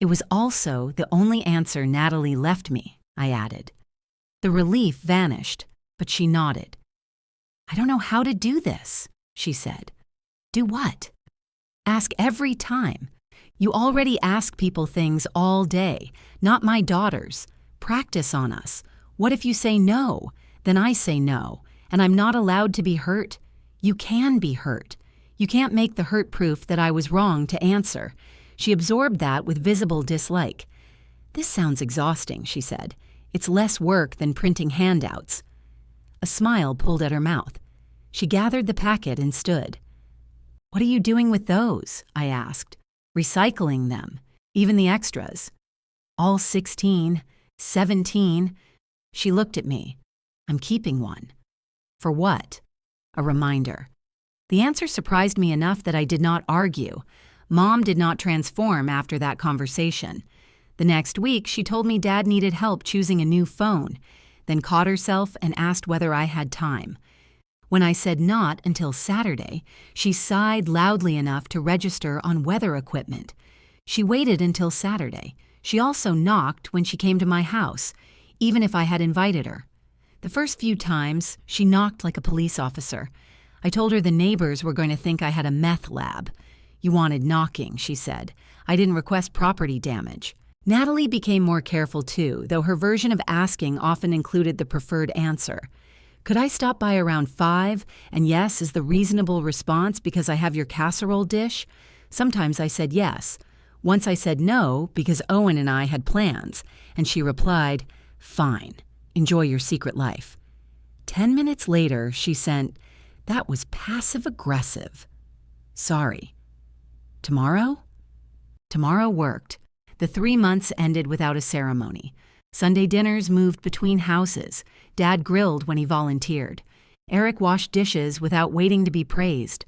"It was also the only answer Natalie left me," I added. The relief vanished, but she nodded. "I don't know how to do this," she said. "Do what?" "Ask every time. You already ask people things all day, not my daughters. Practice on us. What if you say no? Then I say no, and I'm not allowed to be hurt? You can be hurt. You can't make the hurt proof that I was wrong to answer." She absorbed that with visible dislike. "This sounds exhausting," she said. "It's less work than printing handouts." A smile pulled at her mouth. She gathered the packet and stood. "What are you doing with those?" I asked. "Recycling them, even the extras." "All 16, 17. She looked at me. "I'm keeping one." "For what?" A reminder. The answer surprised me enough that I did not argue. Mom did not transform after that conversation. The next week, she told me Dad needed help choosing a new phone, then caught herself and asked whether I had time. When I said not until Saturday, she sighed loudly enough to register on weather equipment. She waited until Saturday. She also knocked when she came to my house, even if I had invited her. The first few times, she knocked like a police officer. I told her the neighbors were going to think I had a meth lab. You wanted knocking, she said. I didn't request property damage. Natalie became more careful too, though her version of asking often included the preferred answer. Could I stop by around 5? And yes is the reasonable response because I have your casserole dish? Sometimes I said yes. Once I said no because Owen and I had plans, and she replied, "Fine, enjoy your secret life." 10 minutes later, she sent, "That was passive-aggressive. Sorry." Tomorrow? Tomorrow worked. The 3 months ended without a ceremony. Sunday dinners moved between houses. Dad grilled when he volunteered. Eric washed dishes without waiting to be praised.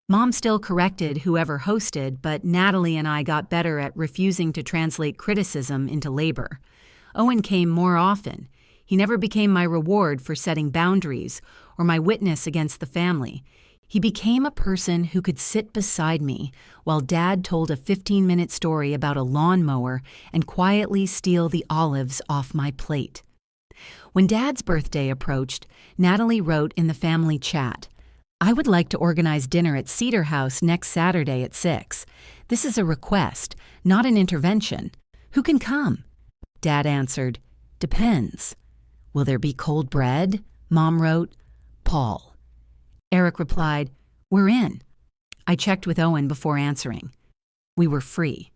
Mom still corrected whoever hosted, but Natalie and I got better at refusing to translate criticism into labor. Owen came more often. He never became my reward for setting boundaries or my witness against the family. He became a person who could sit beside me while Dad told a 15-minute story about a lawnmower and quietly steal the olives off my plate. When Dad's birthday approached, Natalie wrote in the family chat, "I would like to organize dinner at Cedar House next Saturday at 6. This is a request, not an intervention. Who can come?" Dad answered, "Depends." "Will there be cold bread?" Mom wrote, "Paul." Eric replied, "We're in." I checked with Owen before answering. We were free.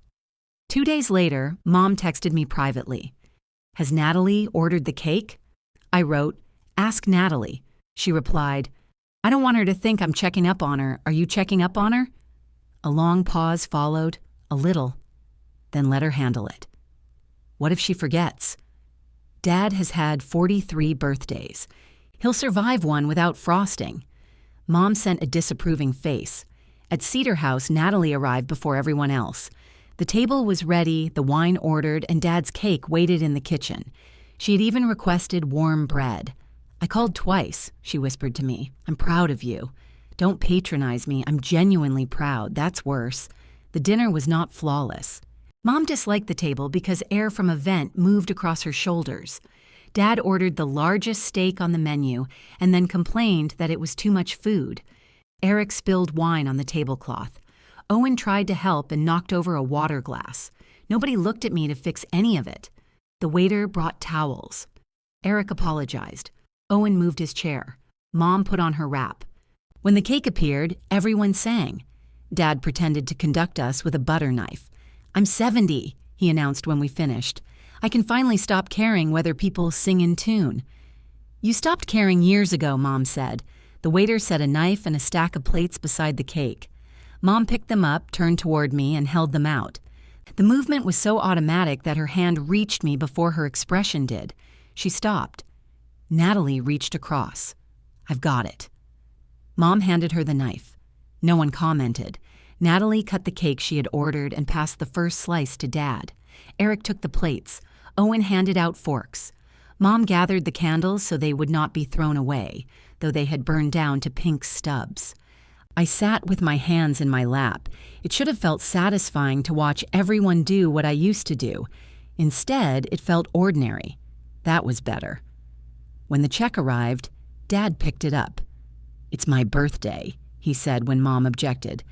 2 days later, Mom texted me privately. "Has Natalie ordered the cake?" I wrote, "Ask Natalie." She replied, "I don't want her to think I'm checking up on her. Are you checking up on her?" A long pause followed, a little. Then let her handle it. What if she forgets? Dad has had 43 birthdays. He'll survive one without frosting. Mom sent a disapproving face. At Cedar House, Natalie arrived before everyone else. The table was ready, the wine ordered, and Dad's cake waited in the kitchen. She had even requested warm bread. "I called twice," she whispered to me. "I'm proud of you. Don't patronize me. I'm genuinely proud. That's worse." The dinner was not flawless. Mom disliked the table because air from a vent moved across her shoulders. Dad ordered the largest steak on the menu and then complained that it was too much food. Eric spilled wine on the tablecloth. Owen tried to help and knocked over a water glass. Nobody looked at me to fix any of it. The waiter brought towels. Eric apologized. Owen moved his chair. Mom put on her wrap. When the cake appeared, everyone sang. Dad pretended to conduct us with a butter knife. "I'm 70, he announced when we finished. "I can finally stop caring whether people sing in tune." "You stopped caring years ago," Mom said. The waiter set a knife and a stack of plates beside the cake. Mom picked them up, turned toward me, and held them out. The movement was so automatic that her hand reached me before her expression did. She stopped. Natalie reached across. "I've got it." Mom handed her the knife. No one commented. Natalie cut the cake she had ordered and passed the first slice to Dad. Eric took the plates. Owen handed out forks. Mom gathered the candles so they would not be thrown away, though they had burned down to pink stubs. I sat with my hands in my lap. It should have felt satisfying to watch everyone do what I used to do. Instead, it felt ordinary. That was better. When the check arrived, Dad picked it up. "It's my birthday," he said when Mom objected.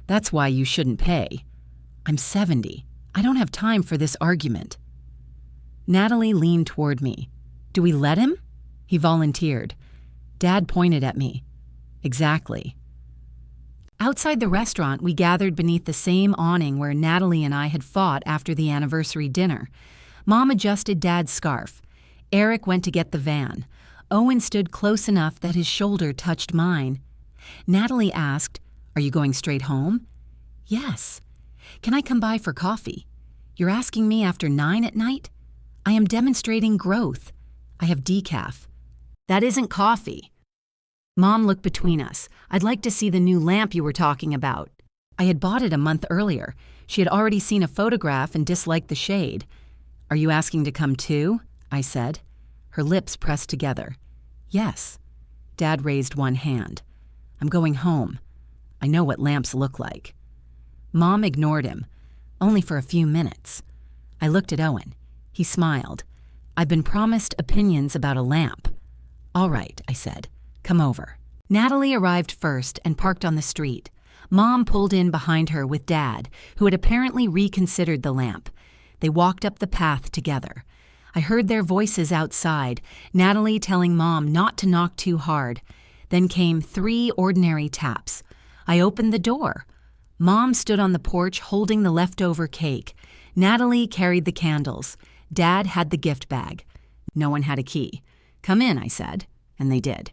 "That's why you shouldn't pay." "I'm 70. I don't have time for this argument." Natalie leaned toward me. "Do we let him?" He volunteered. Dad pointed at me. "Exactly." Outside the restaurant, we gathered beneath the same awning where Natalie and I had fought after the anniversary dinner. Mom adjusted Dad's scarf. Eric went to get the van. Owen stood close enough that his shoulder touched mine. Natalie asked, "Are you going straight home?" "Yes." "Can I come by for coffee?" "You're asking me after 9 at night?" "I am demonstrating growth. I have decaf." "That isn't coffee." Mom looked between us. "I'd like to see the new lamp you were talking about." I had bought it a month earlier. She had already seen a photograph and disliked the shade. "Are you asking to come too?" I said. Her lips pressed together. "Yes." Dad raised one hand. I'm going home. I know what lamps look like. Mom ignored him, only for a few minutes. I looked at Owen. He smiled. I've been promised opinions about a lamp. All right, I said. Come over. Natalie arrived first and parked on the street. Mom pulled in behind her with Dad, who had apparently reconsidered the lamp. They walked up the path together. I heard their voices outside, Natalie telling Mom not to knock too hard. Then came 3 ordinary taps. I opened the door. Mom stood on the porch holding the leftover cake. Natalie carried the candles. Dad had the gift bag. No one had a key. Come in, I said, and they did.